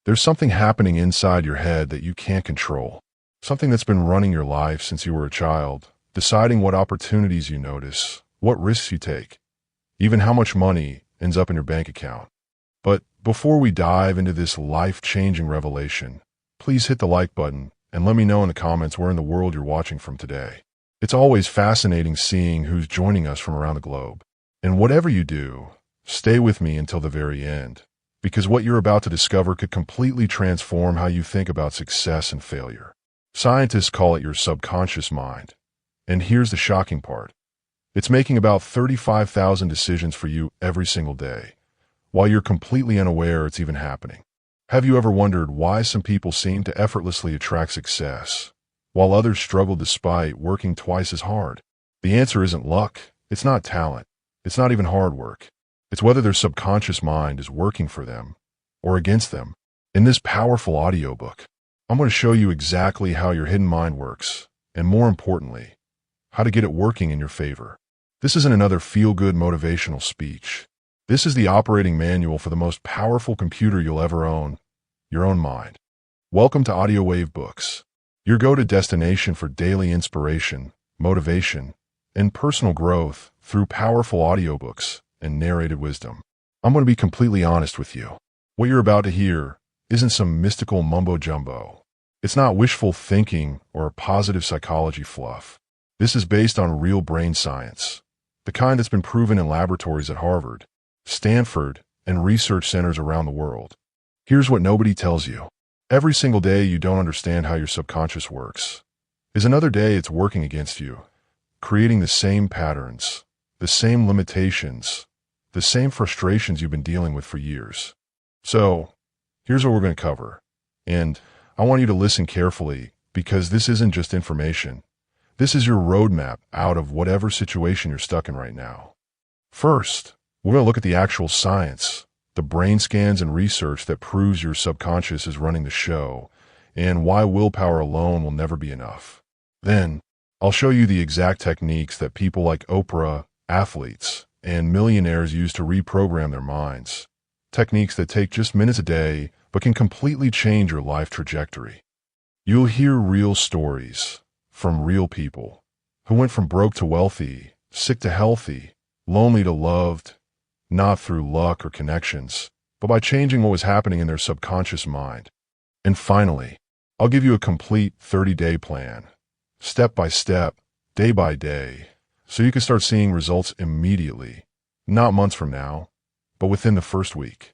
There's something happening inside your head that you can't control. Something that's been running your life since you were a child, deciding what opportunities you notice, what risks you take, even how much money ends up in your bank account. But before we dive into this life-changing revelation, please hit the like button and let me know in the comments where in the world you're watching from today. It's always fascinating seeing who's joining us from around the globe. And whatever you do, stay with me until the very end, because what you're about to discover could completely transform how you think about success and failure. Scientists call it your subconscious mind. And here's the shocking part. It's making about 35,000 decisions for you every single day, while you're completely unaware it's even happening. Have you ever wondered why some people seem to effortlessly attract success, while others struggle despite working twice as hard? The answer isn't luck, it's not talent, it's not even hard work. It's whether their subconscious mind is working for them or against them. In this powerful audiobook, I'm going to show you exactly how your hidden mind works, and more importantly, how to get it working in your favor. This isn't another feel-good motivational speech. This is the operating manual for the most powerful computer you'll ever own, your own mind. Welcome to Audiowave Books, your go-to destination for daily inspiration, motivation, and personal growth through powerful audiobooks and narrated wisdom. I'm going to be completely honest with you. What you're about to hear isn't some mystical mumbo-jumbo. It's not wishful thinking or positive psychology fluff. This is based on real brain science, the kind that's been proven in laboratories at Harvard, Stanford, and research centers around the world. Here's what nobody tells you. Every single day you don't understand how your subconscious works is another day it's working against you, creating the same patterns, the same limitations, the same frustrations you've been dealing with for years. So, here's what we're going to cover. And I want you to listen carefully, because this isn't just information. This is your roadmap out of whatever situation you're stuck in right now. First, we're going to look at the actual science, the brain scans and research that proves your subconscious is running the show, and why willpower alone will never be enough. Then, I'll show you the exact techniques that people like Oprah, athletes, and millionaires use to reprogram their minds. Techniques that take just minutes a day, but can completely change your life trajectory. You'll hear real stories from real people who went from broke to wealthy, sick to healthy, lonely to loved, not through luck or connections, but by changing what was happening in their subconscious mind. And finally, I'll give you a complete 30-day plan, step by step, day by day, so you can start seeing results immediately, not months from now, but within the first week.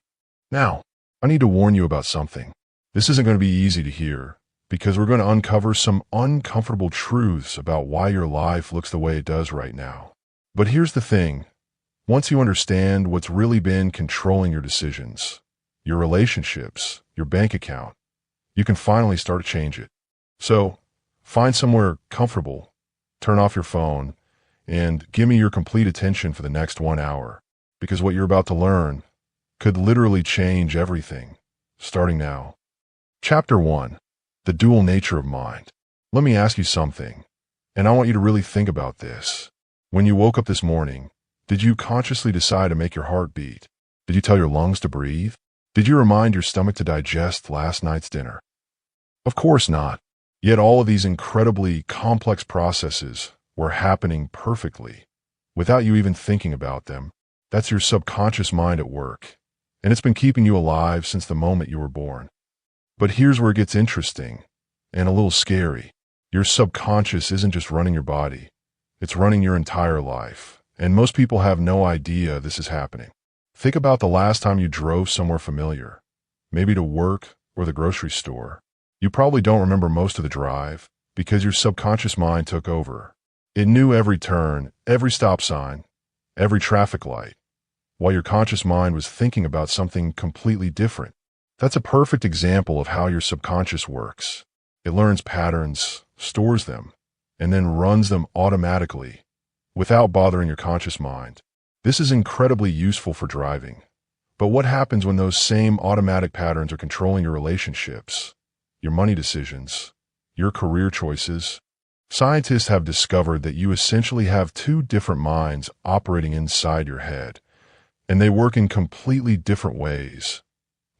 Now, I need to warn you about something. This isn't going to be easy to hear, because we're going to uncover some uncomfortable truths about why your life looks the way it does right now. But here's the thing. Once you understand what's really been controlling your decisions, your relationships, your bank account, you can finally start to change it. So, find somewhere comfortable, turn off your phone, and give me your complete attention for the next 1 hour, because what you're about to learn could literally change everything, starting now. Chapter 1. The Dual Nature of Mind. Let me ask you something, and I want you to really think about this. When you woke up this morning, did you consciously decide to make your heart beat? Did you tell your lungs to breathe? Did you remind your stomach to digest last night's dinner? Of course not. Yet all of these incredibly complex processes were happening perfectly, without you even thinking about them. That's your subconscious mind at work, and it's been keeping you alive since the moment you were born. But here's where it gets interesting, and a little scary. Your subconscious isn't just running your body, it's running your entire life, and most people have no idea this is happening. Think about the last time you drove somewhere familiar, maybe to work or the grocery store. You probably don't remember most of the drive, because your subconscious mind took over. It knew every turn, every stop sign, every traffic light, while your conscious mind was thinking about something completely different. That's a perfect example of how your subconscious works. It learns patterns, stores them, and then runs them automatically, without bothering your conscious mind. This is incredibly useful for driving. But what happens when those same automatic patterns are controlling your relationships, your money decisions, your career choices? Scientists have discovered that you essentially have two different minds operating inside your head, and they work in completely different ways.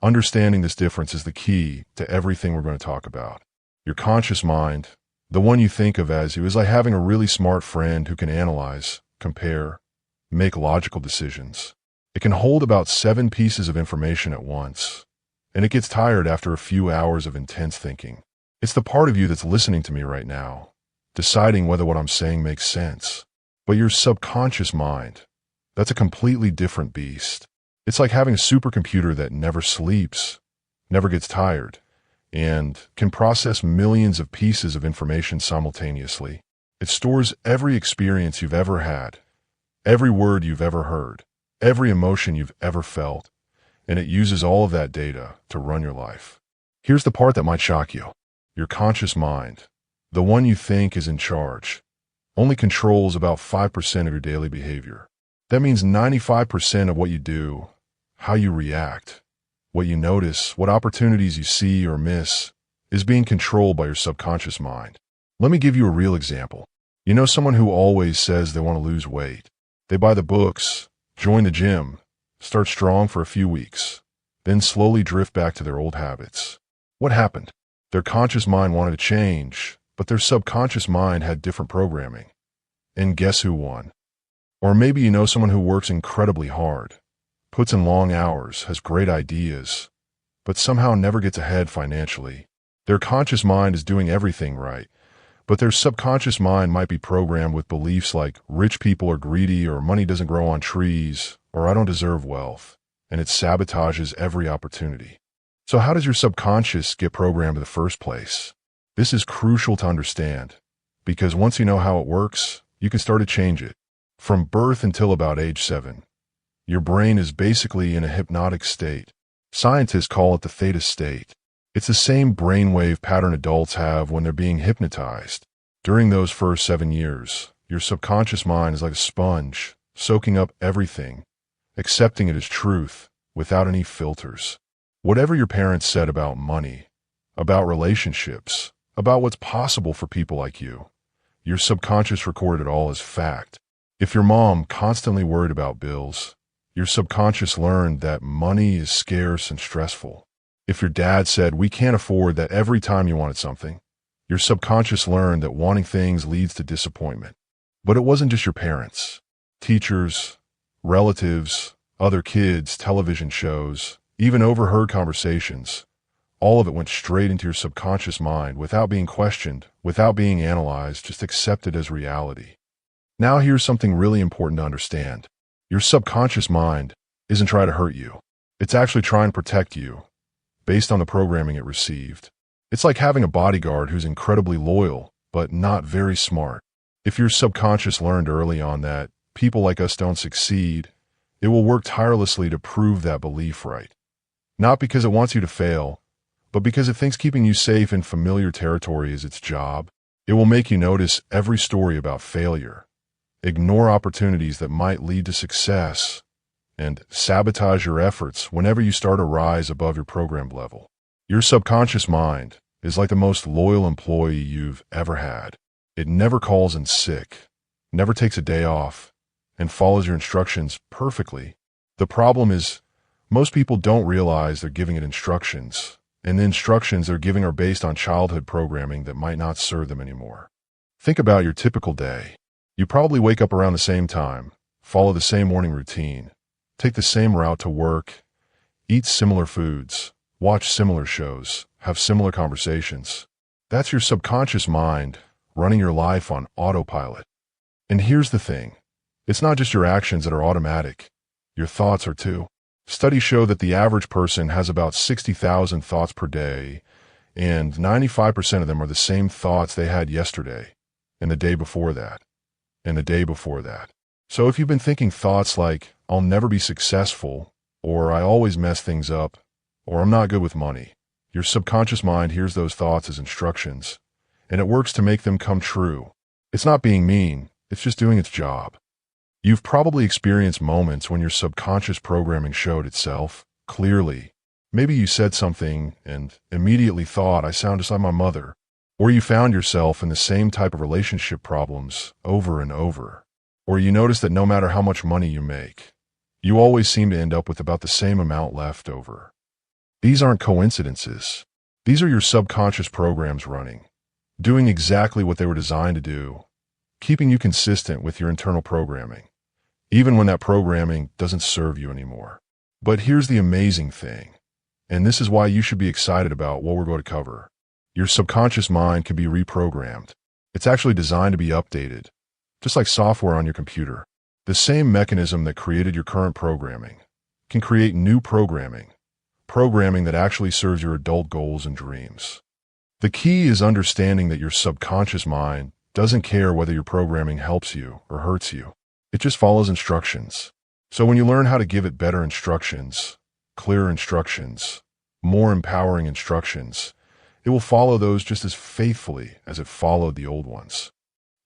Understanding this difference is the key to everything we're going to talk about. Your conscious mind, the one you think of as you, is like having a really smart friend who can analyze, compare, make logical decisions. It can hold about 7 pieces of information at once, and it gets tired after a few hours of intense thinking. It's the part of you that's listening to me right now, deciding whether what I'm saying makes sense. But your subconscious mind, that's a completely different beast. It's like having a supercomputer that never sleeps, never gets tired, and can process millions of pieces of information simultaneously. It stores every experience you've ever had, every word you've ever heard, every emotion you've ever felt, and it uses all of that data to run your life. Here's the part that might shock you. Your conscious mind, the one you think is in charge, only controls about 5% of your daily behavior. That means 95% of what you do, how you react, what you notice, what opportunities you see or miss, is being controlled by your subconscious mind. Let me give you a real example. You know someone who always says they want to lose weight. They buy the books, join the gym, start strong for a few weeks, then slowly drift back to their old habits. What happened? Their conscious mind wanted to change, but their subconscious mind had different programming. And guess who won? Or maybe you know someone who works incredibly hard, puts in long hours, has great ideas, but somehow never gets ahead financially. Their conscious mind is doing everything right, but their subconscious mind might be programmed with beliefs like rich people are greedy, or money doesn't grow on trees, or I don't deserve wealth, and it sabotages every opportunity. So how does your subconscious get programmed in the first place? This is crucial to understand, because once you know how it works, you can start to change it. From birth until about age 7, your brain is basically in a hypnotic state. Scientists call it the theta state. It's the same brainwave pattern adults have when they're being hypnotized. During those first 7 years, your subconscious mind is like a sponge, soaking up everything, accepting it as truth, without any filters. Whatever your parents said about money, about relationships, about what's possible for people like you, your subconscious recorded it all as fact. If your mom constantly worried about bills, your subconscious learned that money is scarce and stressful. If your dad said, "We can't afford that," every time you wanted something, your subconscious learned that wanting things leads to disappointment. But it wasn't just your parents. Teachers, relatives, other kids, television shows, even overheard conversations. All of it went straight into your subconscious mind without being questioned, without being analyzed, just accepted as reality. Now here's something really important to understand. Your subconscious mind isn't trying to hurt you. It's actually trying to protect you, based on the programming it received. It's like having a bodyguard who's incredibly loyal, but not very smart. If your subconscious learned early on that people like us don't succeed, it will work tirelessly to prove that belief right. Not because it wants you to fail, but because it thinks keeping you safe in familiar territory is its job. It will make you notice every story about failure, ignore opportunities that might lead to success, and sabotage your efforts whenever you start to rise above your programmed level. Your subconscious mind is like the most loyal employee you've ever had. It never calls in sick, never takes a day off, and follows your instructions perfectly. The problem is, most people don't realize they're giving it instructions, and the instructions they're giving are based on childhood programming that might not serve them anymore. Think about your typical day. You probably wake up around the same time, follow the same morning routine, take the same route to work, eat similar foods, watch similar shows, have similar conversations. That's your subconscious mind running your life on autopilot. And here's the thing. It's not just your actions that are automatic. Your thoughts are too. Studies show that the average person has about 60,000 thoughts per day, and 95% of them are the same thoughts they had yesterday, and the day before that, and the day before that. So if you've been thinking thoughts like, "I'll never be successful," or "I always mess things up," or "I'm not good with money," your subconscious mind hears those thoughts as instructions, and it works to make them come true. It's not being mean, it's just doing its job. You've probably experienced moments when your subconscious programming showed itself clearly. Maybe you said something and immediately thought, "I sound just like my mother." Or you found yourself in the same type of relationship problems over and over. Or you noticed that no matter how much money you make, you always seem to end up with about the same amount left over. These aren't coincidences. These are your subconscious programs running, doing exactly what they were designed to do, keeping you consistent with your internal programming, even when that programming doesn't serve you anymore. But here's the amazing thing, and this is why you should be excited about what we're going to cover. Your subconscious mind can be reprogrammed. It's actually designed to be updated, just like software on your computer. The same mechanism that created your current programming can create new programming that actually serves your adult goals and dreams. The key is understanding that your subconscious mind doesn't care whether your programming helps you or hurts you. It just follows instructions. So when you learn how to give it better instructions, clearer instructions, more empowering instructions, it will follow those just as faithfully as it followed the old ones.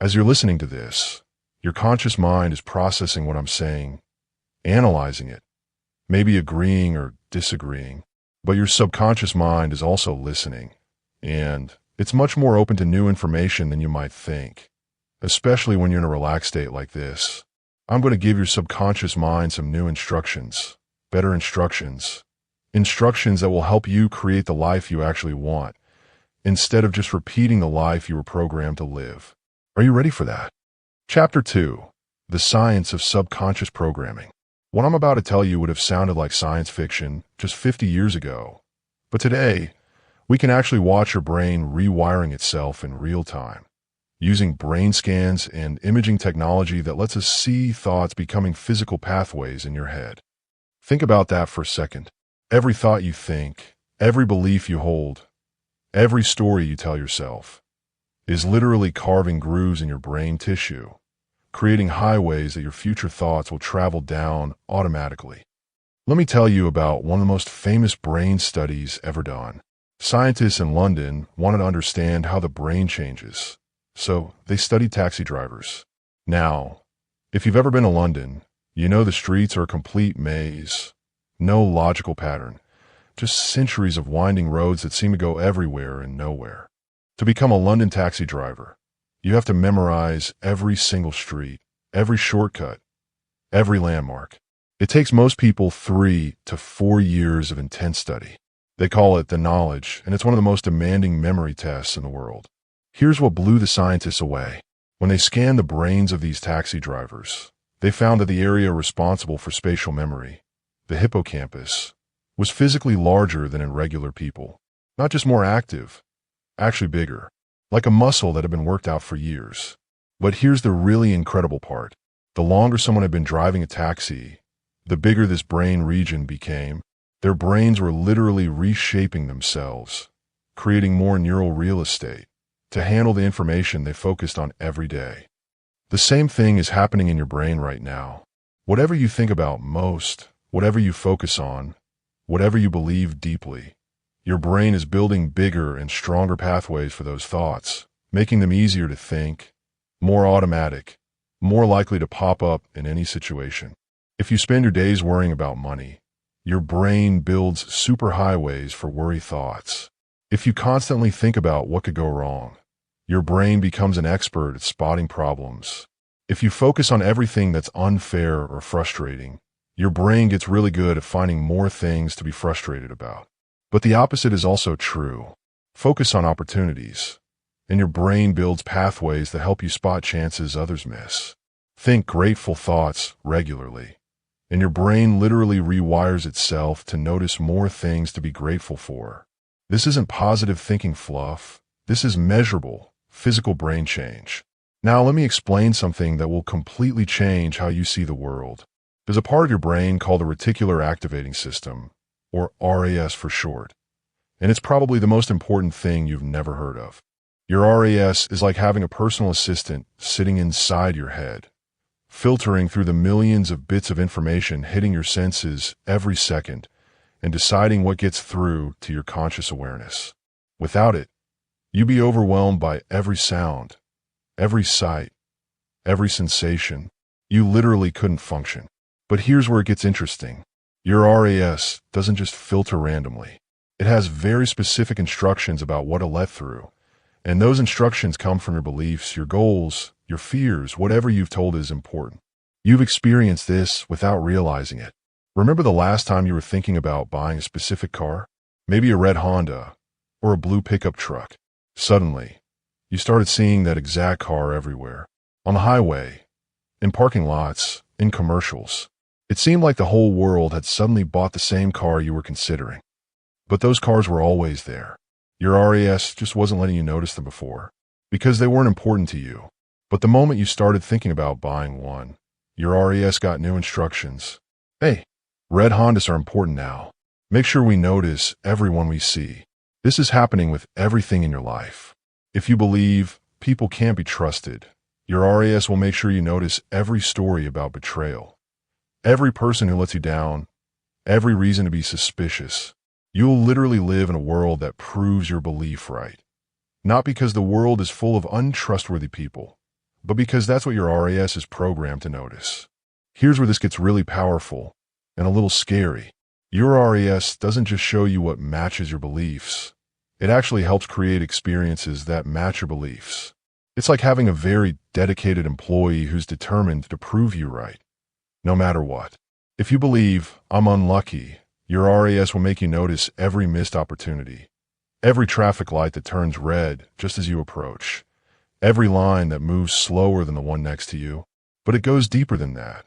As you're listening to this, your conscious mind is processing what I'm saying, analyzing it, maybe agreeing or disagreeing, but your subconscious mind is also listening, and it's much more open to new information than you might think, especially when you're in a relaxed state like this. I'm going to give your subconscious mind some new instructions, better instructions that will help you create the life you actually want, instead of just repeating the life you were programmed to live. Are you ready for that? Chapter 2, The Science of Subconscious Programming. What I'm about to tell you would have sounded like science fiction just 50 years ago, but today, we can actually watch your brain rewiring itself in real time, using brain scans and imaging technology that lets us see thoughts becoming physical pathways in your head. Think about that for a second. Every thought you think, every belief you hold, every story you tell yourself is literally carving grooves in your brain tissue, creating highways that your future thoughts will travel down automatically. Let me tell you about one of the most famous brain studies ever done. Scientists in London wanted to understand how the brain changes, so they studied taxi drivers. Now, if you've ever been to London, you know the streets are a complete maze. No logical pattern, just centuries of winding roads that seem to go everywhere and nowhere. To become a London taxi driver, you have to memorize every single street, every shortcut, every landmark. It takes most people 3 to 4 years of intense study. They call it the knowledge, and it's one of the most demanding memory tests in the world. Here's what blew the scientists away. When they scanned the brains of these taxi drivers, they found that the area responsible for spatial memory, the hippocampus, was physically larger than in regular people. Not just more active, actually bigger, like a muscle that had been worked out for years. But here's the really incredible part. The longer someone had been driving a taxi, the bigger this brain region became. Their brains were literally reshaping themselves, creating more neural real estate to handle the information they focused on every day. The same thing is happening in your brain right now. Whatever you think about most, whatever you focus on, whatever you believe deeply, your brain is building bigger and stronger pathways for those thoughts, making them easier to think, more automatic, more likely to pop up in any situation. If you spend your days worrying about money, your brain builds superhighways for worry thoughts. If you constantly think about what could go wrong, your brain becomes an expert at spotting problems. If you focus on everything that's unfair or frustrating, your brain gets really good at finding more things to be frustrated about. But the opposite is also true. Focus on opportunities, and your brain builds pathways that help you spot chances others miss. Think grateful thoughts regularly, and your brain literally rewires itself to notice more things to be grateful for. This isn't positive thinking fluff. This is measurable, physical brain change. Now let me explain something that will completely change how you see the world. There's a part of your brain called the reticular activating system, or RAS for short, and it's probably the most important thing you've never heard of. Your RAS is like having a personal assistant sitting inside your head, filtering through the millions of bits of information hitting your senses every second and deciding what gets through to your conscious awareness. Without it, you'd be overwhelmed by every sound, every sight, every sensation. You literally couldn't function. But here's where it gets interesting. Your RAS doesn't just filter randomly. It has very specific instructions about what to let through. And those instructions come from your beliefs, your goals, your fears, whatever you've told is important. You've experienced this without realizing it. Remember the last time you were thinking about buying a specific car? maybe a red Honda or a blue pickup truck. Suddenly, you started seeing that exact car everywhere. On the highway, in parking lots, in commercials. It seemed like the whole world had suddenly bought the same car you were considering. But those cars were always there. Your RAS just wasn't letting you notice them before, because they weren't important to you. But the moment you started thinking about buying one, your RAS got new instructions. Hey, red Hondas are important now. Make sure we notice everyone we see. This is happening with everything in your life. If you believe people can't be trusted, your RAS will make sure you notice every story about betrayal, every person who lets you down, every reason to be suspicious. You'll literally live in a world that proves your belief right. Not because the world is full of untrustworthy people, but because that's what your RAS is programmed to notice. Here's where this gets really powerful and a little scary. Your RAS doesn't just show you what matches your beliefs. It actually helps create experiences that match your beliefs. It's like having a very dedicated employee who's determined to prove you right, no matter what. If you believe, I'm unlucky, your RAS will make you notice every missed opportunity, every traffic light that turns red just as you approach, every line that moves slower than the one next to you. But it goes deeper than that.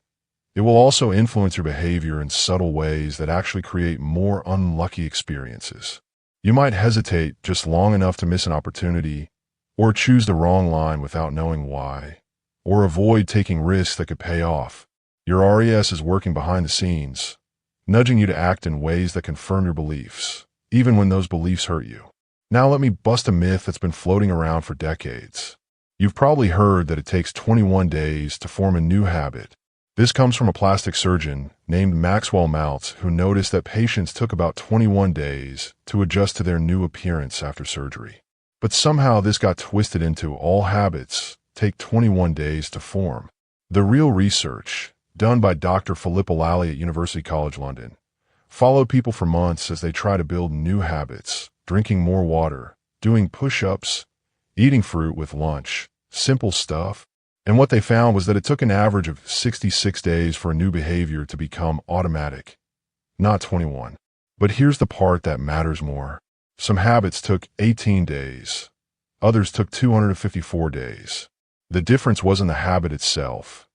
It will also influence your behavior in subtle ways that actually create more unlucky experiences. You might hesitate just long enough to miss an opportunity, or choose the wrong line without knowing why, or avoid taking risks that could pay off. Your RAS is working behind the scenes, nudging you to act in ways that confirm your beliefs, even when those beliefs hurt you. Now let me bust a myth that's been floating around for decades. You've probably heard that it takes 21 days to form a new habit. This comes from a plastic surgeon named Maxwell Maltz, who noticed that patients took about 21 days to adjust to their new appearance after surgery. But somehow this got twisted into all habits take 21 days to form. The real research, done by Dr. Philippa Lally at University College London, followed people for months as they try to build new habits, drinking more water, doing push-ups, eating fruit with lunch, simple stuff. And what they found was that it took an average of 66 days for a new behavior to become automatic, not 21. But here's the part that matters more. Some habits took 18 days. Others took 254 days. The difference wasn't the habit itself.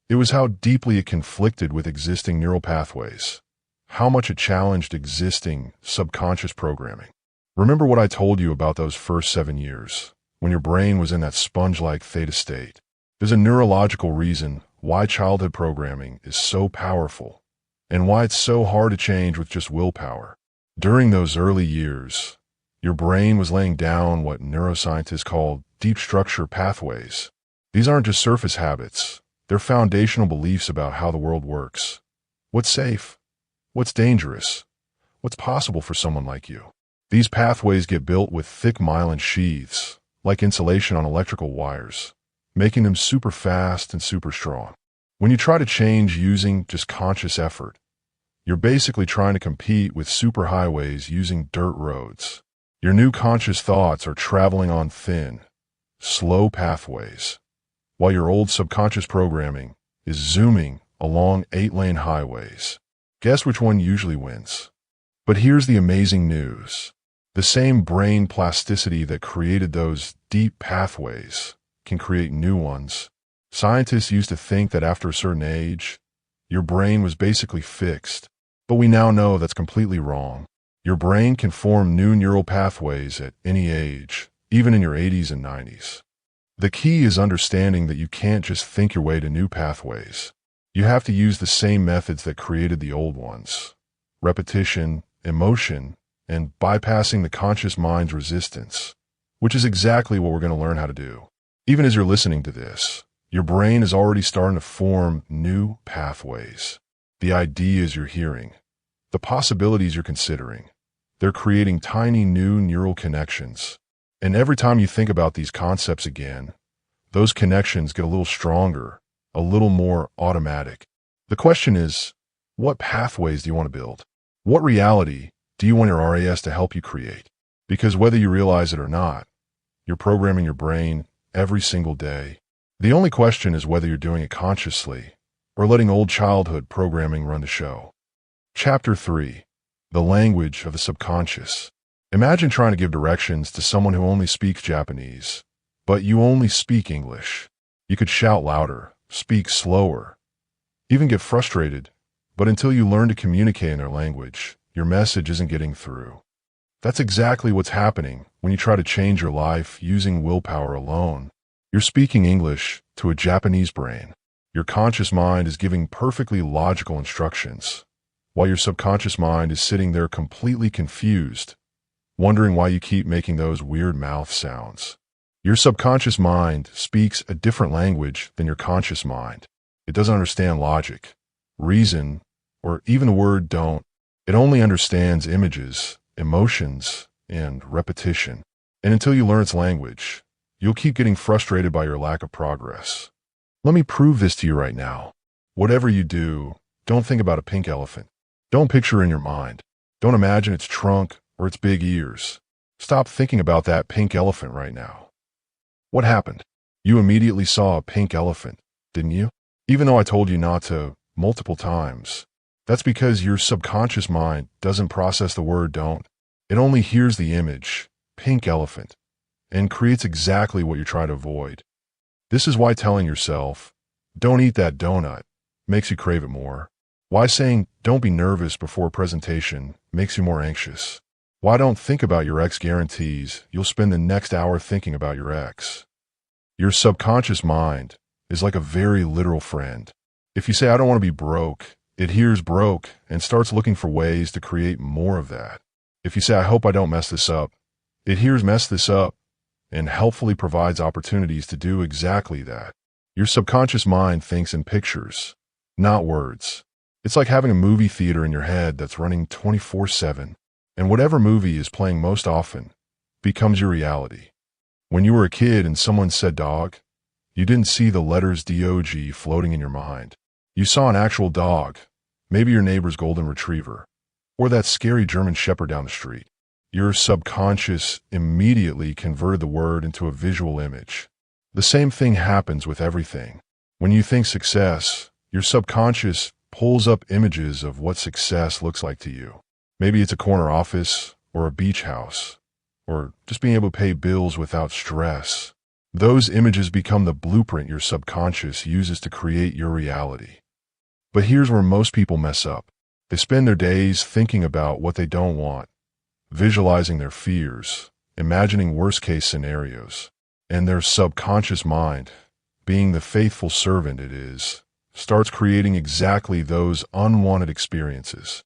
It was how deeply it conflicted with existing neural pathways, how much it challenged existing subconscious programming. Remember what I told you about those first 7 years, when your brain was in that sponge-like theta state? There's a neurological reason why childhood programming is so powerful, and why it's so hard to change with just willpower. During those early years, your brain was laying down what neuroscientists call deep structure pathways. These aren't just surface habits. They're foundational beliefs about how the world works. What's safe? What's dangerous? What's possible for someone like you? These pathways get built with thick myelin sheaths, like insulation on electrical wires, making them super fast and super strong. When you try to change using just conscious effort, you're basically trying to compete with superhighways using dirt roads. Your new conscious thoughts are traveling on thin, slow pathways, while your old subconscious programming is zooming along 8-lane highways. Guess which one usually wins? But here's the amazing news. The same brain plasticity that created those deep pathways can create new ones. Scientists used to think that after a certain age, your brain was basically fixed. But we now know that's completely wrong. Your brain can form new neural pathways at any age, even in your 80s and 90s. The key is understanding that you can't just think your way to new pathways. You have to use the same methods that created the old ones: repetition, emotion, and bypassing the conscious mind's resistance, which is exactly what we're going to learn how to do. Even as you're listening to this, your brain is already starting to form new pathways. The ideas you're hearing, the possibilities you're considering, they're creating tiny new neural connections. And every time you think about these concepts again, those connections get a little stronger, a little more automatic. The question is, what pathways do you want to build? What reality do you want your RAS to help you create? Because whether you realize it or not, you're programming your brain every single day. The only question is whether you're doing it consciously or letting old childhood programming run the show. Chapter 3. the language of the subconscious. Imagine trying to give directions to someone who only speaks Japanese, but you only speak English. You could shout louder, speak slower, even get frustrated, but until you learn to communicate in their language, your message isn't getting through. That's exactly what's happening when you try to change your life using willpower alone. You're speaking English to a Japanese brain. Your conscious mind is giving perfectly logical instructions, while your subconscious mind is sitting there completely confused, wondering why you keep making those weird mouth sounds. Your subconscious mind speaks a different language than your conscious mind. It doesn't understand logic, reason, or even the word don't. It only understands images, emotions, and repetition. And until you learn its language, you'll keep getting frustrated by your lack of progress. Let me prove this to you right now. Whatever you do, don't think about a pink elephant. Don't picture it in your mind. Don't imagine its trunk or its big ears. Stop thinking about that pink elephant right now. What happened? You immediately saw a pink elephant, didn't you? Even though I told you not to multiple times. That's because your subconscious mind doesn't process the word don't. It only hears the image, pink elephant, and creates exactly what you're trying to avoid. This is why telling yourself, don't eat that donut, makes you crave it more. Why saying, don't be nervous before a presentation, makes you more anxious. Why don't think about your ex guarantees you'll spend the next hour thinking about your ex. Your subconscious mind is like a very literal friend. If you say, I don't want to be broke, it hears broke and starts looking for ways to create more of that. If you say, I hope I don't mess this up, it hears mess this up and helpfully provides opportunities to do exactly that. Your subconscious mind thinks in pictures, not words. It's like having a movie theater in your head that's running 24/7, and whatever movie is playing most often becomes your reality. When you were a kid and someone said dog, you didn't see the letters DOG floating in your mind. You saw an actual dog, maybe your neighbor's golden retriever, or that scary German shepherd down the street. Your subconscious immediately converted the word into a visual image. The same thing happens with everything. When you think success, your subconscious pulls up images of what success looks like to you. Maybe it's a corner office or a beach house, or just being able to pay bills without stress. Those images become the blueprint your subconscious uses to create your reality. But here's where most people mess up. They spend their days thinking about what they don't want, visualizing their fears, imagining worst-case scenarios, and their subconscious mind, being the faithful servant it is, starts creating exactly those unwanted experiences.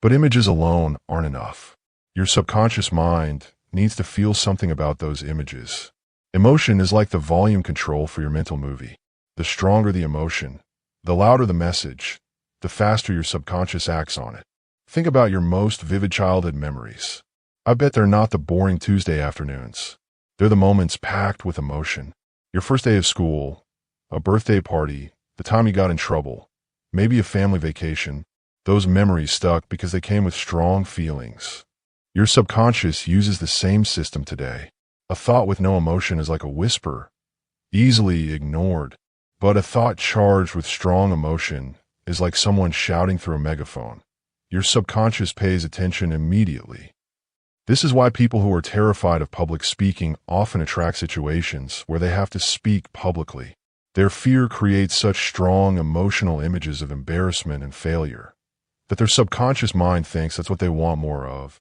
But images alone aren't enough. Your subconscious mind needs to feel something about those images. Emotion is like the volume control for your mental movie. The stronger the emotion, the louder the message, the faster your subconscious acts on it. Think about your most vivid childhood memories. I bet they're not the boring Tuesday afternoons. They're the moments packed with emotion. Your first day of school, a birthday party, the time you got in trouble, maybe a family vacation. Those memories stuck because they came with strong feelings. Your subconscious uses the same system today. A thought with no emotion is like a whisper, easily ignored. But a thought charged with strong emotion is like someone shouting through a megaphone. Your subconscious pays attention immediately. This is why people who are terrified of public speaking often attract situations where they have to speak publicly. Their fear creates such strong emotional images of embarrassment and failure that their subconscious mind thinks that's what they want more of.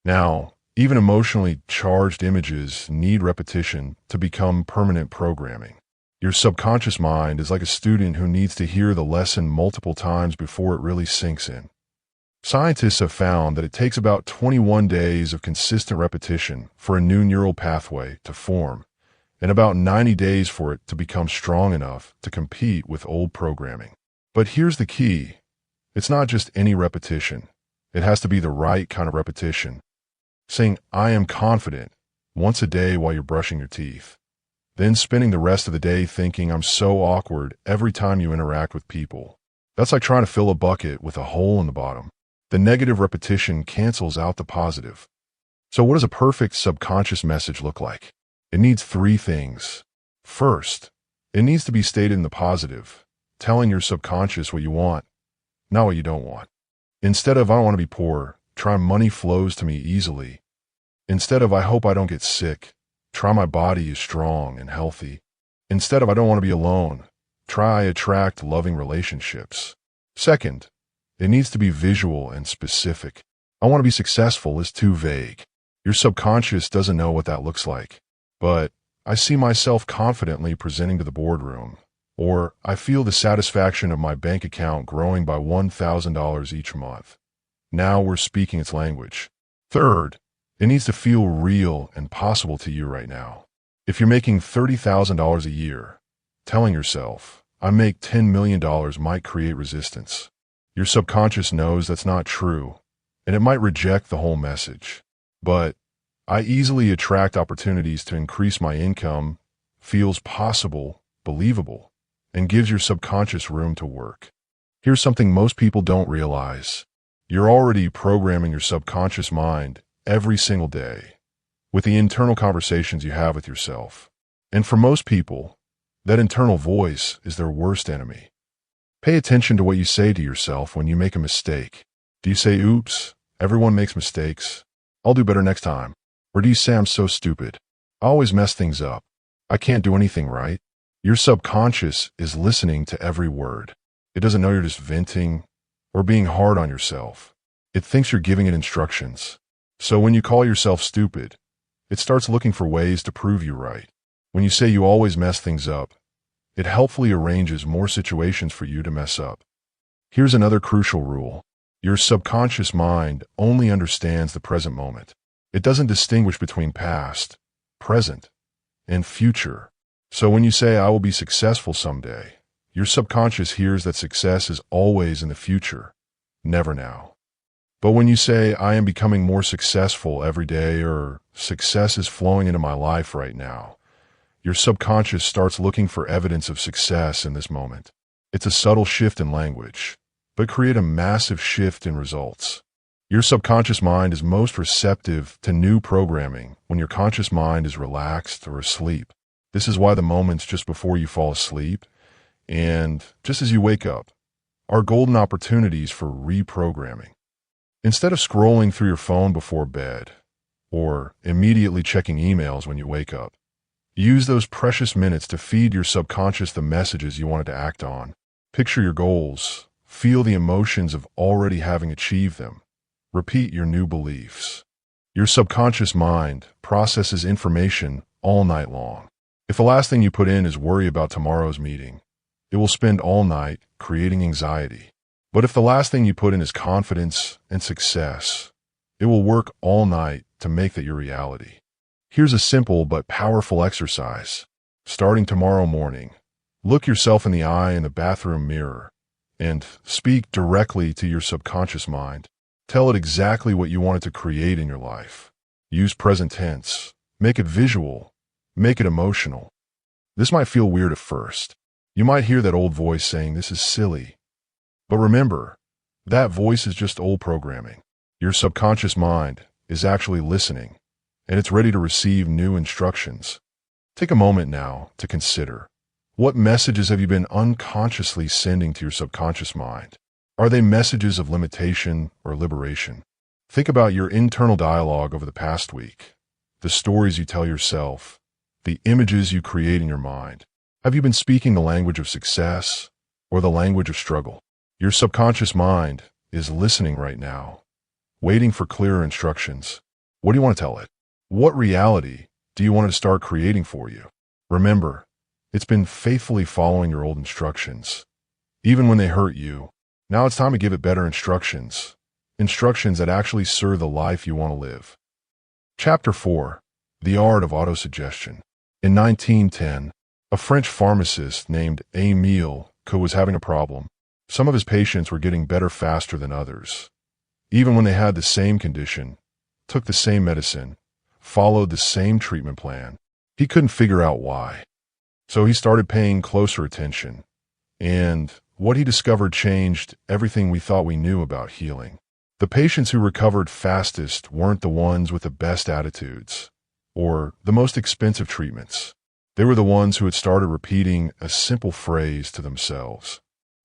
Now, even emotionally charged images need repetition to become permanent programming. Your subconscious mind is like a student who needs to hear the lesson multiple times before it really sinks in. Scientists have found that it takes about 21 days of consistent repetition for a new neural pathway to form, and about 90 days for it to become strong enough to compete with old programming. But here's the key. It's not just any repetition. It has to be the right kind of repetition. Saying, I am confident, once a day while you're brushing your teeth. Then spending the rest of the day thinking I'm so awkward every time you interact with people. That's like trying to fill a bucket with a hole in the bottom. The negative repetition cancels out the positive. So what does a perfect subconscious message look like? It needs 3 things. First, it needs to be stated in the positive, telling your subconscious what you want, not what you don't want. Instead of I don't want to be poor, try money flows to me easily. Instead of I hope I don't get sick, try my body is strong and healthy. Instead of I don't want to be alone, try attract loving relationships. Second, it needs to be visual and specific. I want to be successful is too vague. Your subconscious doesn't know what that looks like. But I see myself confidently presenting to the boardroom. Or I feel the satisfaction of my bank account growing by $1,000 each month. Now we're speaking its language. Third, it needs to feel real and possible to you right now. If you're making $30,000 a year, telling yourself, I make $10 million might create resistance. Your subconscious knows that's not true, and it might reject the whole message. But I easily attract opportunities to increase my income, feels possible, believable, and gives your subconscious room to work. Here's something most people don't realize. You're already programming your subconscious mind every single day with the internal conversations you have with yourself. And for most people, that internal voice is their worst enemy. Pay attention to what you say to yourself when you make a mistake. Do you say, oops, everyone makes mistakes, I'll do better next time? Or do you say, I'm so stupid, I always mess things up, I can't do anything right? Your subconscious is listening to every word. It doesn't know you're just venting or being hard on yourself. It thinks you're giving it instructions. So when you call yourself stupid, it starts looking for ways to prove you right. When you say you always mess things up, it helpfully arranges more situations for you to mess up. Here's another crucial rule. Your subconscious mind only understands the present moment. It doesn't distinguish between past, present, and future. So when you say, I will be successful someday, your subconscious hears that success is always in the future, never now. But when you say, I am becoming more successful every day, or success is flowing into my life right now, your subconscious starts looking for evidence of success in this moment. It's a subtle shift in language, but create a massive shift in results. Your subconscious mind is most receptive to new programming when your conscious mind is relaxed or asleep. This is why the moments just before you fall asleep and just as you wake up are golden opportunities for reprogramming. Instead of scrolling through your phone before bed or immediately checking emails when you wake up, use those precious minutes to feed your subconscious the messages you want it to act on. Picture your goals, feel the emotions of already having achieved them. Repeat your new beliefs. Your subconscious mind processes information all night long. If the last thing you put in is worry about tomorrow's meeting, it will spend all night creating anxiety. But if the last thing you put in is confidence and success, it will work all night to make that your reality. Here's a simple but powerful exercise. Starting tomorrow morning, look yourself in the eye in the bathroom mirror and speak directly to your subconscious mind. Tell it exactly what you want it to create in your life. Use present tense. Make it visual. Make it emotional. This might feel weird at first. You might hear that old voice saying this is silly. But remember, that voice is just old programming. Your subconscious mind is actually listening, and it's ready to receive new instructions. Take a moment now to consider, what messages have you been unconsciously sending to your subconscious mind? Are they messages of limitation or liberation? Think about your internal dialogue over the past week, the stories you tell yourself, the images you create in your mind. Have you been speaking the language of success or the language of struggle? Your subconscious mind is listening right now, waiting for clearer instructions. What do you want to tell it? What reality do you want it to start creating for you? Remember, it's been faithfully following your old instructions, even when they hurt you. Now it's time to give it better instructions, instructions that actually serve the life you want to live. Chapter 4. The Art of Autosuggestion. In 1910, a French pharmacist named Émile was having a problem. Some of his patients were getting better faster than others, even when they had the same condition, took the same medicine, followed the same treatment plan. He couldn't figure out why. So he started paying closer attention, and what he discovered changed everything we thought we knew about healing. The patients who recovered fastest weren't the ones with the best attitudes or the most expensive treatments. They were the ones who had started repeating a simple phrase to themselves.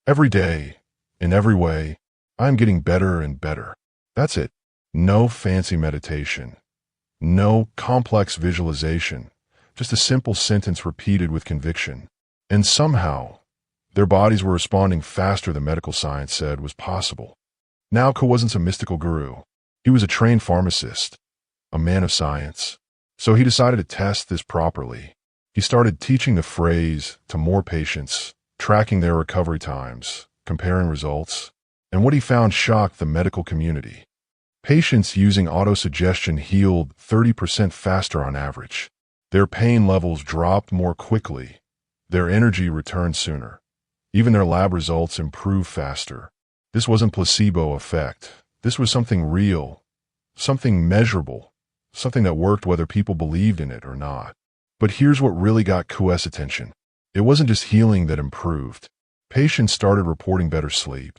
Every day, in every way, I am getting better and better. That's it. No fancy meditation. No complex visualization. Just a simple sentence repeated with conviction. And somehow, their bodies were responding faster than medical science said was possible. Now Ko wasn't some mystical guru. He was a trained pharmacist, a man of science. So he decided to test this properly. He started teaching the phrase to more patients, tracking their recovery times, comparing results, and what he found shocked the medical community. Patients using autosuggestion healed 30% faster on average. Their pain levels dropped more quickly. Their energy returned sooner. Even their lab results improved faster. This wasn't placebo effect. This was something real, something measurable, something that worked whether people believed in it or not. But here's what really got Ku's attention. It wasn't just healing that improved. Patients started reporting better sleep,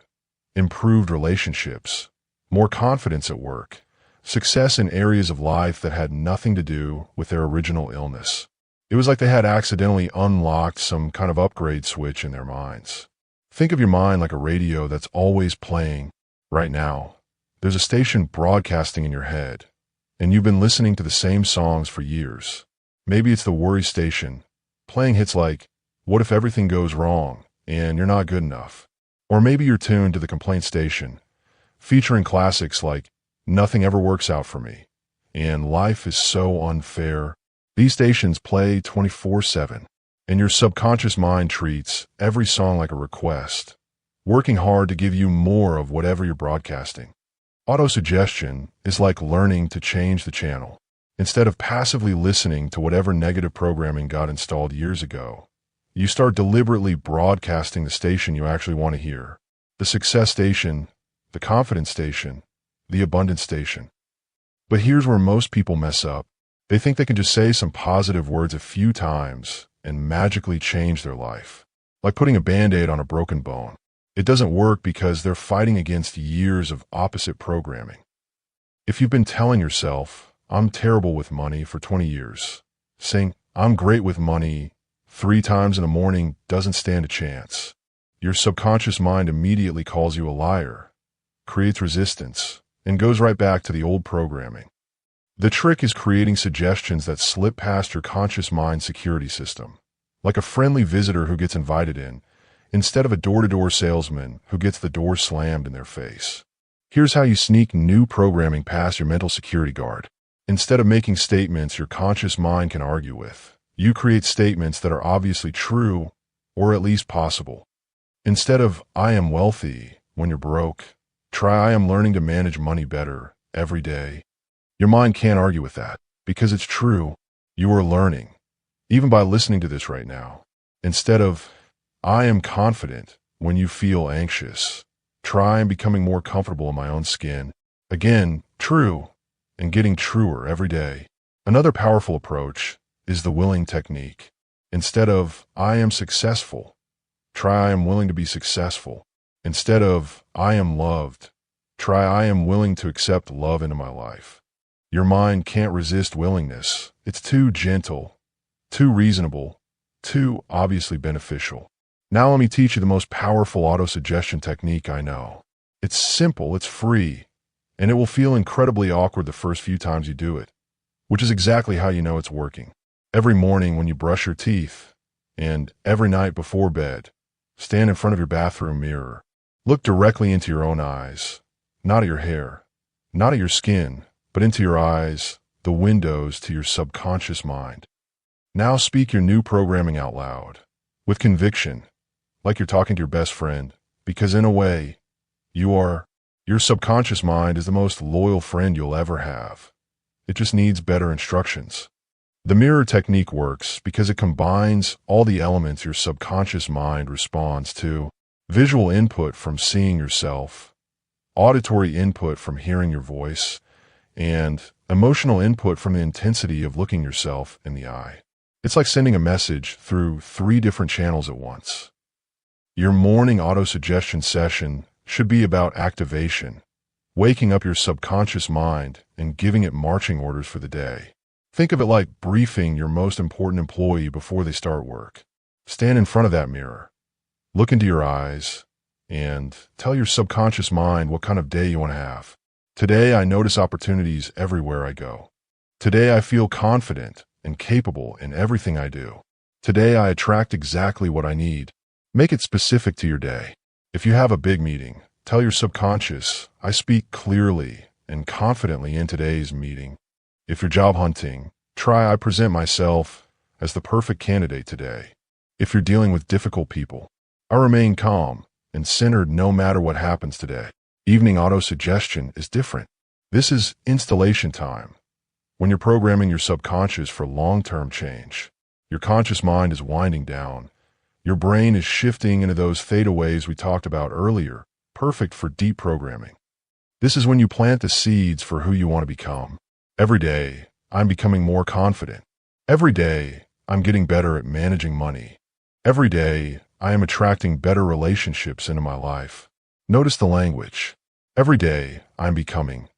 improved relationships, more confidence at work, success in areas of life that had nothing to do with their original illness. It was like they had accidentally unlocked some kind of upgrade switch in their minds. Think of your mind like a radio that's always playing. Right now, there's a station broadcasting in your head, and you've been listening to the same songs for years. Maybe it's the worry station, playing hits like, "What if everything goes wrong and you're not good enough?" Or maybe you're tuned to the complaint station, featuring classics like, "Nothing ever works out for me," and "Life is so unfair." These stations play 24/7, and your subconscious mind treats every song like a request, working hard to give you more of whatever you're broadcasting. Autosuggestion is like learning to change the channel. Instead of passively listening to whatever negative programming got installed years ago, you start deliberately broadcasting the station you actually want to hear. The success station, the confidence station, the abundance station. But here's where most people mess up. They think they can just say some positive words a few times and magically change their life. Like putting a Band-Aid on a broken bone. It doesn't work because they're fighting against years of opposite programming. If you've been telling yourself, "I'm terrible with money" for 20 years, saying, "I'm great with money" 3 times in the morning doesn't stand a chance. Your subconscious mind immediately calls you a liar, creates resistance, and goes right back to the old programming. The trick is creating suggestions that slip past your conscious mind security system, like a friendly visitor who gets invited in, instead of a door-to-door salesman who gets the door slammed in their face. Here's how you sneak new programming past your mental security guard. Instead of making statements your conscious mind can argue with, you create statements that are obviously true, or at least possible. Instead of "I am wealthy" when you're broke, try "I am learning to manage money better every day." Your mind can't argue with that, because it's true. You are learning, even by listening to this right now. Instead of "I am confident" when you feel anxious, try "I'm becoming more comfortable in my own skin." Again, true, and getting truer every day. Another powerful approach is the willing technique. Instead of "I am successful," try "I am willing to be successful." Instead of "I am loved," try "I am willing to accept love into my life." Your mind can't resist willingness. It's too gentle, too reasonable, too obviously beneficial. Now let me teach you the most powerful autosuggestion technique I know. It's simple, it's free, and it will feel incredibly awkward the first few times you do it, which is exactly how you know it's working. Every morning when you brush your teeth, and every night before bed, stand in front of your bathroom mirror. Look directly into your own eyes, not at your hair, not at your skin, but into your eyes, the windows to your subconscious mind. Now speak your new programming out loud, with conviction, like you're talking to your best friend, because in a way, your subconscious mind is the most loyal friend you'll ever have. It just needs better instructions. The mirror technique works because it combines all the elements your subconscious mind responds to: visual input from seeing yourself, auditory input from hearing your voice, and emotional input from the intensity of looking yourself in the eye. It's like sending a message through 3 different channels at once. Your morning autosuggestion session should be about activation, waking up your subconscious mind and giving it marching orders for the day. Think of it like briefing your most important employee before they start work. Stand in front of that mirror, look into your eyes, and tell your subconscious mind what kind of day you want to have. Today I notice opportunities everywhere I go. Today I feel confident and capable in everything I do. Today I attract exactly what I need. Make it specific to your day. If you have a big meeting, tell your subconscious, I speak clearly and confidently in today's meeting. If you're job hunting, try I present myself as the perfect candidate today. If you're dealing with difficult people, I remain calm and centered no matter what happens today. Evening autosuggestion is different. This is installation time. When you're programming your subconscious for long-term change, your conscious mind is winding down. Your brain is shifting into those fadeaways we talked about earlier, perfect for deep programming. This is when you plant the seeds for who you want to become. Every day, I'm becoming more confident. Every day, I'm getting better at managing money. Every day, I am attracting better relationships into my life. Notice the language. Every day, I'm becoming.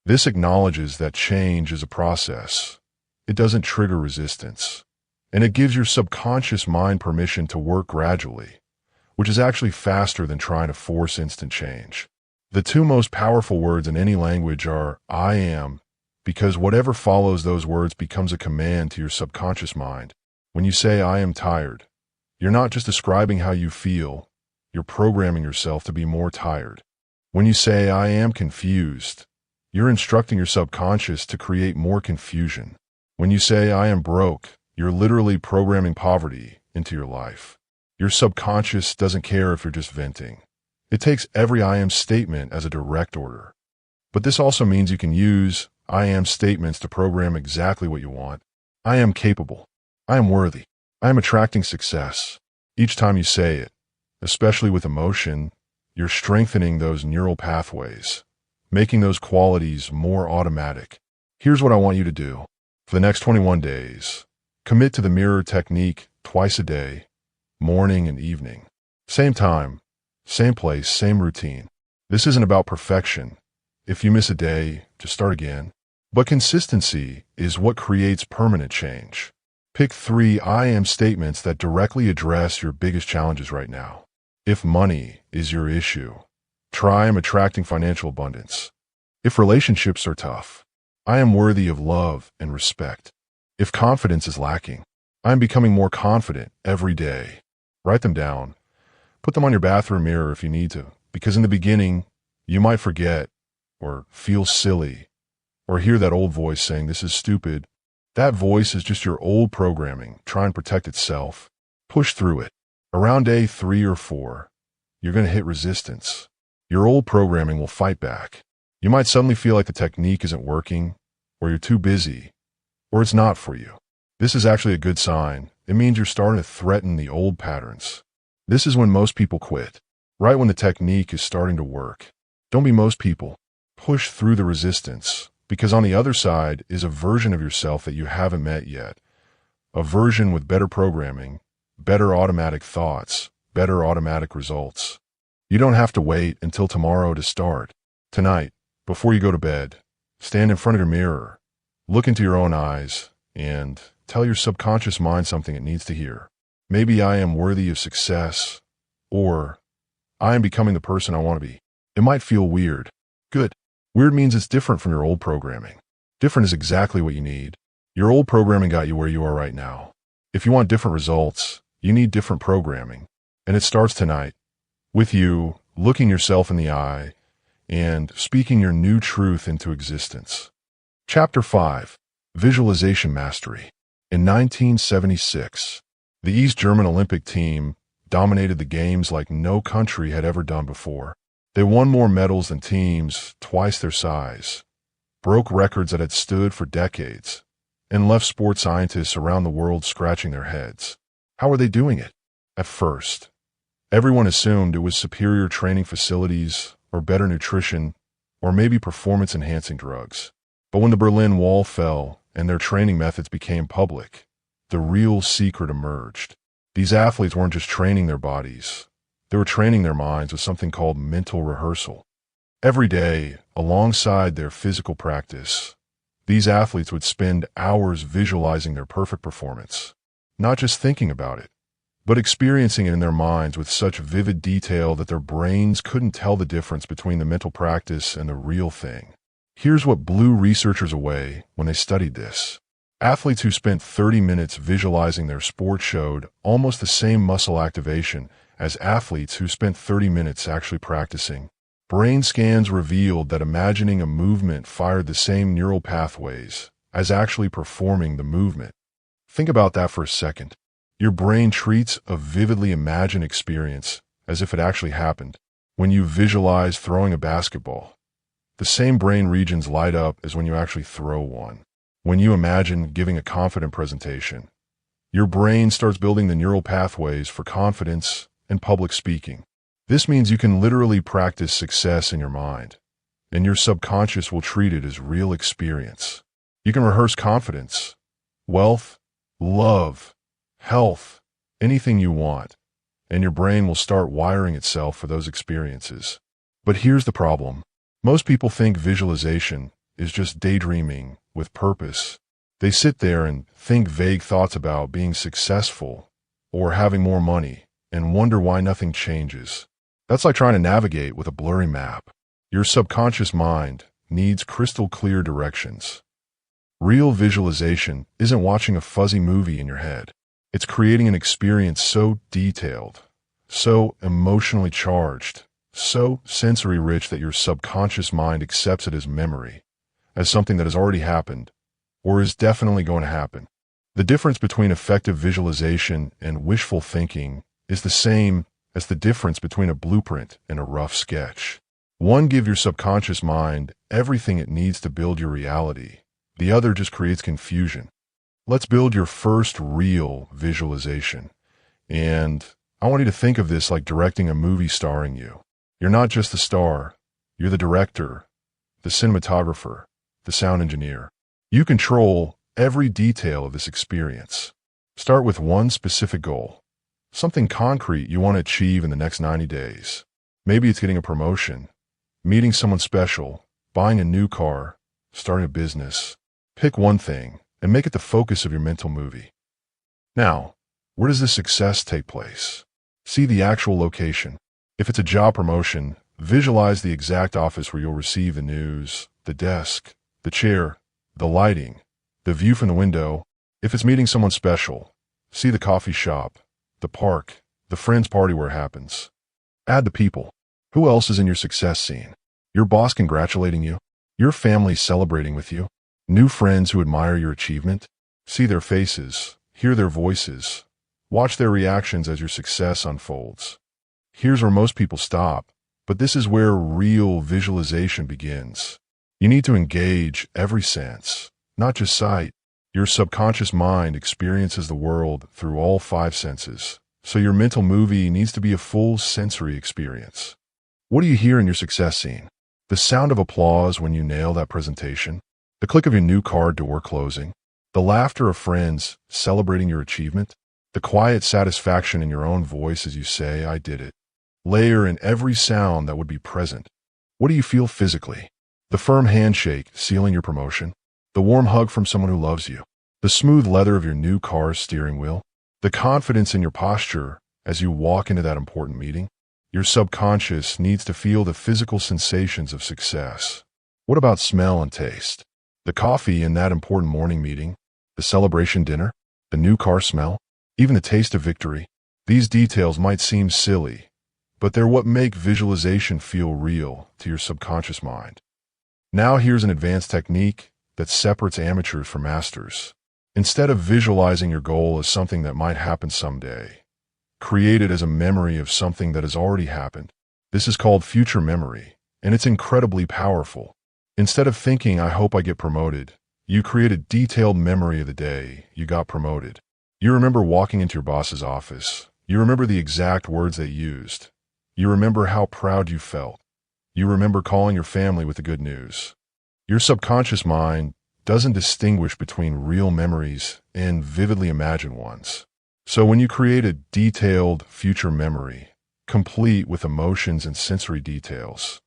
This acknowledges that change is a process. It doesn't trigger resistance. And it gives your subconscious mind permission to work gradually, which is actually faster than trying to force instant change. The two most powerful words in any language are I am, because whatever follows those words becomes a command to your subconscious mind. When you say I am tired, you're not just describing how you feel, you're programming yourself to be more tired. When you say I am confused, you're instructing your subconscious to create more confusion. When you say I am broke, you're literally programming poverty into your life. Your subconscious doesn't care if you're just venting. It takes every I am statement as a direct order. But this also means you can use I am statements to program exactly what you want. I am capable. I am worthy. I am attracting success. Each time you say it, especially with emotion, you're strengthening those neural pathways, making those qualities more automatic. Here's what I want you to do. For the next 21 days, commit to the mirror technique twice a day, morning and evening. Same time, same place, same routine. This isn't about perfection. If you miss a day, just start again. But consistency is what creates permanent change. Pick 3 I am statements that directly address your biggest challenges right now. If money is your issue, try I'm attracting financial abundance. If relationships are tough, I am worthy of love and respect. If confidence is lacking, I am becoming more confident every day. Write them down. Put them on your bathroom mirror if you need to, because in the beginning, you might forget or feel silly or hear that old voice saying this is stupid. That voice is just your old programming trying to protect itself. Push through it. Around day 3 or 4, you're going to hit resistance. Your old programming will fight back. You might suddenly feel like the technique isn't working, or you're too busy, or it's not for you. This is actually a good sign. It means you're starting to threaten the old patterns. This is when most people quit, right when the technique is starting to work. Don't be most people. Push through the resistance, because on the other side is a version of yourself that you haven't met yet. A version with better programming, better automatic thoughts, better automatic results. You don't have to wait until tomorrow to start. Tonight, before you go to bed, stand in front of your mirror, look into your own eyes, and tell your subconscious mind something it needs to hear. Maybe I am worthy of success, or I am becoming the person I want to be. It might feel weird. Good. Weird means it's different from your old programming. Different is exactly what you need. Your old programming got you where you are right now. If you want different results, you need different programming. And it starts tonight, with you looking yourself in the eye and speaking your new truth into existence. Chapter 5, Visualization Mastery. In 1976, the East German Olympic team dominated the games like no country had ever done before. They won more medals than teams twice their size, broke records that had stood for decades, and left sports scientists around the world scratching their heads. How were they doing it? At first, everyone assumed it was superior training facilities or better nutrition or maybe performance-enhancing drugs. But when the Berlin Wall fell and their training methods became public, the real secret emerged. These athletes weren't just training their bodies. They were training their minds with something called mental rehearsal. Every day, alongside their physical practice, these athletes would spend hours visualizing their perfect performance, not just thinking about it, but experiencing it in their minds with such vivid detail that their brains couldn't tell the difference between the mental practice and the real thing. Here's what blew researchers away when they studied this. Athletes who spent 30 minutes visualizing their sport showed almost the same muscle activation as athletes who spent 30 minutes actually practicing. Brain scans revealed that imagining a movement fired the same neural pathways as actually performing the movement. Think about that for a second. Your brain treats a vividly imagined experience as if it actually happened. When you visualize throwing a basketball, the same brain regions light up as when you actually throw one. When you imagine giving a confident presentation, your brain starts building the neural pathways for confidence and public speaking. This means you can literally practice success in your mind, and your subconscious will treat it as real experience. You can rehearse confidence, wealth, love, health, anything you want, and your brain will start wiring itself for those experiences. But here's the problem. Most people think visualization is just daydreaming with purpose. They sit there and think vague thoughts about being successful or having more money and wonder why nothing changes. That's like trying to navigate with a blurry map. Your subconscious mind needs crystal clear directions. Real visualization isn't watching a fuzzy movie in your head. It's creating an experience so detailed, so emotionally charged, so sensory rich that your subconscious mind accepts it as memory, as something that has already happened, or is definitely going to happen. The difference between effective visualization and wishful thinking is the same as the difference between a blueprint and a rough sketch. One gives your subconscious mind everything it needs to build your reality. The other just creates confusion. Let's build your first real visualization. And I want you to think of this like directing a movie starring you. You're not just the star. You're the director, the cinematographer, the sound engineer. You control every detail of this experience. Start with one specific goal. Something concrete you want to achieve in the next 90 days. Maybe it's getting a promotion, meeting someone special, buying a new car, starting a business. Pick one thing and make it the focus of your mental movie. Now, where does this success take place? See the actual location. If it's a job promotion, visualize the exact office where you'll receive the news, the desk, the chair, the lighting, the view from the window. If it's meeting someone special, see the coffee shop, the park, the friend's party where it happens. Add the people. Who else is in your success scene? Your boss congratulating you? Your family celebrating with you? New friends who admire your achievement? See their faces, hear their voices, watch their reactions as your success unfolds. Here's where most people stop, but this is where real visualization begins. You need to engage every sense, not just sight. Your subconscious mind experiences the world through all 5 senses, so your mental movie needs to be a full sensory experience. What do you hear in your success scene? The sound of applause when you nail that presentation? The click of your new car door closing? The laughter of friends celebrating your achievement? The quiet satisfaction in your own voice as you say, "I did it." Layer in every sound that would be present. What do you feel physically? The firm handshake sealing your promotion? The warm hug from someone who loves you? The smooth leather of your new car's steering wheel? The confidence in your posture as you walk into that important meeting? Your subconscious needs to feel the physical sensations of success. What about smell and taste? The coffee in that important morning meeting? The celebration dinner? The new car smell? Even the taste of victory? These details might seem silly, but they're what make visualization feel real to your subconscious mind. Now here's an advanced technique that separates amateurs from masters. Instead of visualizing your goal as something that might happen someday, create it as a memory of something that has already happened. This is called future memory, and it's incredibly powerful. Instead of thinking, "I hope I get promoted," you create a detailed memory of the day you got promoted. You remember walking into your boss's office. You remember the exact words they used. You remember how proud you felt. You remember calling your family with the good news. Your subconscious mind doesn't distinguish between real memories and vividly imagined ones. So when you create a detailed future memory, complete with emotions and sensory details,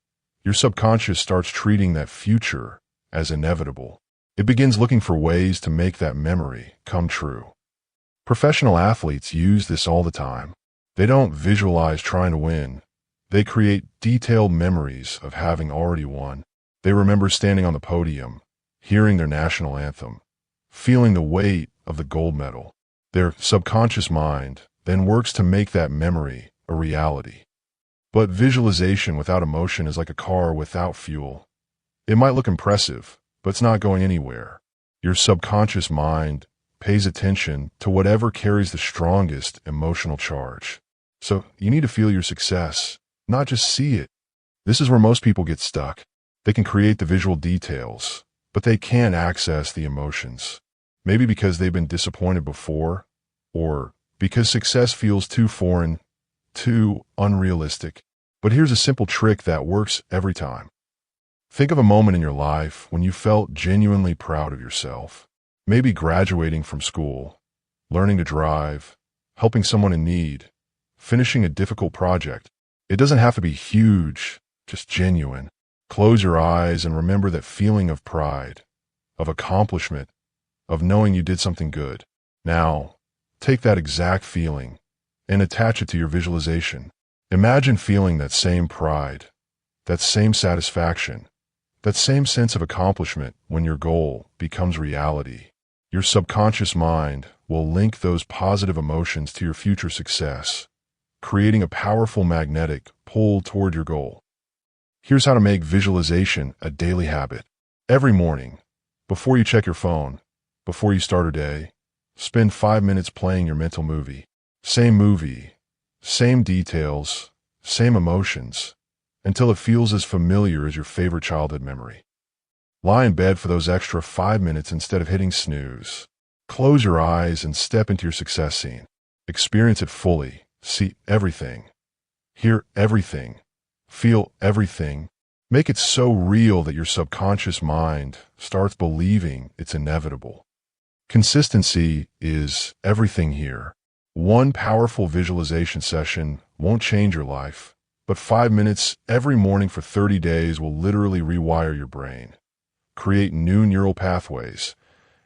your subconscious starts treating that future as inevitable. It begins looking for ways to make that memory come true. Professional athletes use this all the time. They don't visualize trying to win. They create detailed memories of having already won. They remember standing on the podium, hearing their national anthem, feeling the weight of the gold medal. Their subconscious mind then works to make that memory a reality. But visualization without emotion is like a car without fuel. It might look impressive, but it's not going anywhere. Your subconscious mind pays attention to whatever carries the strongest emotional charge. So you need to feel your success, not just see it. This is where most people get stuck. They can create the visual details, but they can't access the emotions. Maybe because they've been disappointed before, or because success feels too foreign, too unrealistic. But here's a simple trick that works every time. Think of a moment in your life when you felt genuinely proud of yourself. Maybe graduating from school, learning to drive, helping someone in need, finishing a difficult project. It doesn't have to be huge, just genuine. Close your eyes and remember that feeling of pride, of accomplishment, of knowing you did something good. Now, take that exact feeling and attach it to your visualization. Imagine feeling that same pride, that same satisfaction, that same sense of accomplishment when your goal becomes reality. Your subconscious mind will link those positive emotions to your future success, creating a powerful magnetic pull toward your goal. Here's how to make visualization a daily habit. Every morning, before you check your phone, before you start a day, spend 5 minutes playing your mental movie. Same movie, same details, same emotions, until it feels as familiar as your favorite childhood memory. Lie in bed for those extra 5 minutes instead of hitting snooze. Close your eyes and step into your success scene. Experience it fully. See everything. Hear everything. Feel everything. Make it so real that your subconscious mind starts believing it's inevitable. Consistency is everything here. One powerful visualization session won't change your life, but 5 minutes every morning for 30 days will literally rewire your brain, create new neural pathways,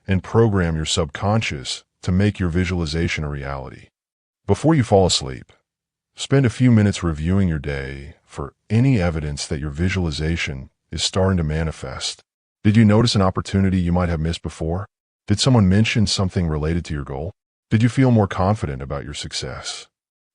and program your subconscious to make your visualization a reality. Before you fall asleep, spend a few minutes reviewing your day for any evidence that your visualization is starting to manifest. Did you notice an opportunity you might have missed before? Did someone mention something related to your goal? Did you feel more confident about your success?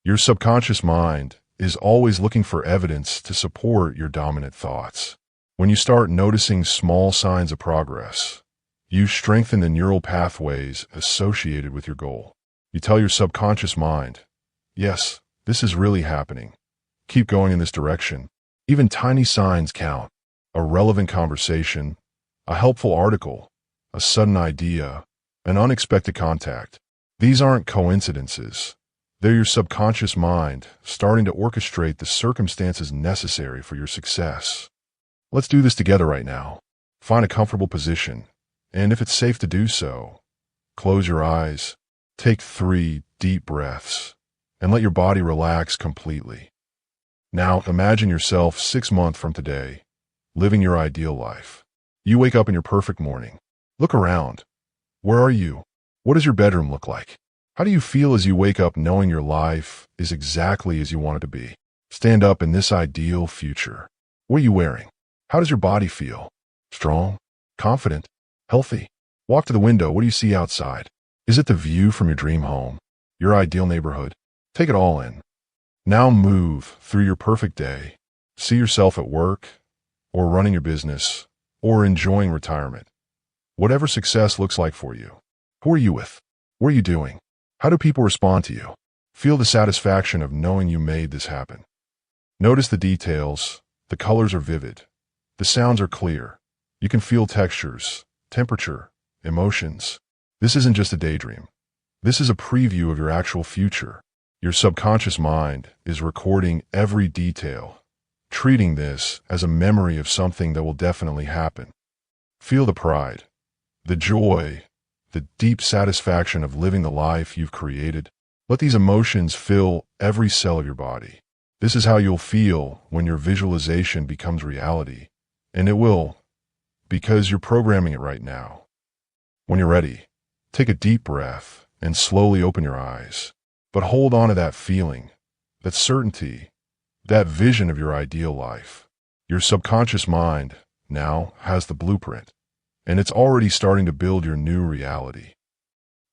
Your subconscious mind is always looking for evidence to support your dominant thoughts. When you start noticing small signs of progress, you strengthen the neural pathways associated with your goal. You tell your subconscious mind, yes, this is really happening. Keep going in this direction. Even tiny signs count. A relevant conversation, a helpful article, a sudden idea, an unexpected contact. These aren't coincidences. They're your subconscious mind starting to orchestrate the circumstances necessary for your success. Let's do this together right now. Find a comfortable position, and if it's safe to do so, close your eyes, take 3 deep breaths, and let your body relax completely. Now imagine yourself 6 months from today, living your ideal life. You wake up in your perfect morning. Look around. Where are you? What does your bedroom look like? How do you feel as you wake up knowing your life is exactly as you want it to be? Stand up in this ideal future. What are you wearing? How does your body feel? Strong? Confident? Healthy? Walk to the window. What do you see outside? Is it the view from your dream home? Your ideal neighborhood? Take it all in. Now move through your perfect day. See yourself at work, or running your business, or enjoying retirement. Whatever success looks like for you. Who are you with? What are you doing? How do people respond to you? Feel the satisfaction of knowing you made this happen. Notice the details. The colors are vivid. The sounds are clear. You can feel textures, temperature, emotions. This isn't just a daydream. This is a preview of your actual future. Your subconscious mind is recording every detail, treating this as a memory of something that will definitely happen. Feel the pride, the joy, the deep satisfaction of living the life you've created. Let these emotions fill every cell of your body. This is how you'll feel when your visualization becomes reality. And it will, because you're programming it right now. When you're ready, take a deep breath and slowly open your eyes. But hold on to that feeling, that certainty, that vision of your ideal life. Your subconscious mind now has the blueprint, and it's already starting to build your new reality.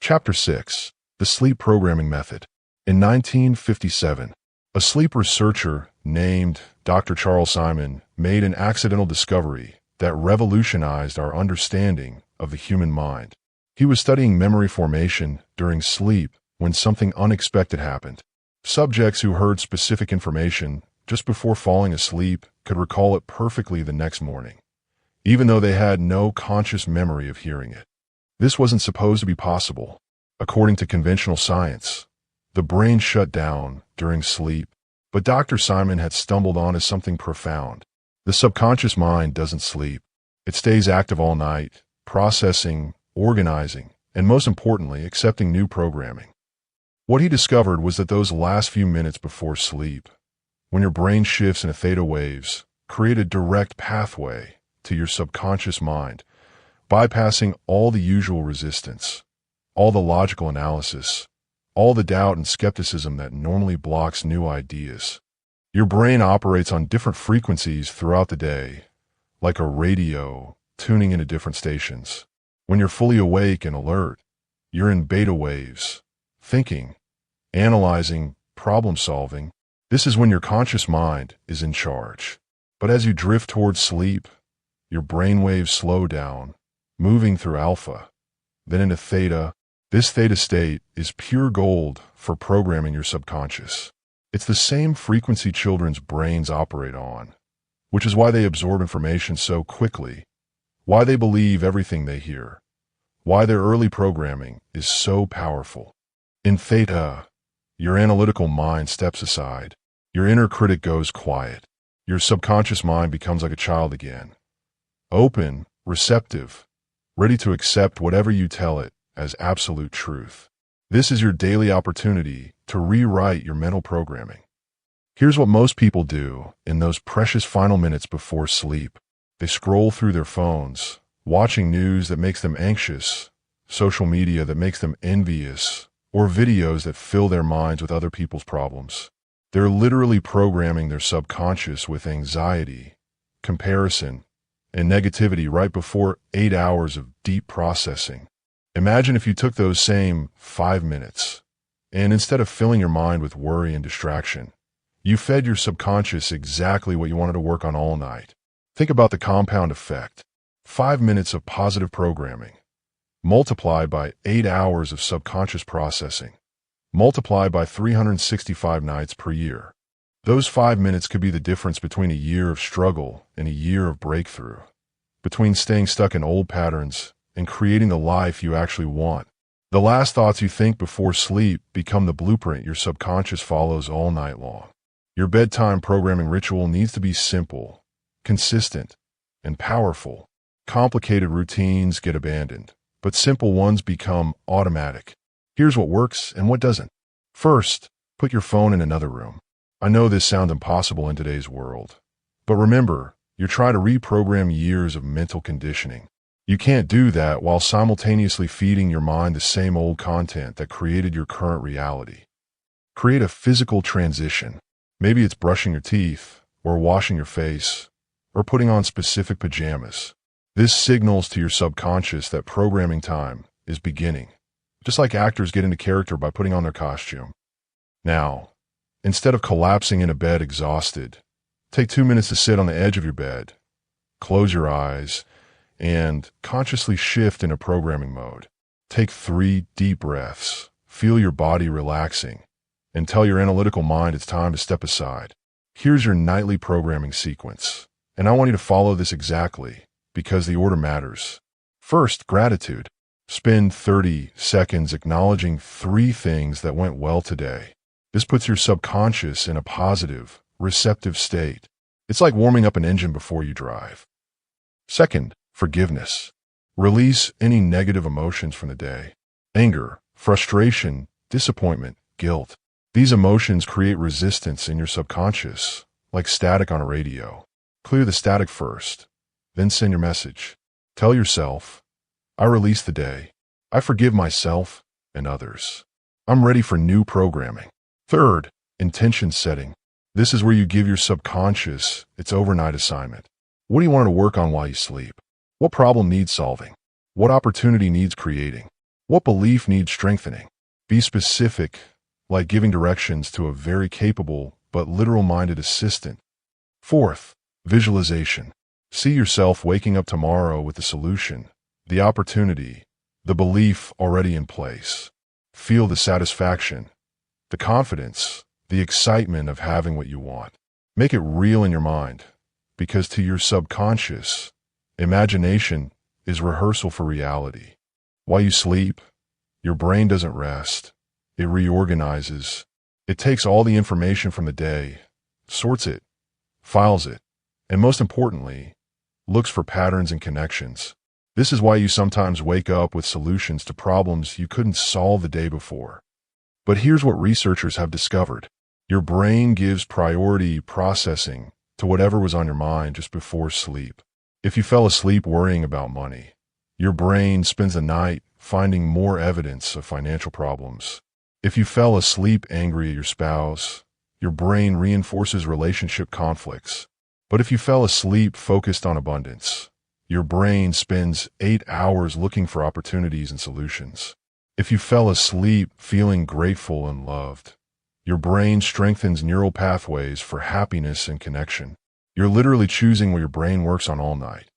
Chapter 6. The Sleep Programming Method. In 1957, a sleep researcher named Dr. Charles Simon made an accidental discovery that revolutionized our understanding of the human mind. He was studying memory formation during sleep when something unexpected happened. Subjects who heard specific information just before falling asleep could recall it perfectly the next morning, even though they had no conscious memory of hearing it. This wasn't supposed to be possible. According to conventional science, the brain shut down during sleep, but Dr. Simon had stumbled onto something profound. The subconscious mind doesn't sleep. It stays active all night, processing, organizing, and most importantly, accepting new programming. What he discovered was that those last few minutes before sleep, when your brain shifts into theta waves, create a direct pathway to your subconscious mind, bypassing all the usual resistance, all the logical analysis, all the doubt and skepticism that normally blocks new ideas. Your brain operates on different frequencies throughout the day, like a radio tuning into different stations. When you're fully awake and alert, you're in beta waves, thinking, analyzing, problem solving. This is when your conscious mind is in charge. But as you drift towards sleep, your brain waves slow down, moving through alpha, then into theta. This theta state is pure gold for programming your subconscious. It's the same frequency children's brains operate on, which is why they absorb information so quickly, why they believe everything they hear, why their early programming is so powerful. In theta, your analytical mind steps aside. Your inner critic goes quiet. Your subconscious mind becomes like a child again, open, receptive, ready to accept whatever you tell it as absolute truth. This is your daily opportunity to rewrite your mental programming. Here's what most people do in those precious final minutes before sleep. They scroll through their phones, watching news that makes them anxious, social media that makes them envious, or videos that fill their minds with other people's problems. They're literally programming their subconscious with anxiety, comparison, and negativity right before 8 hours of deep processing. Imagine if you took those same 5 minutes, and instead of filling your mind with worry and distraction, you fed your subconscious exactly what you wanted to work on all night. Think about the compound effect. 5 minutes of positive programming, multiplied by 8 hours of subconscious processing, multiplied by 365 nights per year. Those 5 minutes could be the difference between a year of struggle and a year of breakthrough, between staying stuck in old patterns and creating the life you actually want. The last thoughts you think before sleep become the blueprint your subconscious follows all night long. Your bedtime programming ritual needs to be simple, consistent, and powerful. Complicated routines get abandoned, but simple ones become automatic. Here's what works and what doesn't. First, put your phone in another room. I know this sounds impossible in today's world, but remember, you're trying to reprogram years of mental conditioning. You can't do that while simultaneously feeding your mind the same old content that created your current reality. Create a physical transition. Maybe it's brushing your teeth, or washing your face, or putting on specific pajamas. This signals to your subconscious that programming time is beginning, just like actors get into character by putting on their costume. Now, instead of collapsing into bed exhausted, take 2 minutes to sit on the edge of your bed, close your eyes, and consciously shift into programming mode. Take 3 deep breaths, feel your body relaxing, and tell your analytical mind it's time to step aside. Here's your nightly programming sequence, and I want you to follow this exactly, because the order matters. First, gratitude. Spend 30 seconds acknowledging 3 things that went well today. This puts your subconscious in a positive, receptive state. It's like warming up an engine before you drive. Second, forgiveness. Release any negative emotions from the day. Anger, frustration, disappointment, guilt. These emotions create resistance in your subconscious, like static on a radio. Clear the static first, then send your message. Tell yourself, I release the day. I forgive myself. and others. I'm ready for new programming. Third, intention setting. This is where you give your subconscious its overnight assignment. What do you want to work on while you sleep? What problem needs solving? What opportunity needs creating? What belief needs strengthening? Be specific, like giving directions to a very capable but literal-minded assistant. Fourth, visualization. See yourself waking up tomorrow with the solution, the opportunity, the belief already in place. Feel the satisfaction, the confidence, the excitement of having what you want. Make it real in your mind, because to your subconscious, imagination is rehearsal for reality. While you sleep, your brain doesn't rest. It reorganizes. It takes all the information from the day, sorts it, files it, and most importantly, looks for patterns and connections. This is why you sometimes wake up with solutions to problems you couldn't solve the day before. But here's what researchers have discovered. Your brain gives priority processing to whatever was on your mind just before sleep. If you fell asleep worrying about money, your brain spends the night finding more evidence of financial problems. If you fell asleep angry at your spouse, your brain reinforces relationship conflicts. But if you fell asleep focused on abundance, your brain spends 8 hours looking for opportunities and solutions. If you fell asleep feeling grateful and loved, your brain strengthens neural pathways for happiness and connection. You're literally choosing what your brain works on all night.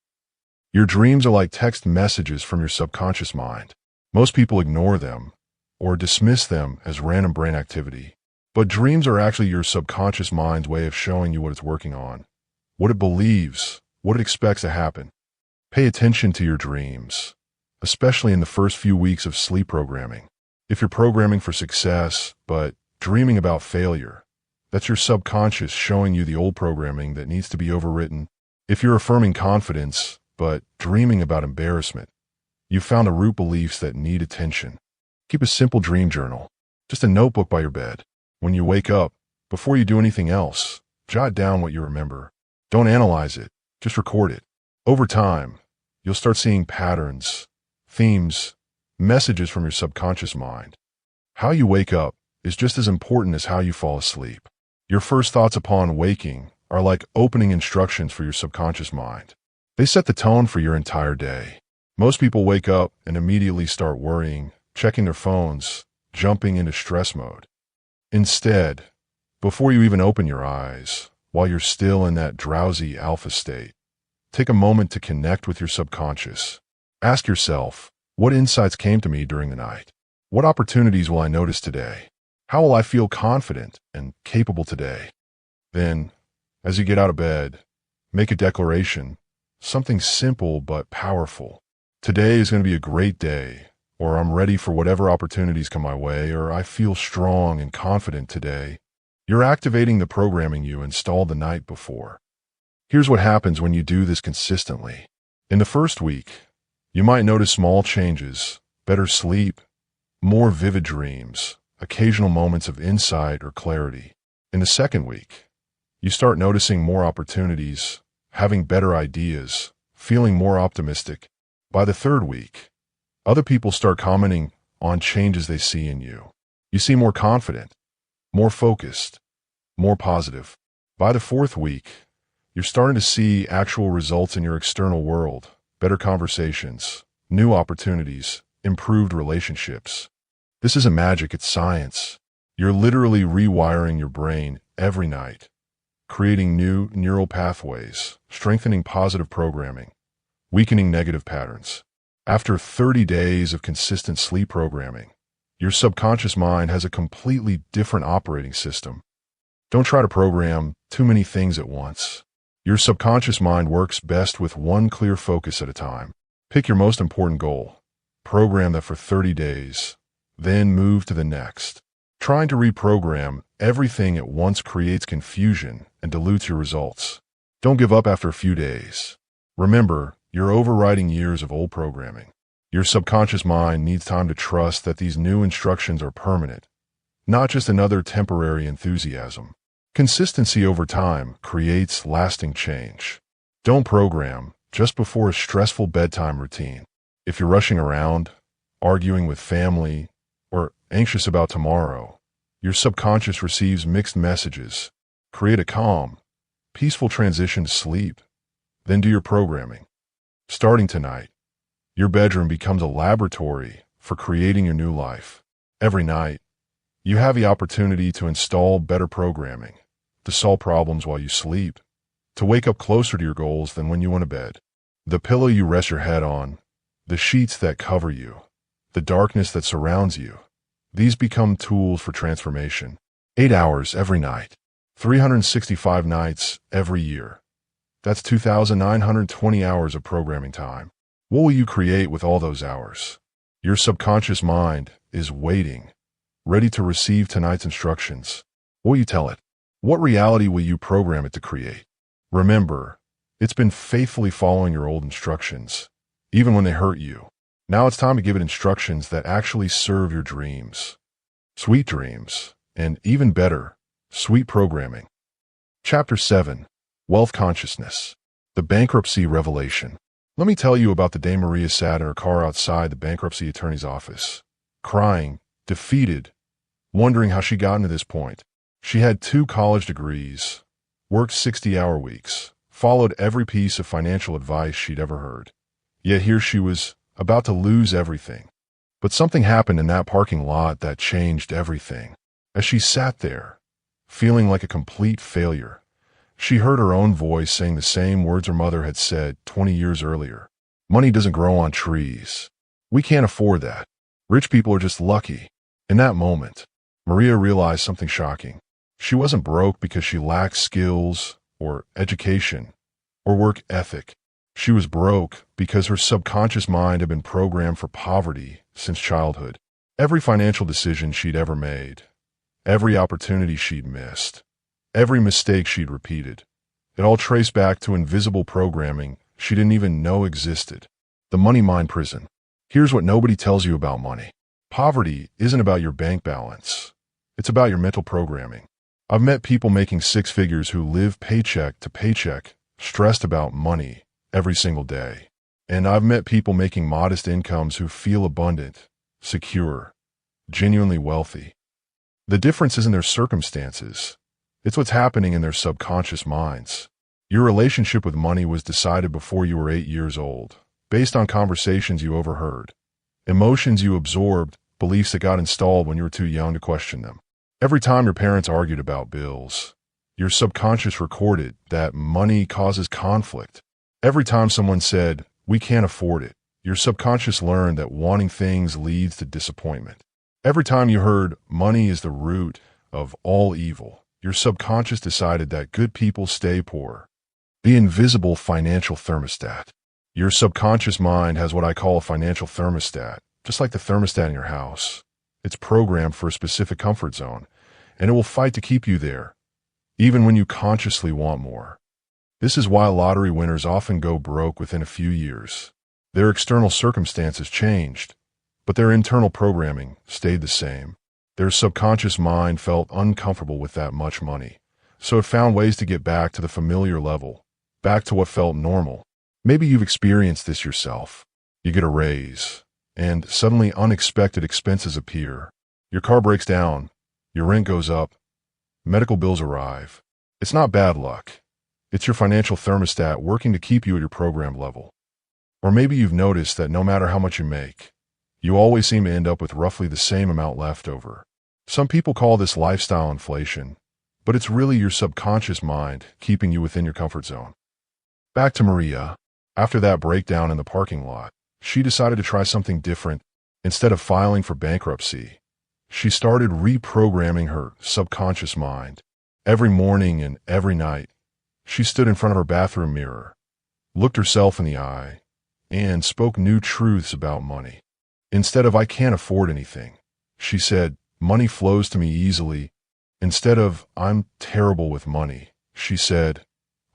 Your dreams are like text messages from your subconscious mind. Most people ignore them or dismiss them as random brain activity. But dreams are actually your subconscious mind's way of showing you what it's working on, what it believes, what it expects to happen. Pay attention to your dreams, especially in the first few weeks of sleep programming. If you're programming for success, but dreaming about failure, that's your subconscious showing you the old programming that needs to be overwritten. If you're affirming confidence, but dreaming about embarrassment, you've found the root beliefs that need attention. Keep a simple dream journal, just a notebook by your bed. When you wake up, before you do anything else, jot down what you remember. Don't analyze it, just record it. Over time, you'll start seeing patterns, themes, messages from your subconscious mind. How you wake up is just as important as how you fall asleep. Your first thoughts upon waking are like opening instructions for your subconscious mind. They set the tone for your entire day. Most people wake up and immediately start worrying, checking their phones, jumping into stress mode. Instead, before you even open your eyes, while you're still in that drowsy alpha state, take a moment to connect with your subconscious. Ask yourself, what insights came to me during the night? What opportunities will I notice today? How will I feel confident and capable today? Then, as you get out of bed, make a declaration, something simple but powerful. Today is going to be a great day, or I'm ready for whatever opportunities come my way, or I feel strong and confident today. You're activating the programming you installed the night before. Here's what happens when you do this consistently. In the first week, you might notice small changes, better sleep, more vivid dreams, occasional moments of insight or clarity. In the second week, you start noticing more opportunities, having better ideas, feeling more optimistic. By the third week, other people start commenting on changes they see in you. You seem more confident, more focused, more positive. By the fourth week, you're starting to see actual results in your external world, better conversations, new opportunities, improved relationships. This isn't magic, it's science. You're literally rewiring your brain every night, creating new neural pathways, strengthening positive programming, weakening negative patterns. After 30 days of consistent sleep programming, your subconscious mind has a completely different operating system. Don't try to program too many things at once. Your subconscious mind works best with one clear focus at a time. Pick your most important goal. Program that for 30 days, then move to the next. Trying to reprogram everything at once creates confusion and dilutes your results. Don't give up after a few days. Remember, you're overriding years of old programming. Your subconscious mind needs time to trust that these new instructions are permanent, not just another temporary enthusiasm. Consistency over time creates lasting change. Don't program just before a stressful bedtime routine. If you're rushing around, arguing with family, or anxious about tomorrow, your subconscious receives mixed messages. Create a calm, peaceful transition to sleep. Then do your programming. Starting tonight, your bedroom becomes a laboratory for creating your new life. Every night, you have the opportunity to install better programming, to solve problems while you sleep, to wake up closer to your goals than when you went to bed. The pillow you rest your head on, the sheets that cover you, the darkness that surrounds you, these become tools for transformation. 8 hours every night, 365 nights every year. That's 2,920 hours of programming time. What will you create with all those hours? Your subconscious mind is waiting, ready to receive tonight's instructions. What will you tell it? What reality will you program it to create? Remember, it's been faithfully following your old instructions, even when they hurt you. Now it's time to give it instructions that actually serve your dreams. Sweet dreams, and even better, sweet programming. Chapter 7. Wealth Consciousness. The Bankruptcy Revelation. Let me tell you about the day Maria sat in her car outside the bankruptcy attorney's office, crying, defeated, wondering how she got to this point. She had 2 college degrees, worked 60-hour weeks, followed every piece of financial advice she'd ever heard. Yet here she was, about to lose everything. But something happened in that parking lot that changed everything. As she sat there, feeling like a complete failure, she heard her own voice saying the same words her mother had said 20 years earlier. Money doesn't grow on trees. We can't afford that. Rich people are just lucky. In that moment, Maria realized something shocking. She wasn't broke because she lacked skills or education or work ethic. She was broke because her subconscious mind had been programmed for poverty since childhood. Every financial decision she'd ever made, every opportunity she'd missed, every mistake she'd repeated, it all traced back to invisible programming she didn't even know existed. The money mind prison. Here's what nobody tells you about money. Poverty isn't about your bank balance. It's about your mental programming. I've met people making 6 figures who live paycheck to paycheck, stressed about money every single day. And I've met people making modest incomes who feel abundant, secure, genuinely wealthy. The difference isn't their circumstances. It's what's happening in their subconscious minds. Your relationship with money was decided before you were 8 years old, based on conversations you overheard, emotions you absorbed, beliefs that got installed when you were too young to question them. Every time your parents argued about bills, your subconscious recorded that money causes conflict. Every time someone said, "We can't afford it," your subconscious learned that wanting things leads to disappointment. Every time you heard, "Money is the root of all evil," your subconscious decided that good people stay poor. The invisible financial thermostat. Your subconscious mind has what I call a financial thermostat, just like the thermostat in your house. It's programmed for a specific comfort zone, and it will fight to keep you there, even when you consciously want more. This is why lottery winners often go broke within a few years. Their external circumstances changed, but their internal programming stayed the same. Their subconscious mind felt uncomfortable with that much money, so it found ways to get back to the familiar level, back to what felt normal. Maybe you've experienced this yourself. You get a raise, and suddenly unexpected expenses appear. Your car breaks down, your rent goes up, medical bills arrive. It's not bad luck. It's your financial thermostat working to keep you at your program level. Or maybe you've noticed that no matter how much you make, you always seem to end up with roughly the same amount left over. Some people call this lifestyle inflation, but it's really your subconscious mind keeping you within your comfort zone. Back to Maria. After that breakdown in the parking lot, she decided to try something different. Instead of filing for bankruptcy, she started reprogramming her subconscious mind. Every morning and every night, she stood in front of her bathroom mirror, looked herself in the eye, and spoke new truths about money. Instead of "I can't afford anything," she said, "Money flows to me easily." Instead of "I'm terrible with money," she said,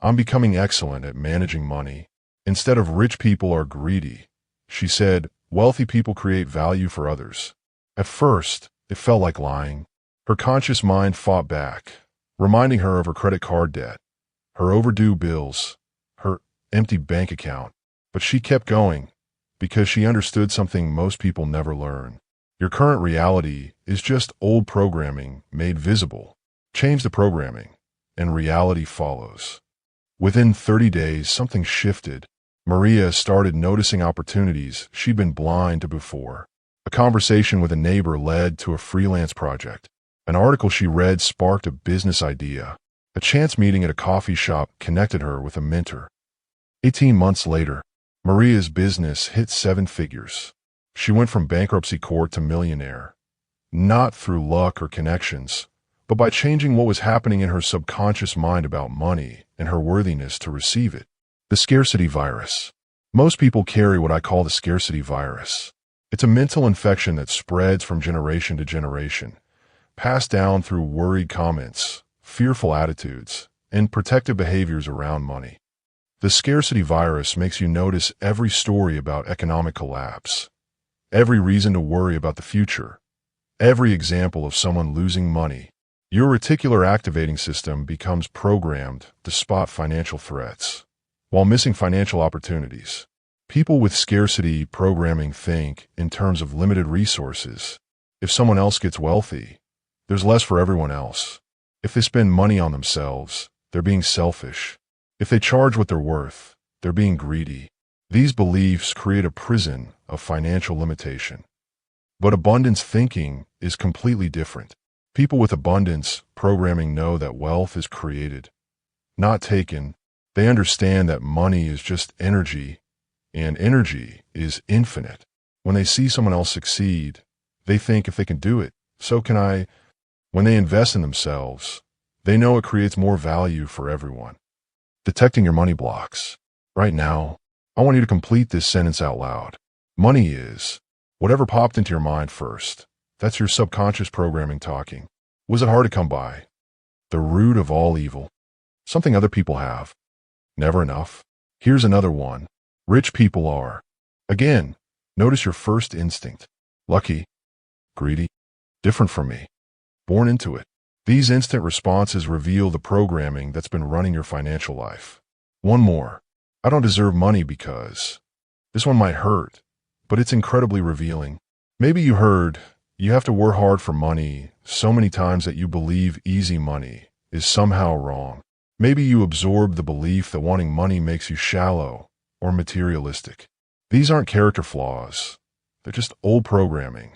"I'm becoming excellent at managing money." Instead of "Rich people are greedy," she said, "Wealthy people create value for others." At first, it felt like lying. Her conscious mind fought back, reminding her of her credit card debt, her overdue bills, her empty bank account. But she kept going, because she understood something most people never learn. Your current reality is just old programming made visible. Change the programming, and reality follows. Within 30 days, something shifted. Maria started noticing opportunities she'd been blind to before. A conversation with a neighbor led to a freelance project. An article she read sparked a business idea. A chance meeting at a coffee shop connected her with a mentor. 18 months later, Maria's business hit 7 figures. She went from bankruptcy court to millionaire, not through luck or connections, but by changing what was happening in her subconscious mind about money and her worthiness to receive it. The scarcity virus. Most people carry what I call the scarcity virus. It's a mental infection that spreads from generation to generation, passed down through worried comments, fearful attitudes, and protective behaviors around money. The scarcity virus makes you notice every story about economic collapse, every reason to worry about the future, every example of someone losing money. Your reticular activating system becomes programmed to spot financial threats while missing financial opportunities. People with scarcity programming think in terms of limited resources. If someone else gets wealthy, there's less for everyone else. If they spend money on themselves, they're being selfish. If they charge what they're worth, they're being greedy. These beliefs create a prison of financial limitation. But abundance thinking is completely different. People with abundance programming know that wealth is created, not taken. They understand that money is just energy, and energy is infinite. When they see someone else succeed, they think if they can do it, so can I. When they invest in themselves, they know it creates more value for everyone. Detecting your money blocks. Right now, I want you to complete this sentence out loud. Money is whatever popped into your mind first. That's your subconscious programming talking. Was it hard to come by? The root of all evil. Something other people have. Never enough. Here's another one. Rich people are. Again, notice your first instinct. Lucky. Greedy. Different from me. Born into it. These instant responses reveal the programming that's been running your financial life. One more. I don't deserve money because. This one might hurt, but it's incredibly revealing. Maybe you heard, you have to work hard for money so many times that you believe easy money is somehow wrong. Maybe you absorb the belief that wanting money makes you shallow or materialistic. These aren't character flaws. They're just old programming.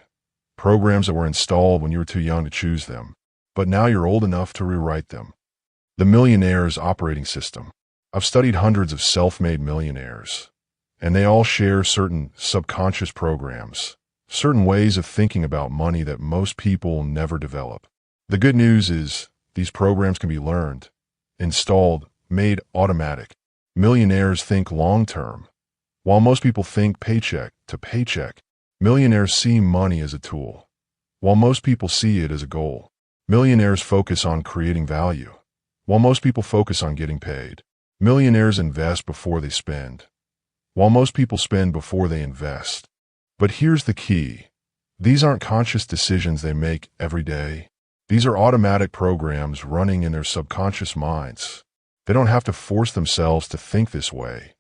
Programs that were installed when you were too young to choose them. But now you're old enough to rewrite them. The millionaire's operating system. I've studied hundreds of self-made millionaires, and they all share certain subconscious programs, certain ways of thinking about money that most people never develop. The good news is these programs can be learned, installed, made automatic. Millionaires think long-term, while most people think paycheck to paycheck. Millionaires see money as a tool, while most people see it as a goal. Millionaires focus on creating value, while most people focus on getting paid. Millionaires invest before they spend, while most people spend before they invest. But here's the key. These aren't conscious decisions they make every day. These are automatic programs running in their subconscious minds. They don't have to force themselves to think this way.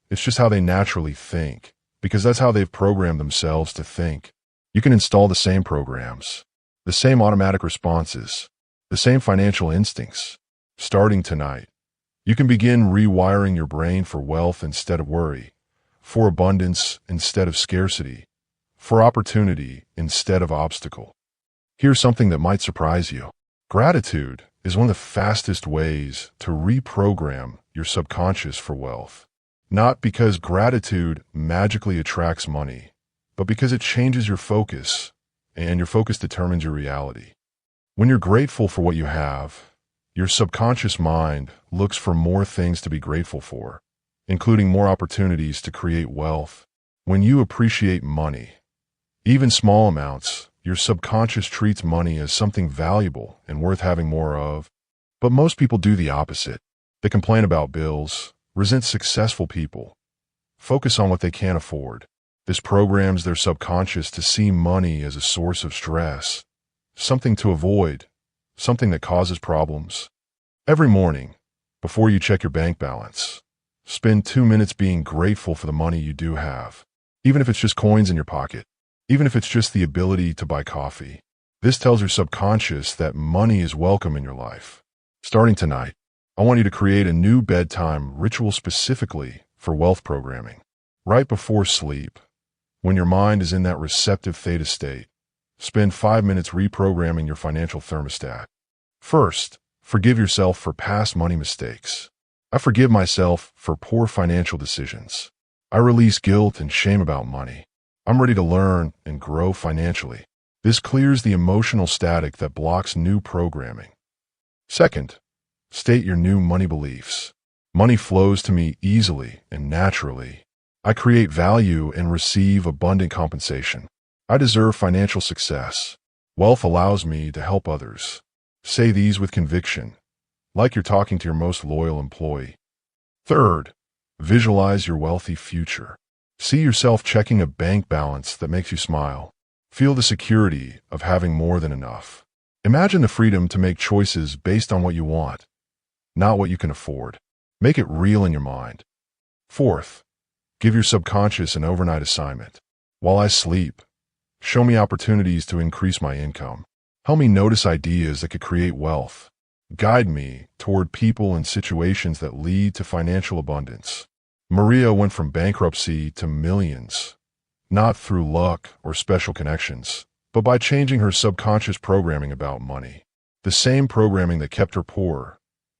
It's just how they naturally think, because that's how they've programmed themselves to think. You can install the same programs, the same automatic responses, the same financial instincts. Starting tonight, you can begin rewiring your brain for wealth instead of worry, for abundance instead of scarcity, for opportunity instead of obstacle. Here's something that might surprise you. Gratitude is one of the fastest ways to reprogram your subconscious for wealth. Not because gratitude magically attracts money, but because it changes your focus, and your focus determines your reality. When you're grateful for what you have, your subconscious mind looks for more things to be grateful for, including more opportunities to create wealth. When you appreciate money, even small amounts, your subconscious treats money as something valuable and worth having more of. But most people do the opposite. They complain about bills, resent successful people, focus on what they can't afford. This programs their subconscious to see money as a source of stress, something to avoid, something that causes problems. Every morning, before you check your bank balance, spend 2 minutes being grateful for the money you do have, even if it's just coins in your pocket. even if it's just the ability to buy coffee. This tells your subconscious that money is welcome in your life. Starting tonight, I want you to create a new bedtime ritual specifically for wealth programming. Right before sleep, when your mind is in that receptive theta state, spend 5 minutes reprogramming your financial thermostat. First, forgive yourself for past money mistakes. I forgive myself for poor financial decisions. I release guilt and shame about money. I'm ready to learn and grow financially. This clears the emotional static that blocks new programming. Second, state your new money beliefs. Money flows to me easily and naturally. I create value and receive abundant compensation. I deserve financial success. Wealth allows me to help others. Say these with conviction, like you're talking to your most loyal employee. Third, visualize your wealthy future. See yourself checking a bank balance that makes you smile. Feel the security of having more than enough. Imagine the freedom to make choices based on what you want, not what you can afford. Make it real in your mind. Fourth, give your subconscious an overnight assignment. While I sleep, show me opportunities to increase my income. Help me notice ideas that could create wealth. Guide me toward people and situations that lead to financial abundance. Maria went from bankruptcy to millions, not through luck or special connections, but by changing her subconscious programming about money. The same programming that kept her poor,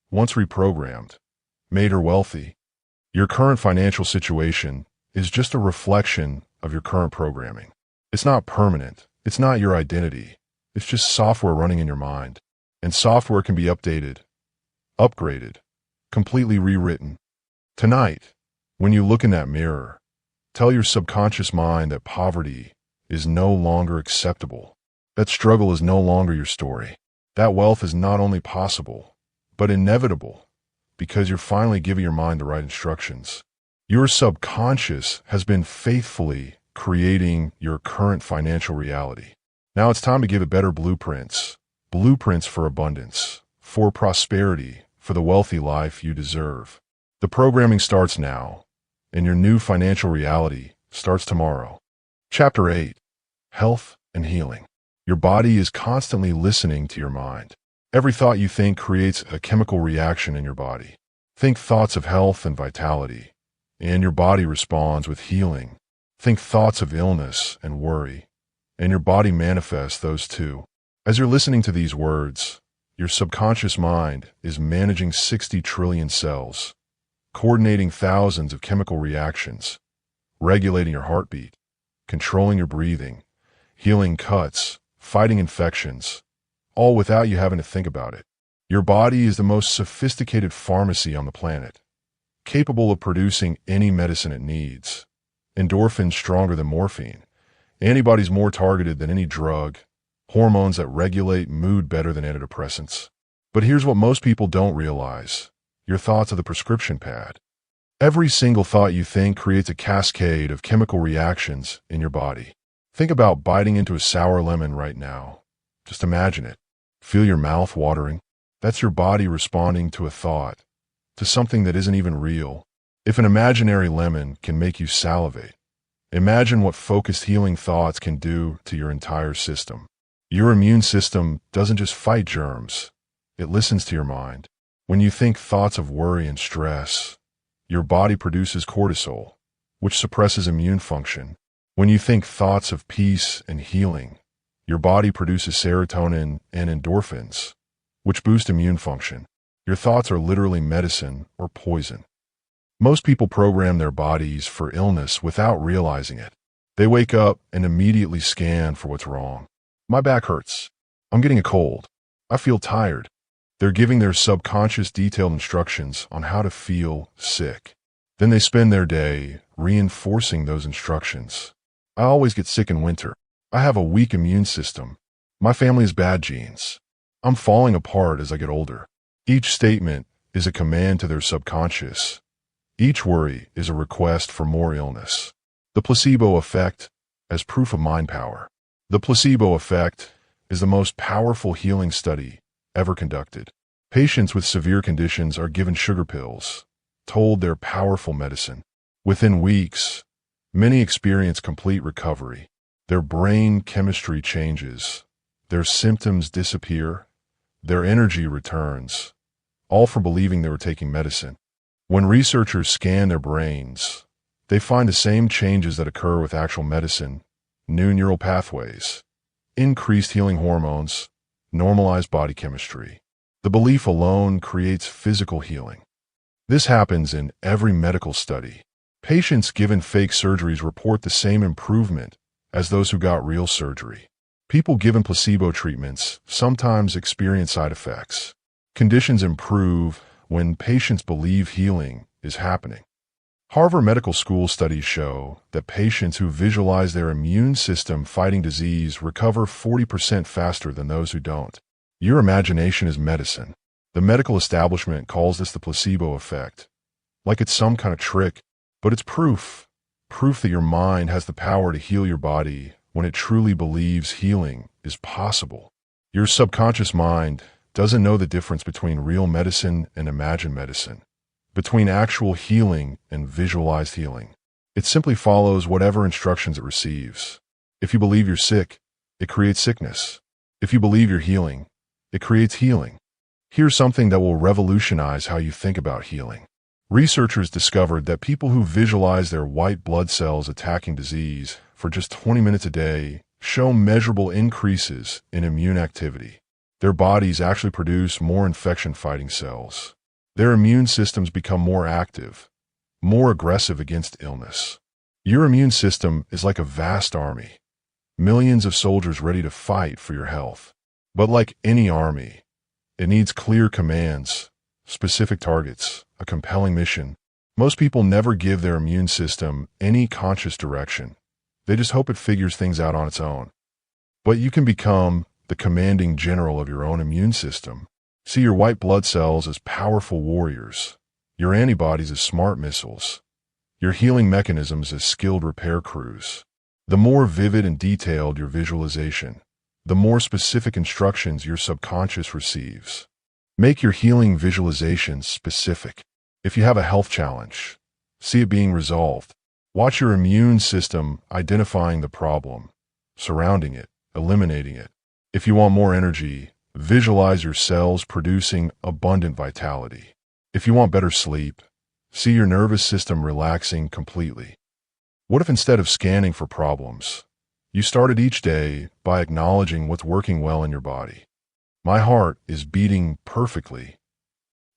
once reprogrammed, made her wealthy. Your current financial situation is just a reflection of your current programming. It's not permanent. It's not your identity. It's just software running in your mind. And software can be updated, upgraded, completely rewritten. Tonight, when you look in that mirror, tell your subconscious mind that poverty is no longer acceptable. That struggle is no longer your story. That wealth is not only possible, but inevitable, because you're finally giving your mind the right instructions. Your subconscious has been faithfully creating your current financial reality. Now it's time to give it better blueprints. Blueprints for abundance, for prosperity, for the wealthy life you deserve. The programming starts now, and your new financial reality starts tomorrow. Chapter 8. Health and Healing. Your body is constantly listening to your mind. Every thought you think creates a chemical reaction in your body. Think thoughts of health and vitality, and your body responds with healing. Think thoughts of illness and worry, and your body manifests those too. As you're listening to these words, your subconscious mind is managing 60 trillion cells, coordinating thousands of chemical reactions, regulating your heartbeat, controlling your breathing, healing cuts, fighting infections, all without you having to think about it. Your body is the most sophisticated pharmacy on the planet, capable of producing any medicine it needs. Endorphins stronger than morphine, antibodies more targeted than any drug, hormones that regulate mood better than antidepressants. But here's what most people don't realize. Your thoughts are the prescription pad. Every single thought you think creates a cascade of chemical reactions in your body. Think about biting into a sour lemon right now. Just imagine it. Feel your mouth watering. That's your body responding to a thought, to something that isn't even real. If an imaginary lemon can make you salivate, imagine what focused healing thoughts can do to your entire system. Your immune system doesn't just fight germs, it listens to your mind. When you think thoughts of worry and stress, your body produces cortisol, which suppresses immune function. When you think thoughts of peace and healing, your body produces serotonin and endorphins, which boost immune function. Your thoughts are literally medicine or poison. Most people program their bodies for illness without realizing it. They wake up and immediately scan for what's wrong. My back hurts. I'm getting a cold. I feel tired. They're giving their subconscious detailed instructions on how to feel sick. Then they spend their day reinforcing those instructions. I always get sick in winter. I have a weak immune system. My family has bad genes. I'm falling apart as I get older. Each statement is a command to their subconscious. Each worry is a request for more illness. The placebo effect as proof of mind power. The placebo effect is the most powerful healing study ever conducted. Patients with severe conditions are given sugar pills, told they're powerful medicine. Within weeks, many experience complete recovery. Their brain chemistry changes. Their symptoms disappear. Their energy returns, all for believing they were taking medicine. When researchers scan their brains, they find the same changes that occur with actual medicine: new neural pathways, increased healing hormones, normalized body chemistry. The belief alone creates physical healing. This happens in every medical study. Patients given fake surgeries report the same improvement as those who got real surgery. People given placebo treatments sometimes experience side effects. Conditions improve when patients believe healing is happening. Harvard Medical School studies show that patients who visualize their immune system fighting disease recover 40% faster than those who don't. Your imagination is medicine. The medical establishment calls this the placebo effect, like it's some kind of trick, but it's proof that your mind has the power to heal your body when it truly believes healing is possible. Your subconscious mind doesn't know the difference between real medicine and imagined medicine, between actual healing and visualized healing. It simply follows whatever instructions it receives. If you believe you're sick, it creates sickness. If you believe you're healing, it creates healing. Here's something that will revolutionize how you think about healing. Researchers discovered that people who visualize their white blood cells attacking disease for just 20 minutes a day show measurable increases in immune activity. Their bodies actually produce more infection-fighting cells. Their immune systems become more active, more aggressive against illness. Your immune system is like a vast army, millions of soldiers ready to fight for your health. But like any army, it needs clear commands, specific targets, a compelling mission. Most people never give their immune system any conscious direction. They just hope it figures things out on its own. But you can become the commanding general of your own immune system. See your white blood cells as powerful warriors, your antibodies as smart missiles, your healing mechanisms as skilled repair crews. The more vivid and detailed your visualization, the more specific instructions your subconscious receives. Make your healing visualizations specific. If you have a health challenge, see it being resolved. Watch your immune system identifying the problem, surrounding it, eliminating it. If you want more energy, visualize your cells producing abundant vitality. If you want better sleep, see your nervous system relaxing completely. What if instead of scanning for problems, you started each day by acknowledging what's working well in your body? My heart is beating perfectly.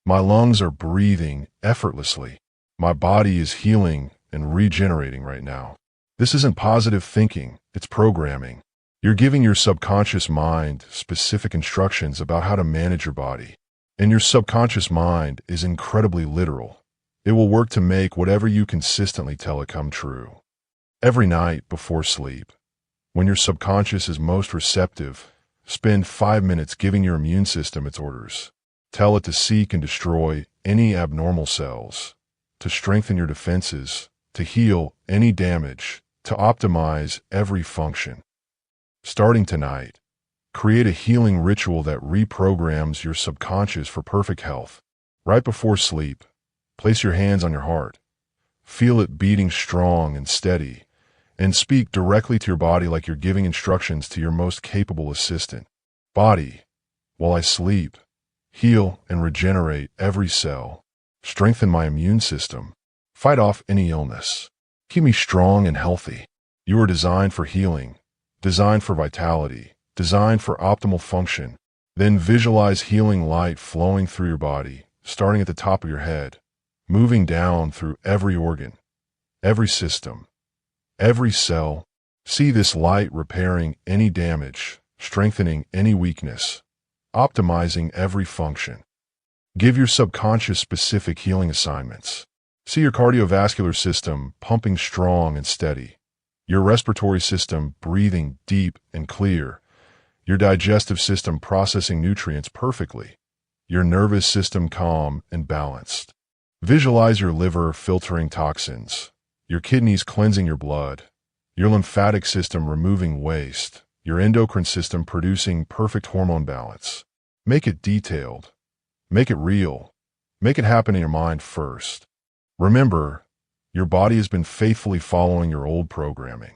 My lungs are breathing effortlessly. My body is healing and regenerating right now. This isn't positive thinking, it's programming. You're giving your subconscious mind specific instructions about how to manage your body. And your subconscious mind is incredibly literal. It will work to make whatever you consistently tell it come true. Every night before sleep, when your subconscious is most receptive, spend 5 minutes giving your immune system its orders. Tell it to seek and destroy any abnormal cells, to strengthen your defenses, to heal any damage, to optimize every function. Starting tonight, create a healing ritual that reprograms your subconscious for perfect health. Right before sleep, place your hands on your heart. Feel it beating strong and steady, and speak directly to your body like you're giving instructions to your most capable assistant. Body, while I sleep, heal and regenerate every cell. Strengthen my immune system. Fight off any illness. Keep me strong and healthy. You are designed for healing, designed for vitality, designed for optimal function. Then visualize healing light flowing through your body, starting at the top of your head, moving down through every organ, every system, every cell. See this light repairing any damage, strengthening any weakness, optimizing every function. Give your subconscious specific healing assignments. See your cardiovascular system pumping strong and steady, your respiratory system breathing deep and clear, your digestive system processing nutrients perfectly, your nervous system calm and balanced. Visualize your liver filtering toxins, your kidneys cleansing your blood, your lymphatic system removing waste, your endocrine system producing perfect hormone balance. Make it detailed. Make it real. Make it happen in your mind first. Remember, your body has been faithfully following your old programming.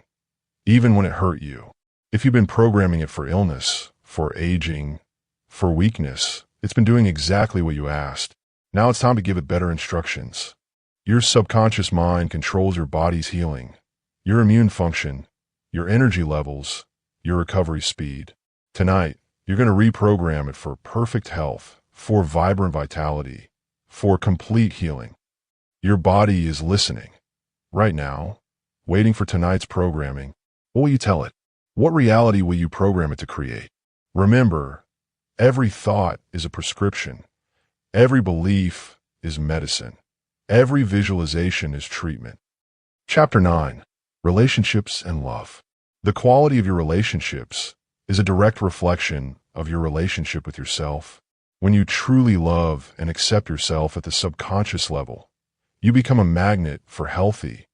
even when it hurt you. If you've been programming it for illness, for aging, for weakness, it's been doing exactly what you asked. Now it's time to give it better instructions. Your subconscious mind controls your body's healing, your immune function, your energy levels, your recovery speed. Tonight, you're going to reprogram it for perfect health, for vibrant vitality, for complete healing. Your body is listening. Right now, waiting for tonight's programming. What will you tell it? What reality will you program it to create? Remember, every thought is a prescription. Every belief is medicine. Every visualization is treatment. Chapter 9. Relationships and Love. The quality of your relationships is a direct reflection of your relationship with yourself. When you truly love and accept yourself at the subconscious level, you become a magnet for healthy,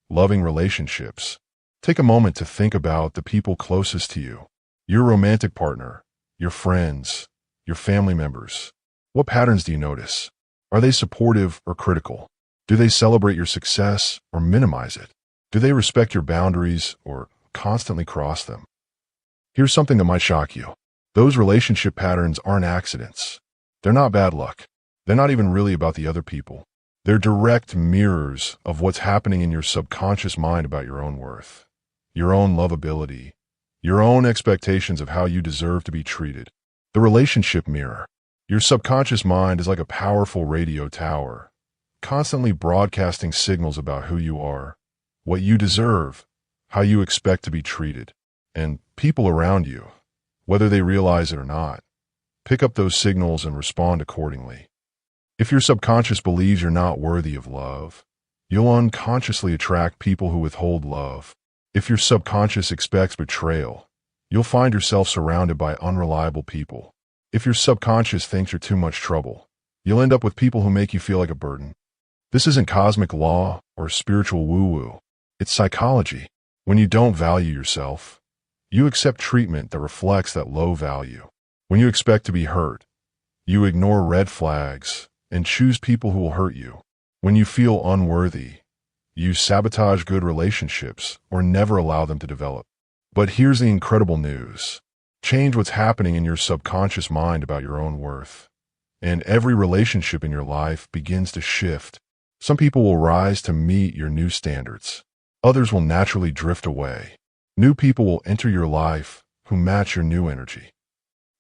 loving relationships. Take a moment to think about the people closest to you, your romantic partner, your friends, your family members. What patterns do you notice? Are they supportive or critical? Do they celebrate your success or minimize it? Do they respect your boundaries or constantly cross them? Here's something that might shock you. Those relationship patterns aren't accidents. They're not bad luck. They're not even really about the other people. They're direct mirrors of what's happening in your subconscious mind about your own worth, your own lovability, your own expectations of how you deserve to be treated. The relationship mirror. Your subconscious mind is like a powerful radio tower, constantly broadcasting signals about who you are, what you deserve, how you expect to be treated, and people around you, whether they realize it or not, pick up those signals and respond accordingly. If your subconscious believes you're not worthy of love, you'll unconsciously attract people who withhold love. If your subconscious expects betrayal, you'll find yourself surrounded by unreliable people. If your subconscious thinks you're too much trouble, you'll end up with people who make you feel like a burden. This isn't cosmic law or spiritual woo-woo. It's psychology. When you don't value yourself, you accept treatment that reflects that low value. When you expect to be hurt, you ignore red flags and choose people who will hurt you. When you feel unworthy, you sabotage good relationships or never allow them to develop. But here's the incredible news. Change what's happening in your subconscious mind about your own worth, and every relationship in your life begins to shift. Some people will rise to meet your new standards. Others will naturally drift away. New people will enter your life who match your new energy.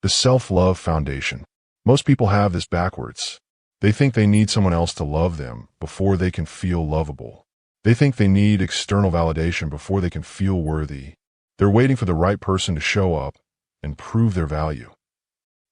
The self-love foundation. Most people have this backwards. They think they need someone else to love them before they can feel lovable. They think they need external validation before they can feel worthy. They're waiting for the right person to show up and prove their value.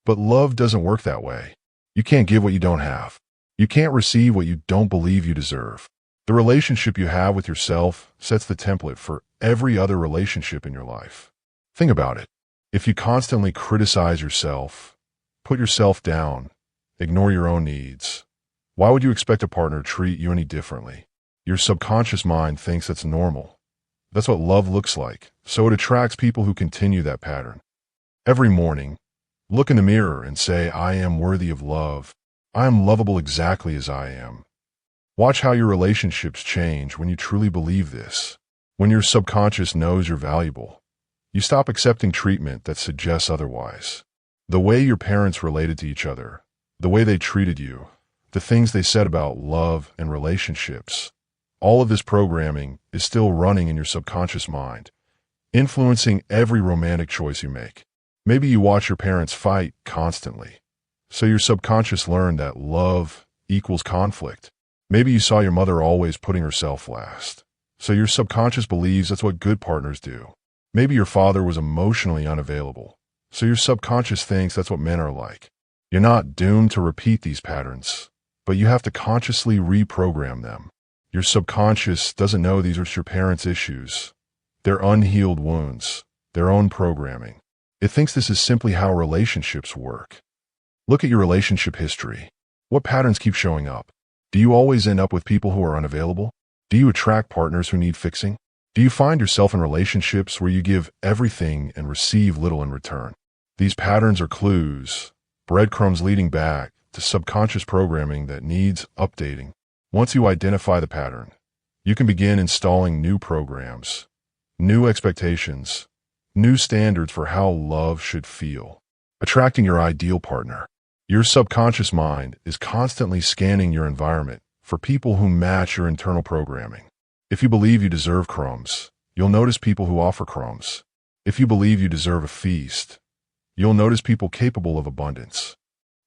But love doesn't work that way. You can't give what you don't have. You can't receive what you don't believe you deserve. The relationship you have with yourself sets the template for every other relationship in your life. Think about it. If you constantly criticize yourself, put yourself down, ignore your own needs, why would you expect a partner to treat you any differently? Your subconscious mind thinks that's normal. That's what love looks like, so it attracts people who continue that pattern. Every morning, look in the mirror and say, I am worthy of love. I am lovable exactly as I am. Watch how your relationships change when you truly believe this. When your subconscious knows you're valuable, you stop accepting treatment that suggests otherwise. The way your parents related to each other, the way they treated you, the things they said about love and relationships, all of this programming is still running in your subconscious mind, influencing every romantic choice you make. Maybe you watch your parents fight constantly, so your subconscious learned that love equals conflict. Maybe you saw your mother always putting herself last, so your subconscious believes that's what good partners do. Maybe your father was emotionally unavailable, so your subconscious thinks that's what men are like. You're not doomed to repeat these patterns, but you have to consciously reprogram them. Your subconscious doesn't know these are your parents' issues. They're unhealed wounds, their own programming. It thinks this is simply how relationships work. Look at your relationship history. What patterns keep showing up? Do you always end up with people who are unavailable? Do you attract partners who need fixing? Do you find yourself in relationships where you give everything and receive little in return? These patterns are clues, breadcrumbs leading back to subconscious programming that needs updating. Once you identify the pattern, you can begin installing new programs. new expectations, new standards for how love should feel. Attracting your ideal partner. Your subconscious mind is constantly scanning your environment for people who match your internal programming. If you believe you deserve crumbs, you'll notice people who offer crumbs. If you believe you deserve a feast, you'll notice people capable of abundance.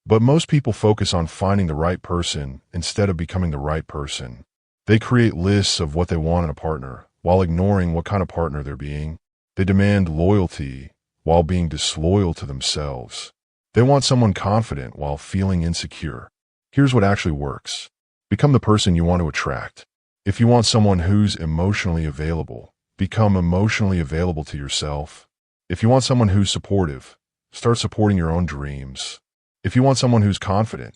But most people focus on finding the right person instead of becoming the right person. They create lists of what they want in a partner while ignoring what kind of partner they're being. They demand loyalty while being disloyal to themselves. They want someone confident while feeling insecure. Here's what actually works. Become the person you want to attract. If you want someone who's emotionally available, become emotionally available to yourself. If you want someone who's supportive, start supporting your own dreams. If you want someone who's confident,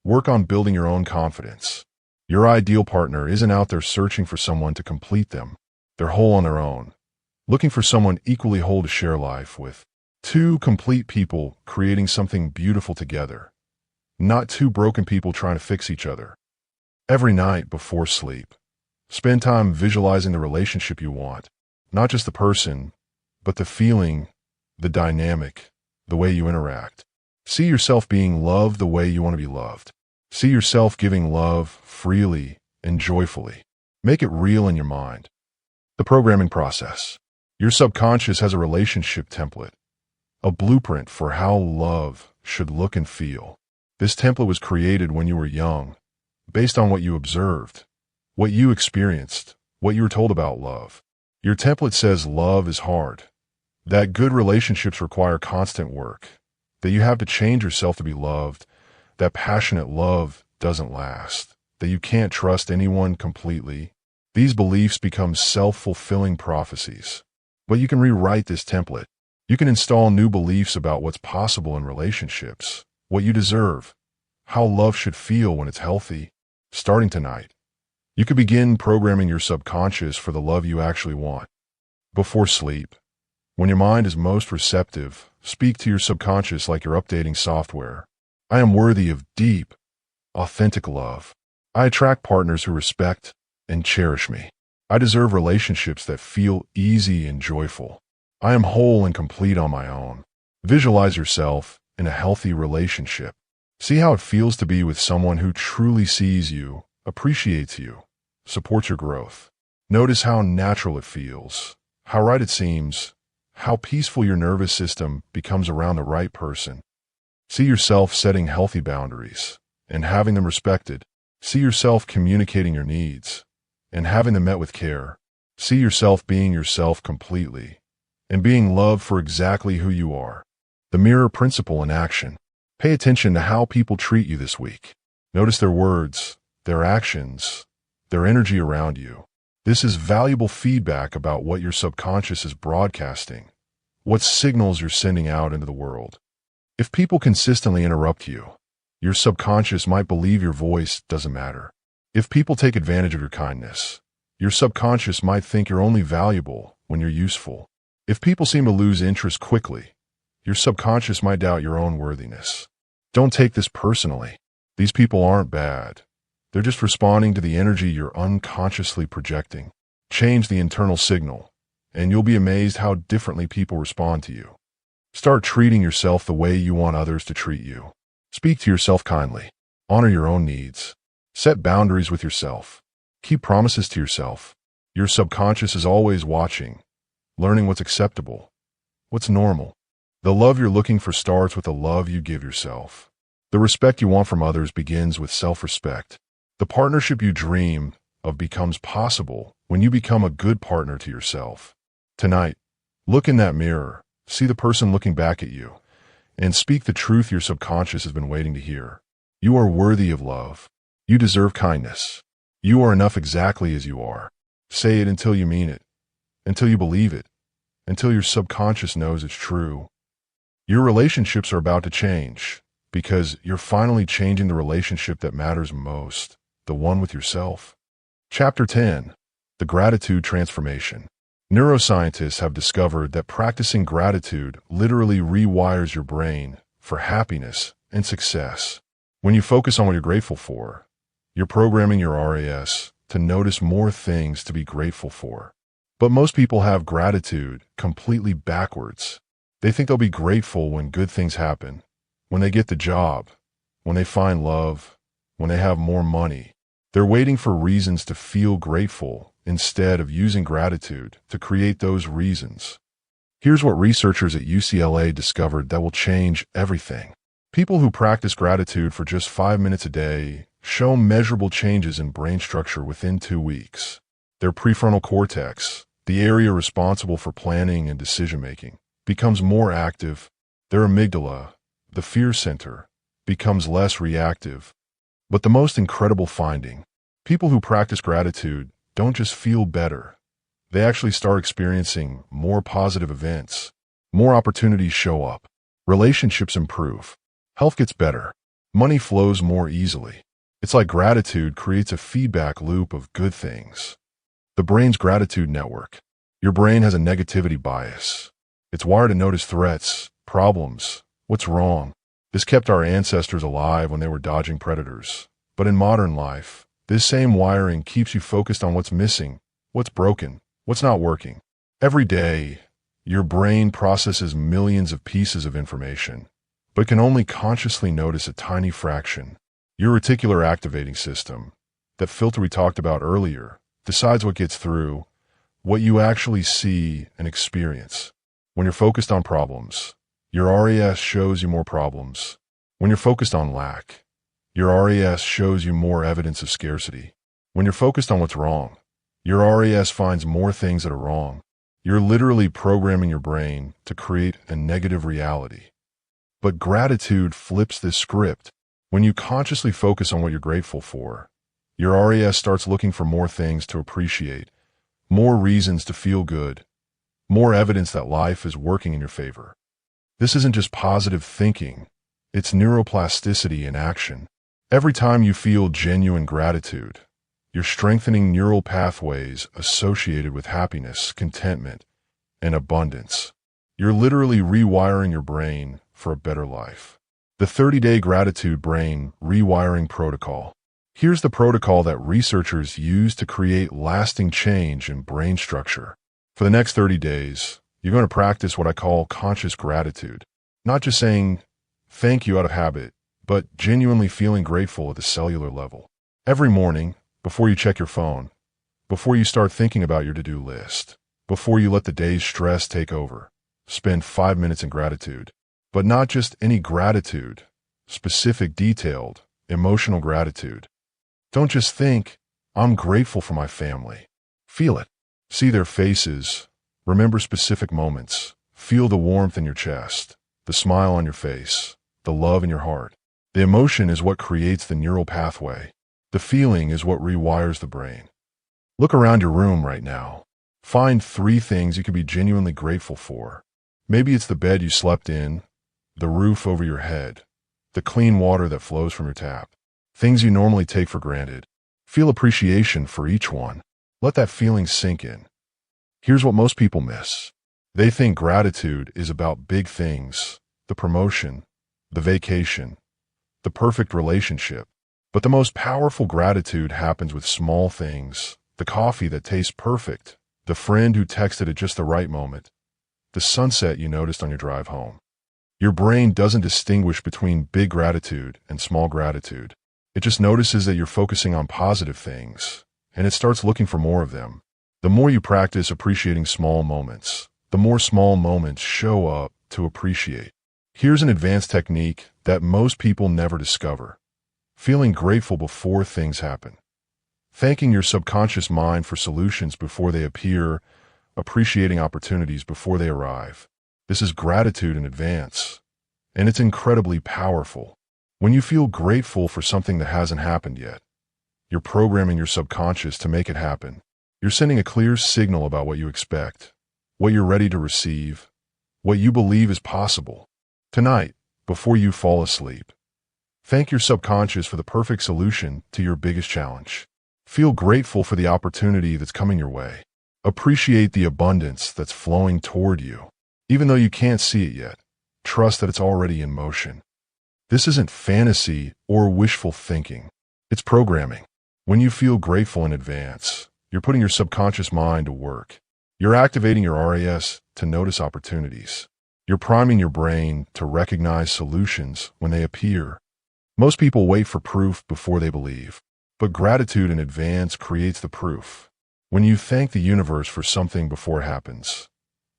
work on building your own confidence. Your ideal partner isn't out there searching for someone to complete them. They're whole on their own, looking for someone equally whole to share life with. Two complete people creating something beautiful together, not two broken people trying to fix each other. Every night before sleep, spend time visualizing the relationship you want, not just the person, but the feeling, the dynamic, the way you interact. See yourself being loved the way you want to be loved. See yourself giving love freely and joyfully. Make it real in your mind. The programming process. Your subconscious has a relationship template, a blueprint for how love should look and feel. This template was created when you were young, based on what you observed, what you experienced, what you were told about love. Your template says love is hard, that good relationships require constant work, that you have to change yourself to be loved, that passionate love doesn't last, that you can't trust anyone completely. These beliefs become self-fulfilling prophecies. But you can rewrite this template. You can install new beliefs about what's possible in relationships, what you deserve, how love should feel when it's healthy. Starting tonight, you could begin programming your subconscious for the love you actually want. Before sleep, when your mind is most receptive, speak to your subconscious like you're updating software. I am worthy of deep, authentic love. I attract partners who respect and cherish me. I deserve relationships that feel easy and joyful. I am whole and complete on my own. Visualize yourself in a healthy relationship. See how it feels to be with someone who truly sees you, appreciates you, supports your growth. Notice how natural it feels, how right it seems, how peaceful your nervous system becomes around the right person. See yourself setting healthy boundaries and having them respected. See yourself communicating your needs and having them met with care. See yourself being yourself completely and being loved for exactly who you are. The mirror principle in action. Pay attention to how people treat you this week. Notice their words, their actions, their energy around you. This is valuable feedback about what your subconscious is broadcasting, what signals you're sending out into the world. If people consistently interrupt you, your subconscious might believe your voice doesn't matter. If people take advantage of your kindness, your subconscious might think you're only valuable when you're useful. If people seem to lose interest quickly, your subconscious might doubt your own worthiness. Don't take this personally. These people aren't bad. They're just responding to the energy you're unconsciously projecting. Change the internal signal, and you'll be amazed how differently people respond to you. Start treating yourself the way you want others to treat you. Speak to yourself kindly. Honor your own needs. Set boundaries with yourself. Keep promises to yourself. Your subconscious is always watching, learning what's acceptable, what's normal. The love you're looking for starts with the love you give yourself. The respect you want from others begins with self-respect. The partnership you dream of becomes possible when you become a good partner to yourself. Tonight, look in that mirror, see the person looking back at you, and speak the truth your subconscious has been waiting to hear. You are worthy of love. You deserve kindness. You are enough exactly as you are. Say it until you mean it, until you believe it, until your subconscious knows it's true. Your relationships are about to change because you're finally changing the relationship that matters most, the one with yourself. Chapter 10. The Gratitude Transformation. Neuroscientists have discovered that practicing gratitude literally rewires your brain for happiness and success. When you focus on what you're grateful for, you're programming your RAS to notice more things to be grateful for. But most people have gratitude completely backwards. They think they'll be grateful when good things happen, when they get the job, when they find love, when they have more money. They're waiting for reasons to feel grateful instead of using gratitude to create those reasons. Here's what researchers at UCLA discovered that will change everything. People who practice gratitude for just 5 minutes a day show measurable changes in brain structure within 2 weeks. Their prefrontal cortex, the area responsible for planning and decision-making, becomes more active. Their amygdala, the fear center, becomes less reactive. But the most incredible finding, people who practice gratitude don't just feel better. They actually start experiencing more positive events. More opportunities show up. Relationships improve. Health gets better. Money flows more easily. It's like gratitude creates a feedback loop of good things. The brain's gratitude network. Your brain has a negativity bias. It's wired to notice threats, problems, what's wrong. This kept our ancestors alive when they were dodging predators. But in modern life, this same wiring keeps you focused on what's missing, what's broken, what's not working. Every day, your brain processes millions of pieces of information, but can only consciously notice a tiny fraction. Your reticular activating system, that filter we talked about earlier, decides what gets through, what you actually see and experience. When you're focused on problems, your RAS shows you more problems. When you're focused on lack, your RAS shows you more evidence of scarcity. When you're focused on what's wrong, your RAS finds more things that are wrong. You're literally programming your brain to create a negative reality. But gratitude flips this script. When you consciously focus on what you're grateful for, your RAS starts looking for more things to appreciate, more reasons to feel good, more evidence that life is working in your favor. This isn't just positive thinking, it's neuroplasticity in action. Every time you feel genuine gratitude, you're strengthening neural pathways associated with happiness, contentment, and abundance. You're literally rewiring your brain for a better life. The 30-day gratitude brain rewiring protocol. Here's the protocol that researchers use to create lasting change in brain structure. For the next 30 days, you're going to practice what I call conscious gratitude. Not just saying thank you out of habit, but genuinely feeling grateful at the cellular level. Every morning, before you check your phone, before you start thinking about your to-do list, before you let the day's stress take over, spend 5 minutes in gratitude. But not just any gratitude, specific, detailed, emotional gratitude. Don't just think, I'm grateful for my family. Feel it. See their faces. Remember specific moments. Feel the warmth in your chest, the smile on your face, the love in your heart. The emotion is what creates the neural pathway. The feeling is what rewires the brain. Look around your room right now. Find 3 things you can be genuinely grateful for. Maybe it's the bed you slept in, the roof over your head, the clean water that flows from your tap. Things you normally take for granted. Feel appreciation for each one. Let that feeling sink in. Here's what most people miss. They think gratitude is about big things, the promotion, the vacation, the perfect relationship. But the most powerful gratitude happens with small things. The coffee that tastes perfect, the friend who texted at just the right moment, the sunset you noticed on your drive home. Your brain doesn't distinguish between big gratitude and small gratitude. It just notices that you're focusing on positive things, and it starts looking for more of them. The more you practice appreciating small moments, the more small moments show up to appreciate. Here's an advanced technique that most people never discover. Feeling grateful before things happen. Thanking your subconscious mind for solutions before they appear, appreciating opportunities before they arrive. This is gratitude in advance, and it's incredibly powerful. When you feel grateful for something that hasn't happened yet, you're programming your subconscious to make it happen. You're sending a clear signal about what you expect, what you're ready to receive, what you believe is possible. Tonight, before you fall asleep, thank your subconscious for the perfect solution to your biggest challenge. Feel grateful for the opportunity that's coming your way. Appreciate the abundance that's flowing toward you. Even though you can't see it yet, trust that it's already in motion. This isn't fantasy or wishful thinking. It's programming. When you feel grateful in advance, you're putting your subconscious mind to work. You're activating your RAS to notice opportunities. You're priming your brain to recognize solutions when they appear. Most people wait for proof before they believe, but gratitude in advance creates the proof. When you thank the universe for something before it happens,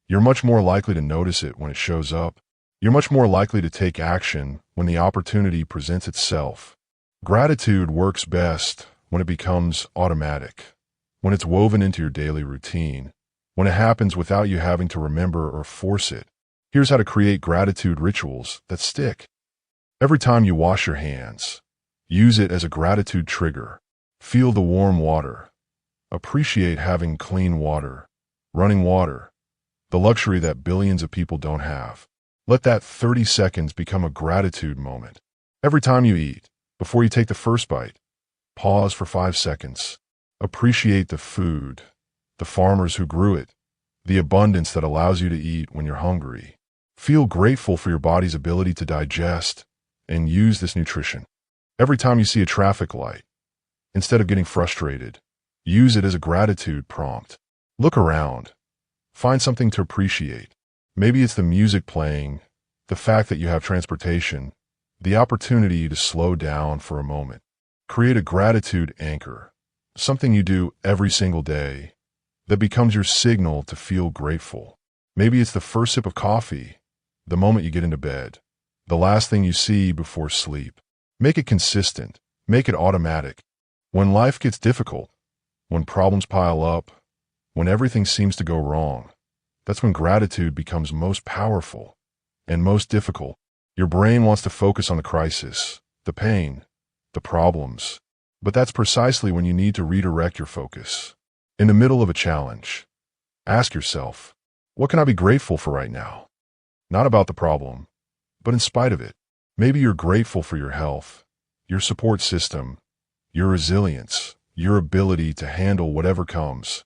you're much more likely to notice it when it shows up. You're much more likely to take action when the opportunity presents itself. Gratitude works best when it becomes automatic, when it's woven into your daily routine, when it happens without you having to remember or force it. Here's how to create gratitude rituals that stick. Every time you wash your hands, use it as a gratitude trigger. Feel the warm water. Appreciate having clean water, running water, the luxury that billions of people don't have. Let that 30 seconds become a gratitude moment. Every time you eat, before you take the first bite, pause for 5 seconds. Appreciate the food, the farmers who grew it, the abundance that allows you to eat when you're hungry. Feel grateful for your body's ability to digest and use this nutrition. Every time you see a traffic light, instead of getting frustrated, use it as a gratitude prompt. Look around. Find something to appreciate. Maybe it's the music playing, the fact that you have transportation, the opportunity to slow down for a moment. Create a gratitude anchor, something you do every single day that becomes your signal to feel grateful. Maybe it's the first sip of coffee, the moment you get into bed, the last thing you see before sleep. Make it consistent. Make it automatic. When life gets difficult, when problems pile up, when everything seems to go wrong, that's when gratitude becomes most powerful and most difficult. Your brain wants to focus on the crisis, the pain, the problems, but that's precisely when you need to redirect your focus. In the middle of a challenge, ask yourself, what can I be grateful for right now? Not about the problem, but in spite of it. Maybe you're grateful for your health, your support system, your resilience, your ability to handle whatever comes.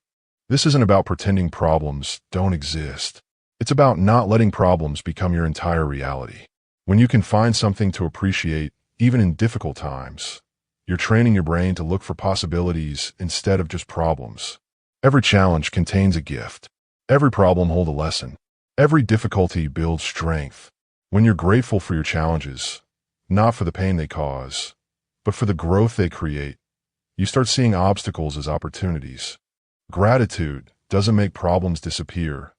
This isn't about pretending problems don't exist. It's about not letting problems become your entire reality. When you can find something to appreciate, even in difficult times, you're training your brain to look for possibilities instead of just problems. Every challenge contains a gift. Every problem holds a lesson. Every difficulty builds strength. When you're grateful for your challenges, not for the pain they cause, but for the growth they create, you start seeing obstacles as opportunities. Gratitude doesn't make problems disappear,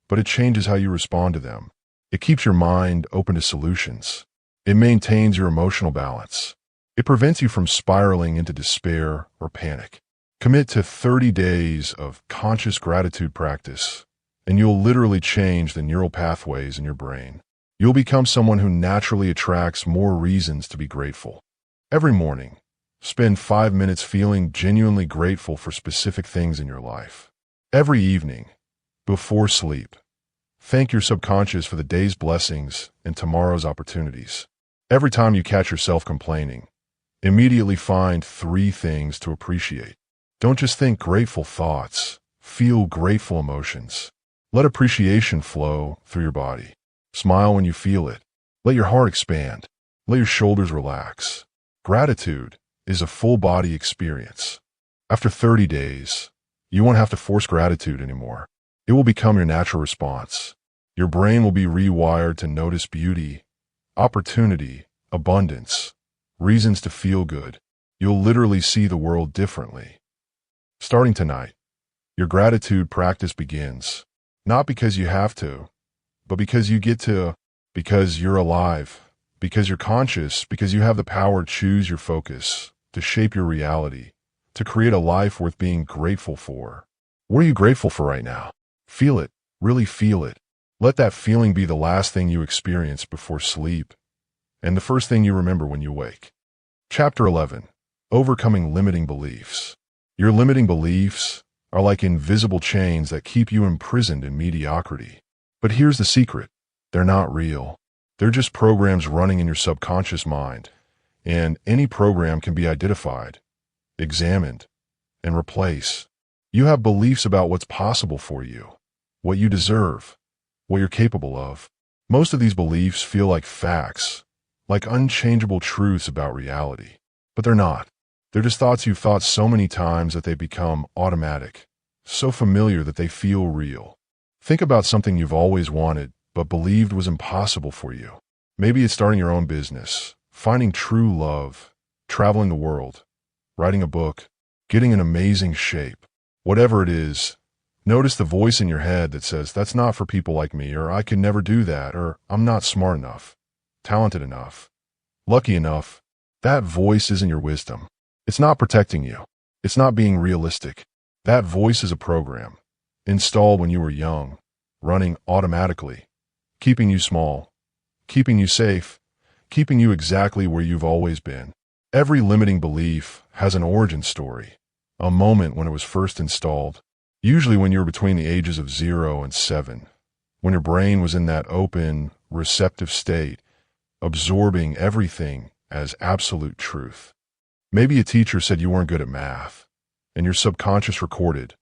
but it changes how you respond to them. It keeps your mind open to solutions. It maintains your emotional balance. It prevents you from spiraling into despair or panic. Commit to 30 days of conscious gratitude practice, and you'll literally change the neural pathways in your brain. You'll become someone who naturally attracts more reasons to be grateful. Every morning, spend 5 minutes feeling genuinely grateful for specific things in your life. Every evening, before sleep, thank your subconscious for the day's blessings and tomorrow's opportunities. Every time you catch yourself complaining, immediately find 3 things to appreciate. Don't just think grateful thoughts, feel grateful emotions. Let appreciation flow through your body. Smile when you feel it. Let your heart expand. Let your shoulders relax. Gratitude is a full-body experience. After 30 days, you won't have to force gratitude anymore. It will become your natural response. Your brain will be rewired to notice beauty, opportunity, abundance, reasons to feel good. You'll literally see the world differently. Starting tonight, your gratitude practice begins. Not because you have to, but because you get to, because you're alive, because you're conscious, because you have the power to choose your focus, to shape your reality, to create a life worth being grateful for. What are you grateful for right now? Feel it, really feel it. Let that feeling be the last thing you experience before sleep, and the first thing you remember when you wake. Chapter 11. Overcoming limiting beliefs. Your limiting beliefs are like invisible chains that keep you imprisoned in mediocrity. But here's the secret. They're not real. They're just programs running in your subconscious mind, and any program can be identified, examined, and replaced. You have beliefs about what's possible for you, what you deserve, what you're capable of. Most of these beliefs feel like facts, like unchangeable truths about reality. But they're not. They're just thoughts you've thought so many times that they become automatic, so familiar that they feel real. Think about something you've always wanted but believed was impossible for you. Maybe it's starting your own business, finding true love, traveling the world, writing a book, getting in amazing shape. Whatever it is, notice the voice in your head that says, "That's not for people like me," or "I could never do that," or "I'm not smart enough, talented enough, lucky enough." That voice isn't your wisdom. It's not protecting you. It's not being realistic. That voice is a program, installed when you were young, running automatically, keeping you small, keeping you safe, keeping you exactly where you've always been. Every limiting belief has an origin story, a moment when it was first installed, usually when you were between the ages of 0 and 7, when your brain was in that open, receptive state, absorbing everything as absolute truth. Maybe a teacher said you weren't good at math, and your subconscious recorded,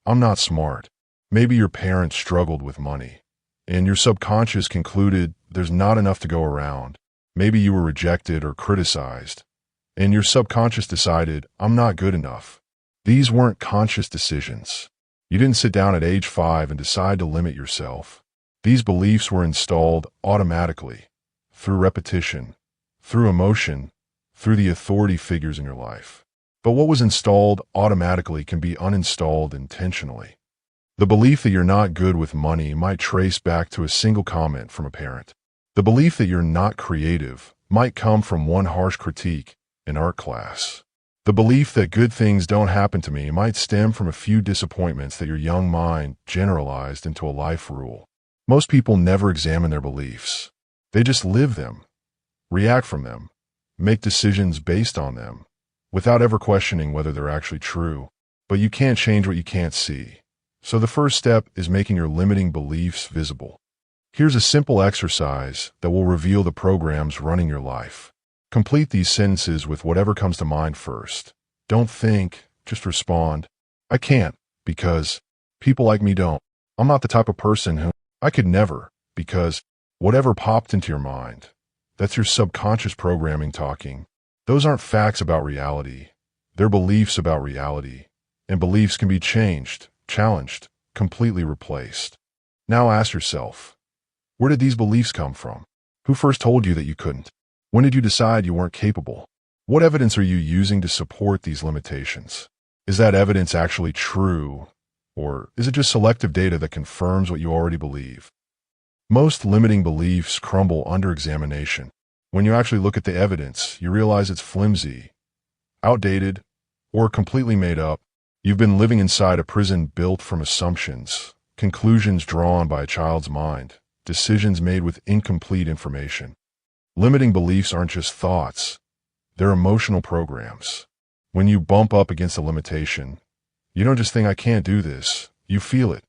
"I'm not smart." Maybe your parents struggled with money, and your subconscious concluded there's not enough to go around. Maybe you were rejected or criticized, and your subconscious decided, "I'm not good enough." These weren't conscious decisions. You didn't sit down at age 5 and decide to limit yourself. These beliefs were installed automatically, through repetition, through emotion, through the authority figures in your life. But what was installed automatically can be uninstalled intentionally. The belief that you're not good with money might trace back to a single comment from a parent. The belief that you're not creative might come from one harsh critique in art class. The belief that good things don't happen to me might stem from a few disappointments that your young mind generalized into a life rule. Most people never examine their beliefs. They just live them, react from them, make decisions based on them, without ever questioning whether they're actually true. But you can't change what you can't see. So the first step is making your limiting beliefs visible. Here's a simple exercise that will reveal the programs running your life. Complete these sentences with whatever comes to mind first. Don't think, just respond. "I can't, because people like me don't. I'm not the type of person who, I could never, because," whatever popped into your mind. That's your subconscious programming talking. Those aren't facts about reality. They're beliefs about reality. And beliefs can be changed, challenged, completely replaced. Now ask yourself, where did these beliefs come from? Who first told you that you couldn't? When did you decide you weren't capable? What evidence are you using to support these limitations? Is that evidence actually true, or is it just selective data that confirms what you already believe? Most limiting beliefs crumble under examination. When you actually look at the evidence, you realize it's flimsy, outdated, or completely made up. You've been living inside a prison built from assumptions, conclusions drawn by a child's mind, decisions made with incomplete information. Limiting beliefs aren't just thoughts, they're emotional programs. When you bump up against a limitation, you don't just think, "I can't do this." You feel it.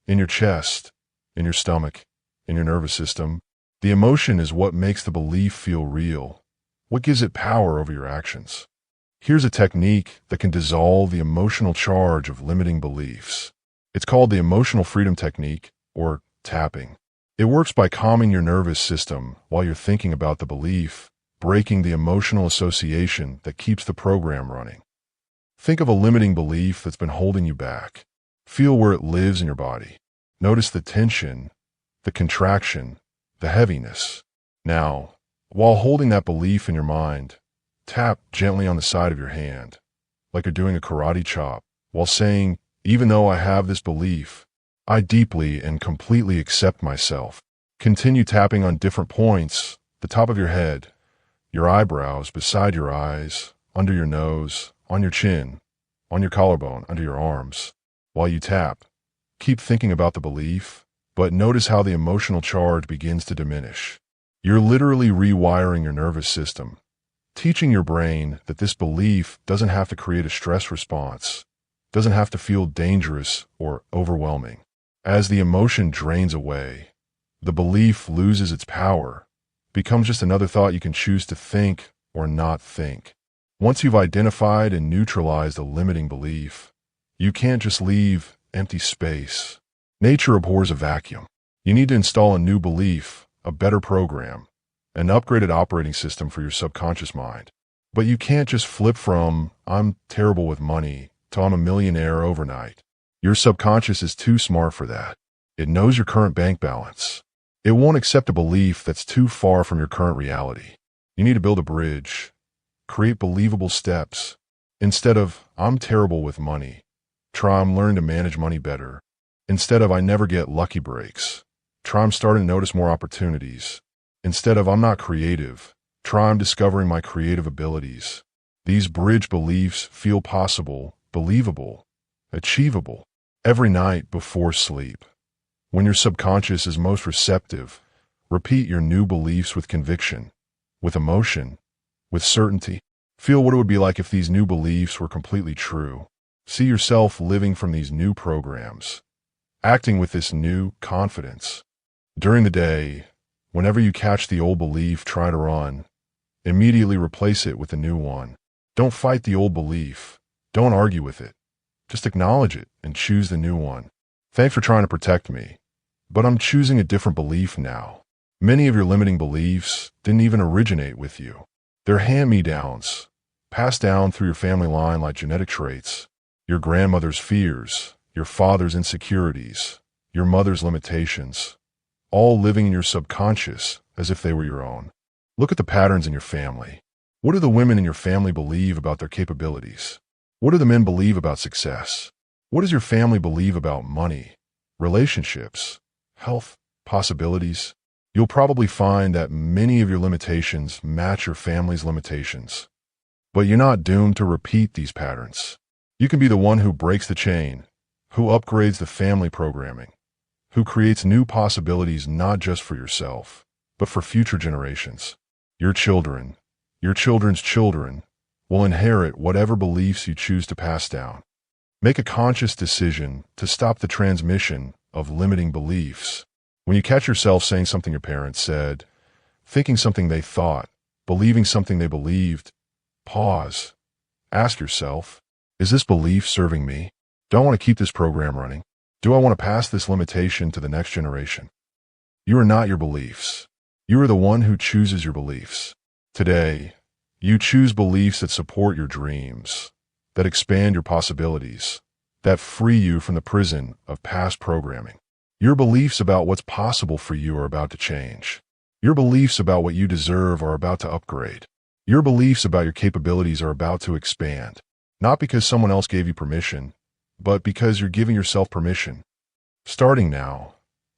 In your chest, in your stomach, in your nervous system. The emotion is what makes the belief feel real, what gives it power over your actions. Here's a technique that can dissolve the emotional charge of limiting beliefs. It's called the emotional freedom technique, or tapping. It works by calming your nervous system while you're thinking about the belief, breaking the emotional association that keeps the program running. Think of a limiting belief that's been holding you back. Feel where it lives in your body. Notice the tension, the contraction, the heaviness. Now, while holding that belief in your mind, tap gently on the side of your hand, like you're doing a karate chop, while saying, "Even though I have this belief, I deeply and completely accept myself." Continue tapping on different points, the top of your head, your eyebrows, beside your eyes, under your nose, on your chin, on your collarbone, under your arms. While you tap, keep thinking about the belief, but notice how the emotional charge begins to diminish. You're literally rewiring your nervous system, teaching your brain that this belief doesn't have to create a stress response, doesn't have to feel dangerous or overwhelming. As the emotion drains away, the belief loses its power, becomes just another thought you can choose to think or not think. Once you've identified and neutralized a limiting belief, you can't just leave empty space. Nature abhors a vacuum. You need to install a new belief, a better program, an upgraded operating system for your subconscious mind. But you can't just flip from "I'm terrible with money" to "I'm a millionaire" overnight. Your subconscious is too smart for that. It knows your current bank balance. It won't accept a belief that's too far from your current reality. You need to build a bridge. Create believable steps. Instead of, I'm terrible with money, try I'm learning to manage money better. Instead of, I never get lucky breaks, try I'm starting to notice more opportunities. Instead of, I'm not creative, try I'm discovering my creative abilities. These bridge beliefs feel possible, believable, achievable. Every night before sleep, when your subconscious is most receptive, repeat your new beliefs with conviction, with emotion, with certainty. Feel what it would be like if these new beliefs were completely true. See yourself living from these new programs, acting with this new confidence. During the day, whenever you catch the old belief try to run, immediately replace it with a new one. Don't fight the old belief. Don't argue with it. Just acknowledge it and choose the new one. Thanks for trying to protect me, but I'm choosing a different belief now. Many of your limiting beliefs didn't even originate with you. They're hand-me-downs, passed down through your family line like genetic traits. Your grandmother's fears, your father's insecurities, your mother's limitations, all living in your subconscious as if they were your own. Look at the patterns in your family. What do the women in your family believe about their capabilities? What do the men believe about success? What does your family believe about money, relationships, health, possibilities? You'll probably find that many of your limitations match your family's limitations. But you're not doomed to repeat these patterns. You can be the one who breaks the chain, who upgrades the family programming, who creates new possibilities not just for yourself, but for future generations. Your children, your children's children, will inherit whatever beliefs you choose to pass down. Make a conscious decision to stop the transmission of limiting beliefs. When you catch yourself saying something your parents said, thinking something they thought, believing something they believed, pause. Ask yourself, is this belief serving me? Do I want to keep this program running? Do I want to pass this limitation to the next generation? You are not your beliefs. You are the one who chooses your beliefs. Today, you choose beliefs that support your dreams, that expand your possibilities, that free you from the prison of past programming. Your beliefs about what's possible for you are about to change. Your beliefs about what you deserve are about to upgrade. Your beliefs about your capabilities are about to expand, not because someone else gave you permission, but because you're giving yourself permission. Starting now,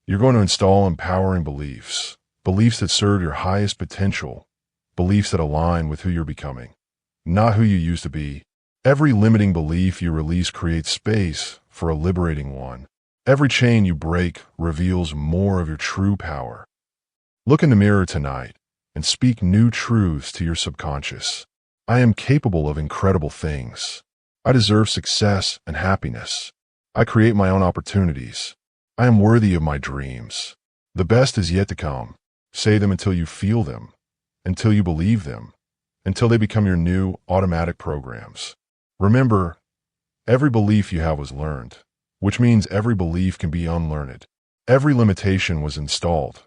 you're going to install empowering beliefs, beliefs that serve your highest potential, beliefs that align with who you're becoming, not who you used to be. Every limiting belief you release creates space for a liberating one. Every chain you break reveals more of your true power. Look in the mirror tonight and speak new truths to your subconscious. I am capable of incredible things. I deserve success and happiness. I create my own opportunities. I am worthy of my dreams. The best is yet to come. Say them until you feel them, until you believe them, until they become your new automatic programs. Remember, every belief you have was learned, which means every belief can be unlearned. Every limitation was installed,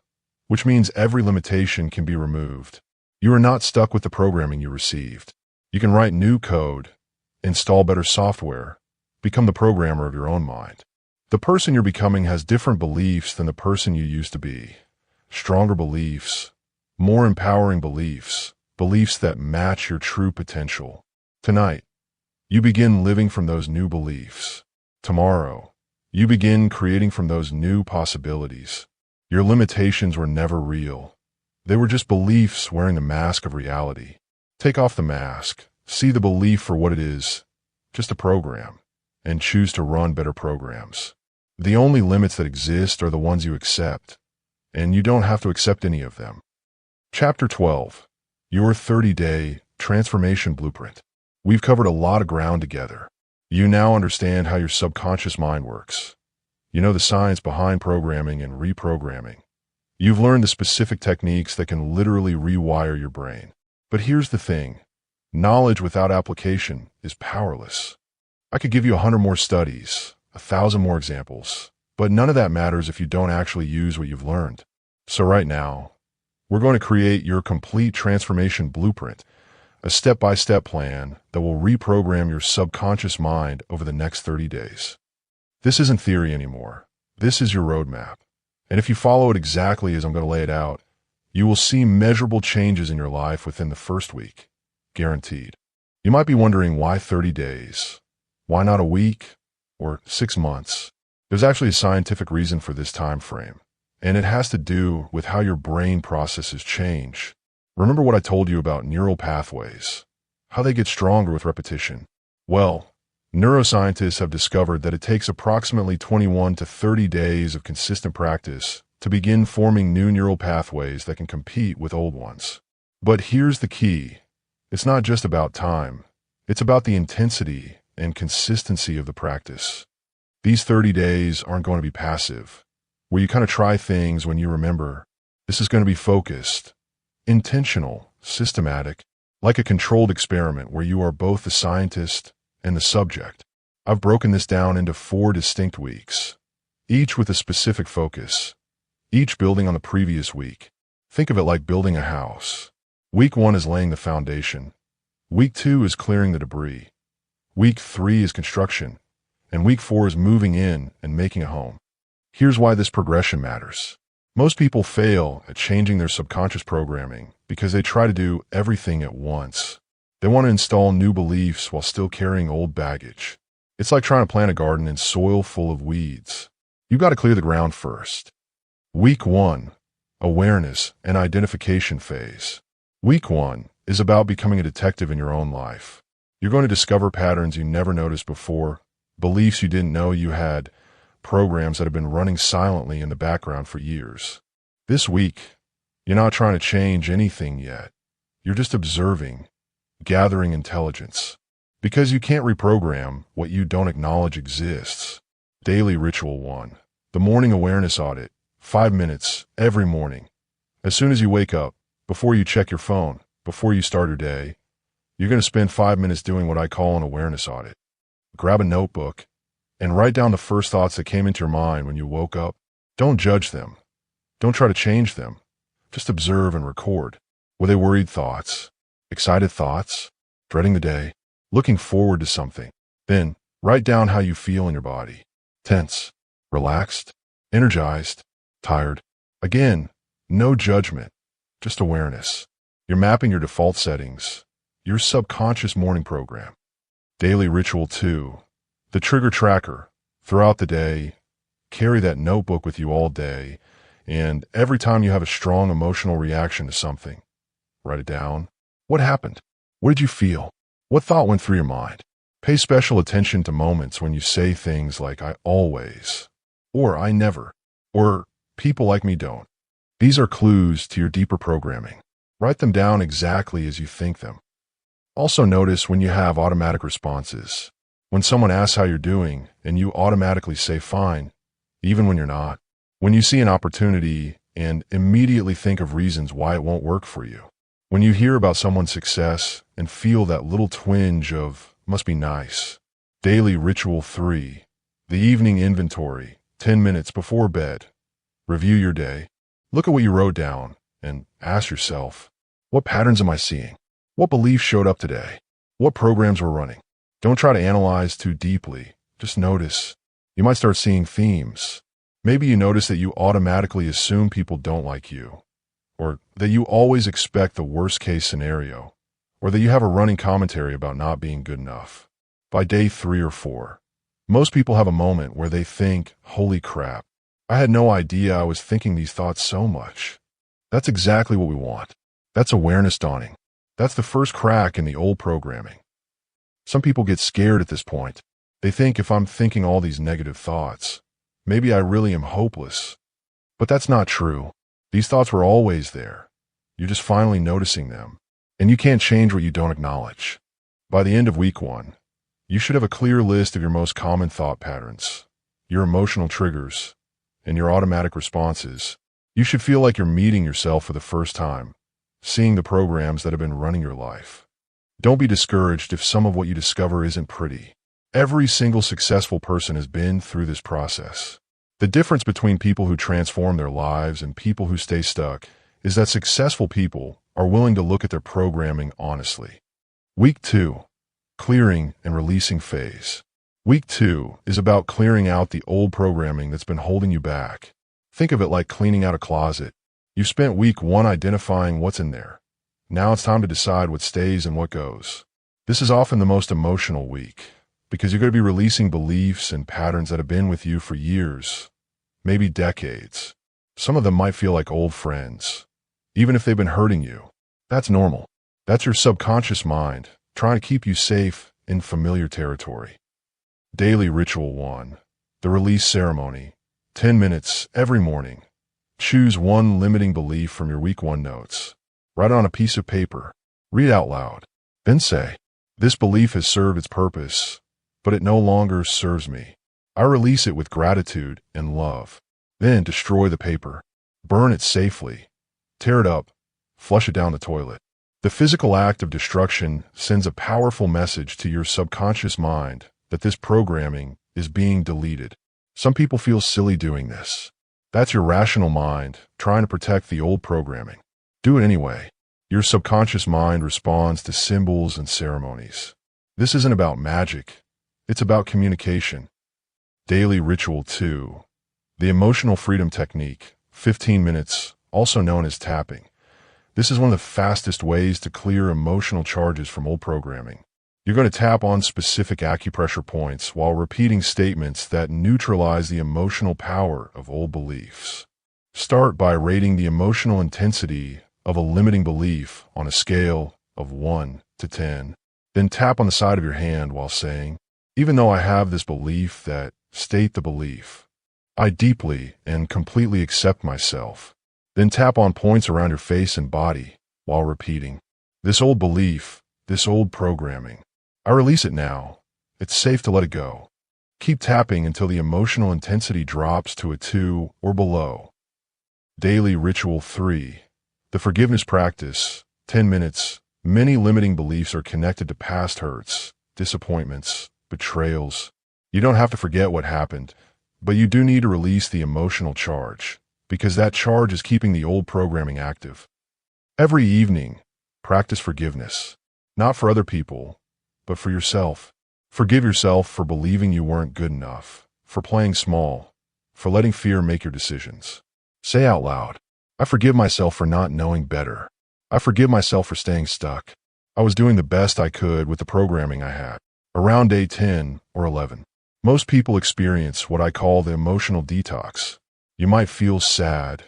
which means every limitation can be removed. You are not stuck with the programming you received. You can write new code, install better software, become the programmer of your own mind. The person you're becoming has different beliefs than the person you used to be. Stronger beliefs, more empowering beliefs, beliefs that match your true potential. Tonight, you begin living from those new beliefs. Tomorrow, you begin creating from those new possibilities. Your limitations were never real. They were just beliefs wearing the mask of reality. Take off the mask, see the belief for what it is, just a program, and choose to run better programs. The only limits that exist are the ones you accept, and you don't have to accept any of them. Chapter 12, Your 30-Day Transformation Blueprint. We've covered a lot of ground together. You now understand how your subconscious mind works. You know the science behind programming and reprogramming. You've learned the specific techniques that can literally rewire your brain. But here's the thing. Knowledge without application is powerless. I could give you 100 more studies, 1,000 more examples, but none of that matters if you don't actually use what you've learned. So right now, we're going to create your complete transformation blueprint, a step-by-step plan that will reprogram your subconscious mind over the next 30 days. This isn't theory anymore. This is your roadmap. And if you follow it exactly as I'm going to lay it out, you will see measurable changes in your life within the first week. Guaranteed. You might be wondering, why 30 days? Why not a week or 6 months? There's actually a scientific reason for this time frame, and it has to do with how your brain processes change. Remember what I told you about neural pathways, how they get stronger with repetition? Well, neuroscientists have discovered that it takes approximately 21 to 30 days of consistent practice to begin forming new neural pathways that can compete with old ones. But here's the key. It's not just about time. It's about the intensity and consistency of the practice. These 30 days aren't going to be passive, where you kind of try things when you remember. This is going to be focused, intentional, systematic, like a controlled experiment where you are both the scientist and the subject. I've broken this down into 4 distinct weeks, each with a specific focus, each building on the previous week. Think of it like building a house. Week 1 is laying the foundation. Week 2 is clearing the debris. Week 3 is construction. And week 4 is moving in and making a home. Here's why this progression matters. Most people fail at changing their subconscious programming because they try to do everything at once. They want to install new beliefs while still carrying old baggage. It's like trying to plant a garden in soil full of weeds. You've got to clear the ground first. Week 1, awareness and identification phase. Week 1 is about becoming a detective in your own life. You're going to discover patterns you never noticed before, beliefs you didn't know you had, programs that have been running silently in the background for years. This week, you're not trying to change anything yet. You're just observing, gathering intelligence. Because you can't reprogram what you don't acknowledge exists. Daily Ritual 1. The Morning Awareness Audit. 5 minutes every morning. As soon as you wake up, before you check your phone, before you start your day, you're going to spend 5 minutes doing what I call an awareness audit. Grab a notebook and write down the first thoughts that came into your mind when you woke up. Don't judge them. Don't try to change them. Just observe and record. Were they worried thoughts? Excited thoughts? Dreading the day? Looking forward to something? Then, write down how you feel in your body. Tense? Relaxed? Energized? Tired? Again, no judgment, just awareness. You're mapping your default settings, your subconscious morning program. Daily Ritual 2. The Trigger Tracker. Throughout the day, carry that notebook with you all day, and every time you have a strong emotional reaction to something, write it down. What happened? What did you feel? What thought went through your mind? Pay special attention to moments when you say things like, I always, or I never, or people like me don't. These are clues to your deeper programming. Write them down exactly as you think them. Also notice when you have automatic responses. When someone asks how you're doing and you automatically say fine, even when you're not. When you see an opportunity and immediately think of reasons why it won't work for you. When you hear about someone's success and feel that little twinge of, must be nice. Daily Ritual 3. The Evening Inventory. 10 minutes before bed. Review your day. Look at what you wrote down and ask yourself, what patterns am I seeing? What beliefs showed up today? What programs were running? Don't try to analyze too deeply. Just notice. You might start seeing themes. Maybe you notice that you automatically assume people don't like you, or that you always expect the worst case scenario, or that you have a running commentary about not being good enough. By day 3 or 4, most people have a moment where they think, holy crap, I had no idea I was thinking these thoughts so much. That's exactly what we want. That's awareness dawning. That's the first crack in the old programming. Some people get scared at this point. They think if I'm thinking all these negative thoughts, maybe I really am hopeless. But that's not true. These thoughts were always there. You're just finally noticing them. And you can't change what you don't acknowledge. By the end of week 1, you should have a clear list of your most common thought patterns, your emotional triggers, and your automatic responses. You should feel like you're meeting yourself for the first time, seeing the programs that have been running your life. Don't be discouraged if some of what you discover isn't pretty. Every single successful person has been through this process. The difference between people who transform their lives and people who stay stuck is that successful people are willing to look at their programming honestly. Week 2, Clearing and Releasing Phase. Week 2 is about clearing out the old programming that's been holding you back. Think of it like cleaning out a closet. You've spent week 1 identifying what's in there. Now it's time to decide what stays and what goes. This is often the most emotional week, because you're going to be releasing beliefs and patterns that have been with you for years, maybe decades. Some of them might feel like old friends, even if they've been hurting you. That's normal. That's your subconscious mind trying to keep you safe in familiar territory. Daily Ritual 1. The Release Ceremony. 10 minutes every morning. Choose one limiting belief from your week 1 notes. Write it on a piece of paper. Read out loud. Then say, "This belief has served its purpose, but it no longer serves me. I release it with gratitude and love." Then destroy the paper. Burn it safely. Tear it up. Flush it down the toilet. The physical act of destruction sends a powerful message to your subconscious mind that this programming is being deleted. Some people feel silly doing this. That's your rational mind trying to protect the old programming. Do it anyway. Your subconscious mind responds to symbols and ceremonies. This isn't about magic. It's about communication. Daily Ritual 2. The Emotional Freedom Technique. 15 minutes, also known as tapping. This is one of the fastest ways to clear emotional charges from old programming. You're going to tap on specific acupressure points while repeating statements that neutralize the emotional power of old beliefs. Start by rating the emotional intensity of a limiting belief on a scale of 1 to 10. Then tap on the side of your hand while saying, "Even though I have this belief that," state the belief. "I deeply and completely accept myself." Then tap on points around your face and body while repeating, "This old belief, this old programming. I release it now. It's safe to let it go." Keep tapping until the emotional intensity drops to a 2 or below. Daily Ritual 3. The Forgiveness Practice. 10 minutes. Many limiting beliefs are connected to past hurts, disappointments, betrayals. You don't have to forget what happened, but you do need to release the emotional charge, because that charge is keeping the old programming active. Every evening, practice forgiveness, not for other people, but for yourself. Forgive yourself for believing you weren't good enough, for playing small, for letting fear make your decisions. Say out loud, "I forgive myself for not knowing better. I forgive myself for staying stuck. I was doing the best I could with the programming I had." Around day 10 or 11, most people experience what I call the emotional detox. You might feel sad,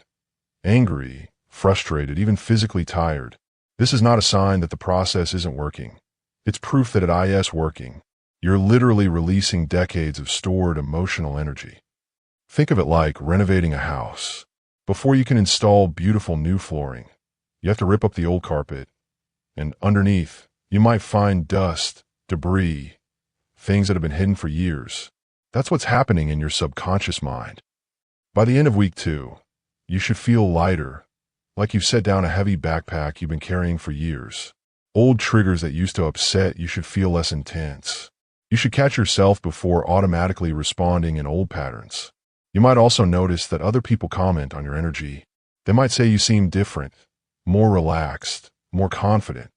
angry, frustrated, even physically tired. This is not a sign that the process isn't working. It's proof that it is working. You're literally releasing decades of stored emotional energy. Think of it like renovating a house. Before you can install beautiful new flooring, you have to rip up the old carpet, and underneath, you might find dust, debris, things that have been hidden for years. That's what's happening in your subconscious mind. By the end of week 2, you should feel lighter, like you've set down a heavy backpack you've been carrying for years. Old triggers that used to upset you should feel less intense. You should catch yourself before automatically responding in old patterns. You might also notice that other people comment on your energy. They might say you seem different, more relaxed, more confident,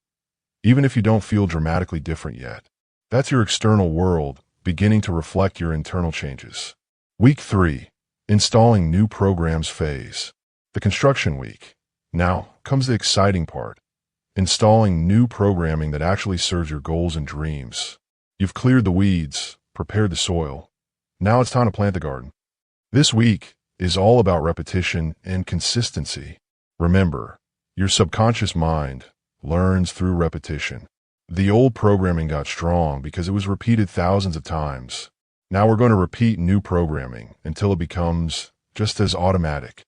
even if you don't feel dramatically different yet. That's your external world beginning to reflect your internal changes. Week 3, Installing New Programs Phase. The construction week. Now comes the exciting part. Installing new programming that actually serves your goals and dreams. You've cleared the weeds, prepared the soil. Now it's time to plant the garden. This week is all about repetition and consistency. Remember, your subconscious mind learns through repetition. The old programming got strong because it was repeated thousands of times. Now we're going to repeat new programming until it becomes just as automatic.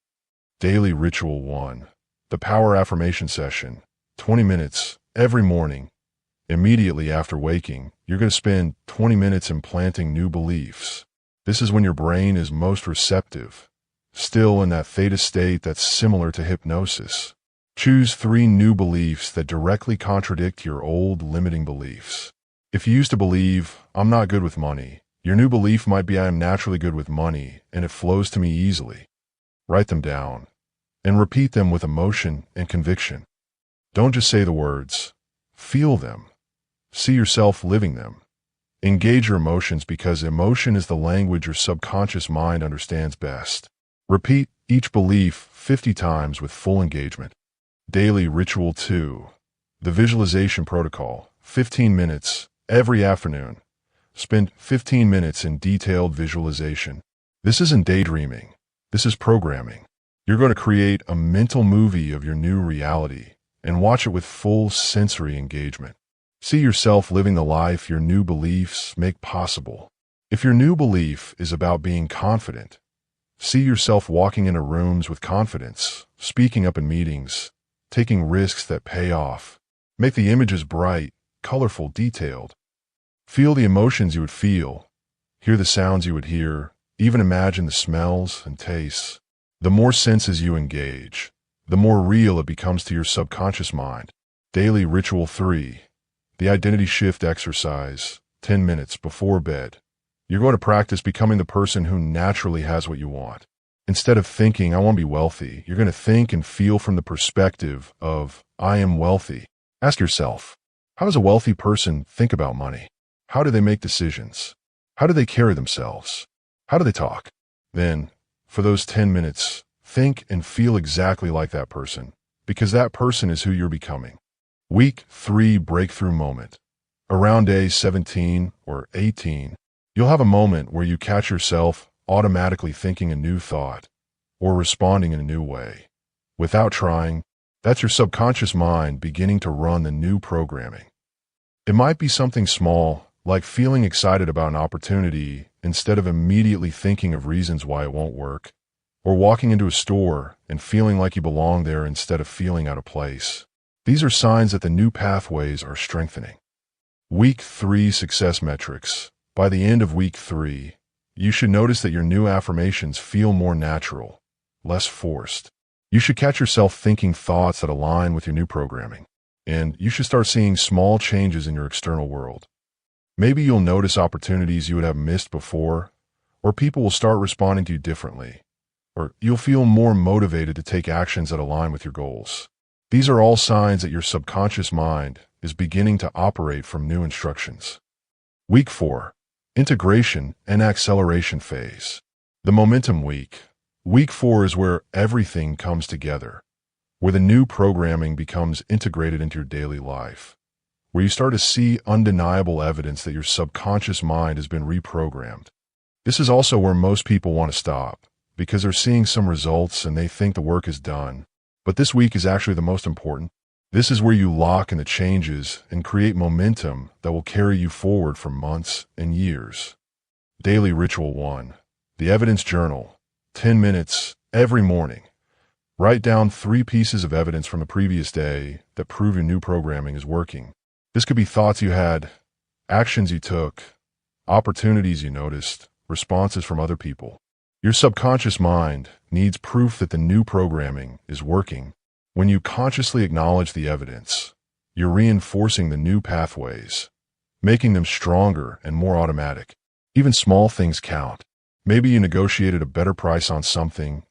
Daily Ritual 1. The Power Affirmation Session. 20 minutes every morning. Immediately after waking, you're going to spend 20 minutes implanting new beliefs. This is when your brain is most receptive, still in that theta state that's similar to hypnosis. Choose 3 new beliefs that directly contradict your old limiting beliefs. If you used to believe, "I'm not good with money," your new belief might be, "I am naturally good with money and it flows to me easily." Write them down and repeat them with emotion and conviction. Don't just say the words. Feel them. See yourself living them. Engage your emotions because emotion is the language your subconscious mind understands best. Repeat each belief 50 times with full engagement. Daily Ritual 2. The Visualization Protocol. 15 minutes every afternoon. Spend 15 minutes in detailed visualization. This isn't daydreaming. This is programming. You're going to create a mental movie of your new reality and watch it with full sensory engagement. See yourself living the life your new beliefs make possible. If your new belief is about being confident, see yourself walking into rooms with confidence, speaking up in meetings, taking risks that pay off. Make the images bright, colorful, detailed. Feel the emotions you would feel, hear the sounds you would hear, even imagine the smells and tastes. The more senses you engage, the more real it becomes to your subconscious mind. Daily Ritual 3. The Identity Shift Exercise. 10 minutes before bed. You're going to practice becoming the person who naturally has what you want. Instead of thinking, I want to be wealthy, you're going to think and feel from the perspective of, I am wealthy. Ask yourself, how does a wealthy person think about money? How do they make decisions? How do they carry themselves? How do they talk? Then, for those 10 minutes, think and feel exactly like that person, because that person is who you're becoming. Week 3 Breakthrough Moment. Around day 17 or 18, you'll have a moment where you catch yourself automatically thinking a new thought or responding in a new way. Without trying, that's your subconscious mind beginning to run the new programming. It might be something small, like feeling excited about an opportunity instead of immediately thinking of reasons why it won't work, or walking into a store and feeling like you belong there instead of feeling out of place. These are signs that the new pathways are strengthening. Week 3 Success Metrics. By the end of week 3, you should notice that your new affirmations feel more natural, less forced. You should catch yourself thinking thoughts that align with your new programming, and you should start seeing small changes in your external world. Maybe you'll notice opportunities you would have missed before, or people will start responding to you differently, or you'll feel more motivated to take actions that align with your goals. These are all signs that your subconscious mind is beginning to operate from new instructions. Week 4. Integration and Acceleration Phase. The Momentum Week. Week 4 is where everything comes together, where the new programming becomes integrated into your daily life, where you start to see undeniable evidence that your subconscious mind has been reprogrammed. This is also where most people want to stop, because they're seeing some results and they think the work is done. But this week is actually the most important. This is where you lock in the changes and create momentum that will carry you forward for months and years. Daily Ritual 1. The Evidence Journal. 10 minutes every morning. Write down 3 pieces of evidence from the previous day that prove your new programming is working. This could be thoughts you had, actions you took, opportunities you noticed, responses from other people. Your subconscious mind needs proof that the new programming is working. When you consciously acknowledge the evidence, you're reinforcing the new pathways, making them stronger and more automatic. Even small things count. Maybe you negotiated a better price on something,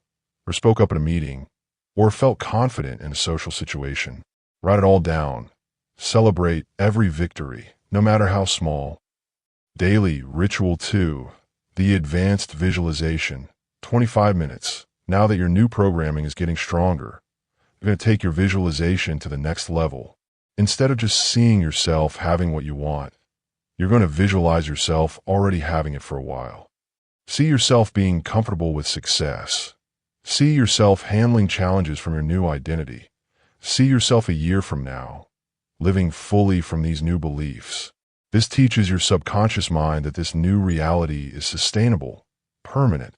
or spoke up at a meeting, or felt confident in a social situation. Write it all down. Celebrate every victory, no matter how small. Daily Ritual 2. The Advanced Visualization. 25 minutes. Now that your new programming is getting stronger, you're going to take your visualization to the next level. Instead of just seeing yourself having what you want, you're going to visualize yourself already having it for a while. See yourself being comfortable with success. See yourself handling challenges from your new identity. See yourself a year from now, living fully from these new beliefs. This teaches your subconscious mind that this new reality is sustainable, permanent.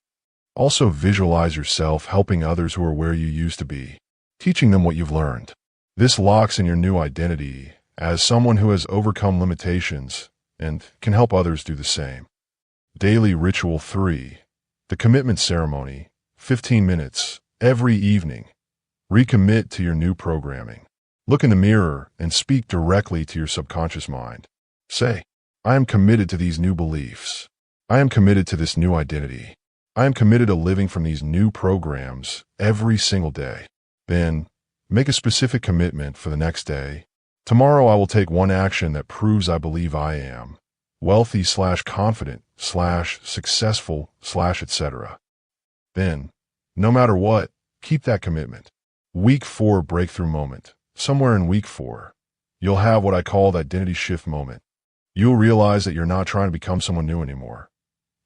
Also visualize yourself helping others who are where you used to be, teaching them what you've learned. This locks in your new identity as someone who has overcome limitations and can help others do the same. Daily Ritual 3. The Commitment Ceremony. 15 minutes every evening. Recommit to your new programming. Look in the mirror and speak directly to your subconscious mind. Say, I am committed to these new beliefs. I am committed to this new identity. I am committed to living from these new programs every single day. Then, make a specific commitment for the next day. Tomorrow I will take one action that proves I believe I am. wealthy/confident/successful/etc. Then, no matter what, keep that commitment. Week 4 breakthrough moment. Somewhere in week 4, you'll have what I call the identity shift moment. You'll realize that you're not trying to become someone new anymore.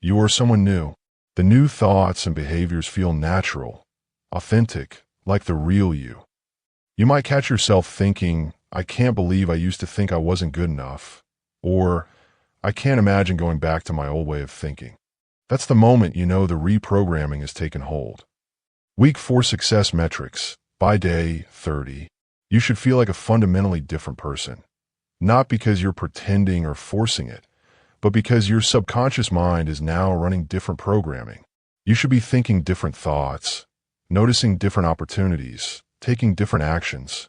You are someone new. The new thoughts and behaviors feel natural, authentic, like the real you. You might catch yourself thinking, I can't believe I used to think I wasn't good enough, or I can't imagine going back to my old way of thinking. That's the moment you know the reprogramming has taken hold. Week 4 success metrics. By day 30, you should feel like a fundamentally different person. Not because you're pretending or forcing it, but because your subconscious mind is now running different programming. You should be thinking different thoughts, noticing different opportunities, taking different actions.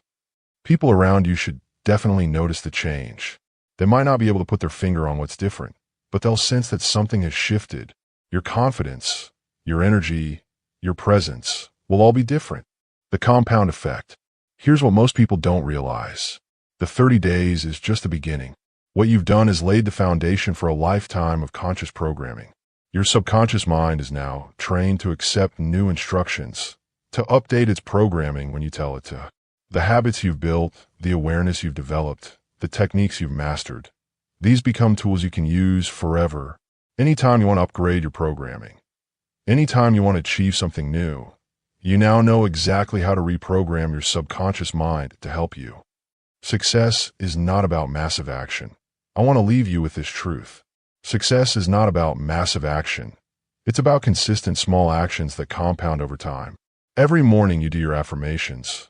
People around you should definitely notice the change. They might not be able to put their finger on what's different, but they'll sense that something has shifted. Your confidence, your energy, your presence will all be different. The compound effect. Here's what most people don't realize. The 30 days is just the beginning. What you've done is laid the foundation for a lifetime of conscious programming. Your subconscious mind is now trained to accept new instructions, to update its programming when you tell it to. The habits you've built, the awareness you've developed, the techniques you've mastered, these become tools you can use forever. Anytime you want to upgrade your programming, anytime you want to achieve something new, you now know exactly how to reprogram your subconscious mind to help you. Success is not about massive action. I want to leave you with this truth. Success is not about massive action. It's about consistent small actions that compound over time. Every morning you do your affirmations.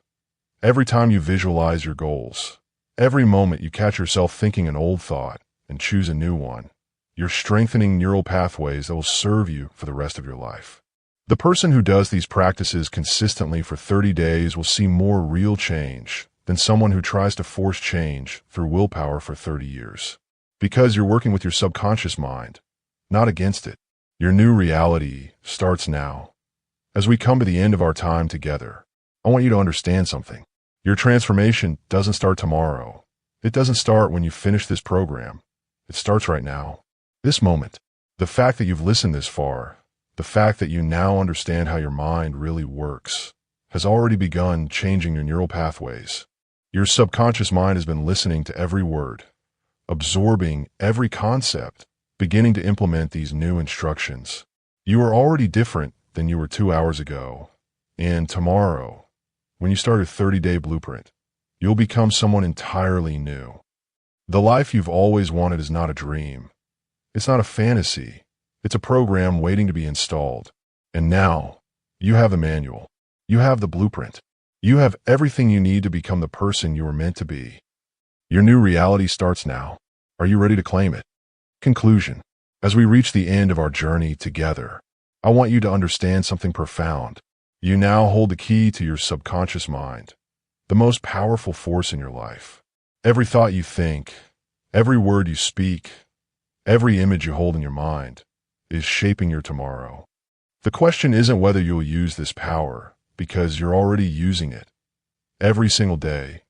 Every time you visualize your goals. Every moment you catch yourself thinking an old thought and choose a new one. You're strengthening neural pathways that will serve you for the rest of your life. The person who does these practices consistently for 30 days will see more real change than someone who tries to force change through willpower for 30 years. Because you're working with your subconscious mind, not against it. Your new reality starts now. As we come to the end of our time together, I want you to understand something. Your transformation doesn't start tomorrow. It doesn't start when you finish this program. It starts right now. This moment. The fact that you've listened this far, the fact that you now understand how your mind really works, has already begun changing your neural pathways. Your subconscious mind has been listening to every word, absorbing every concept, beginning to implement these new instructions. You are already different than you were 2 hours ago. And tomorrow, when you start a 30-day blueprint, you'll become someone entirely new. The life you've always wanted is not a dream. It's not a fantasy. It's a program waiting to be installed. And now, you have the manual. You have the blueprint. You have everything you need to become the person you were meant to be. Your new reality starts now. Are you ready to claim it? Conclusion. As we reach the end of our journey together, I want you to understand something profound. You now hold the key to your subconscious mind, the most powerful force in your life. Every thought you think, every word you speak, every image you hold in your mind is shaping your tomorrow. The question isn't whether you'll use this power, because you're already using it. Every single day,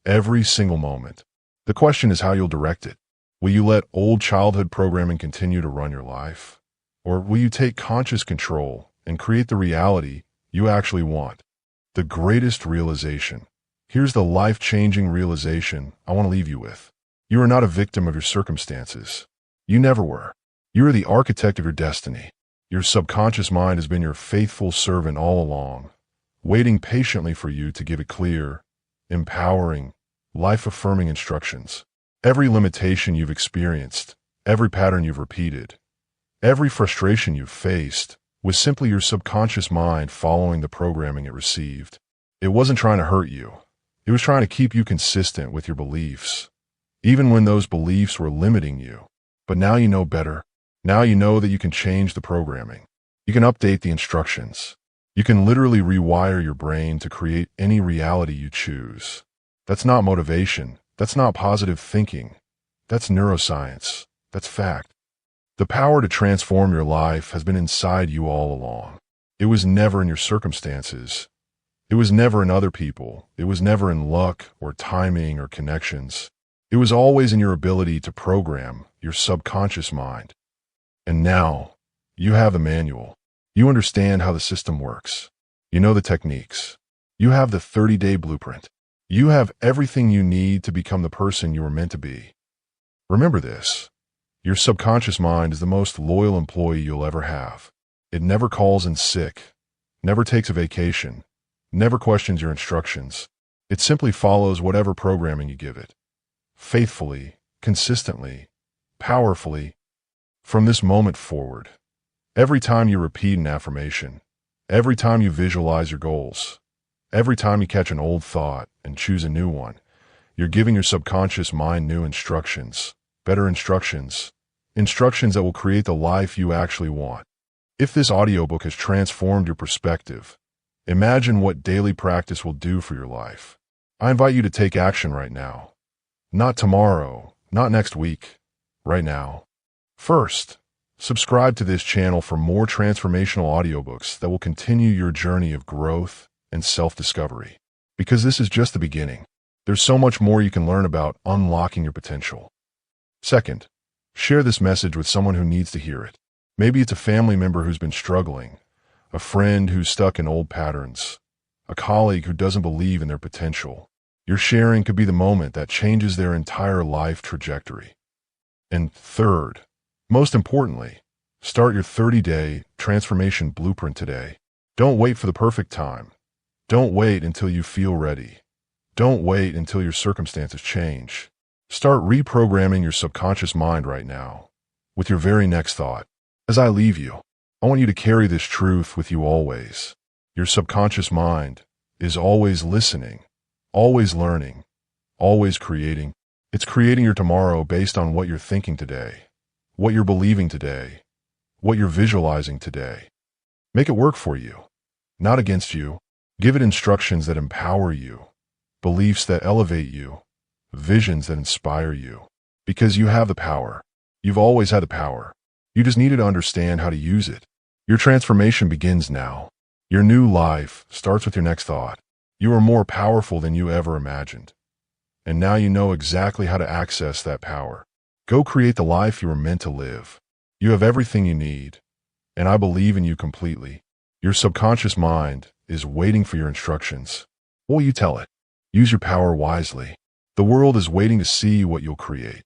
every single moment. The question is how you'll direct it. Will you let old childhood programming continue to run your life? Or will you take conscious control and create the reality you actually want? The greatest realization. Here's the life-changing realization I want to leave you with. You are not a victim of your circumstances. You never were. You are the architect of your destiny. Your subconscious mind has been your faithful servant all along, waiting patiently for you to give it clear, empowering, life-affirming instructions. Every limitation you've experienced, every pattern you've repeated, every frustration you've faced was simply your subconscious mind following the programming it received. It wasn't trying to hurt you. It was trying to keep you consistent with your beliefs, even when those beliefs were limiting you. But now you know better. Now you know that you can change the programming. You can update the instructions. You can literally rewire your brain to create any reality you choose. That's not motivation. That's not positive thinking. That's neuroscience. That's fact. The power to transform your life has been inside you all along. It was never in your circumstances. It was never in other people. It was never in luck or timing or connections. It was always in your ability to program your subconscious mind. And now, you have the manual. You understand how the system works. You know the techniques. You have the 30-day blueprint. You have everything you need to become the person you were meant to be. Remember this. Your subconscious mind is the most loyal employee you'll ever have. It never calls in sick, never takes a vacation, never questions your instructions. It simply follows whatever programming you give it. Faithfully, consistently, powerfully. From this moment forward, every time you repeat an affirmation, every time you visualize your goals, every time you catch an old thought and choose a new one, you're giving your subconscious mind new instructions, better instructions, instructions that will create the life you actually want. If this audiobook has transformed your perspective, imagine what daily practice will do for your life. I invite you to take action right now. Not tomorrow, not next week, right now. First, subscribe to this channel for more transformational audiobooks that will continue your journey of growth and self-discovery. Because this is just the beginning. There's so much more you can learn about unlocking your potential. Second, share this message with someone who needs to hear it. Maybe it's a family member who's been struggling, a friend who's stuck in old patterns, a colleague who doesn't believe in their potential. Your sharing could be the moment that changes their entire life trajectory. And third, most importantly, start your 30-day transformation blueprint today. Don't wait for the perfect time. Don't wait until you feel ready. Don't wait until your circumstances change. Start reprogramming your subconscious mind right now, with your very next thought. As I leave you, I want you to carry this truth with you always. Your subconscious mind is always listening, always learning, always creating. It's creating your tomorrow based on what you're thinking today, what you're believing today, what you're visualizing today. Make it work for you, not against you. Give it instructions that empower you, beliefs that elevate you, visions that inspire you. Because you have the power. You've always had the power. You just needed to understand how to use it. Your transformation begins now. Your new life starts with your next thought. You are more powerful than you ever imagined. And now you know exactly how to access that power. Go create the life you were meant to live. You have everything you need, and I believe in you completely. Your subconscious mind is waiting for your instructions. What will you tell it? Use your power wisely. The world is waiting to see what you'll create.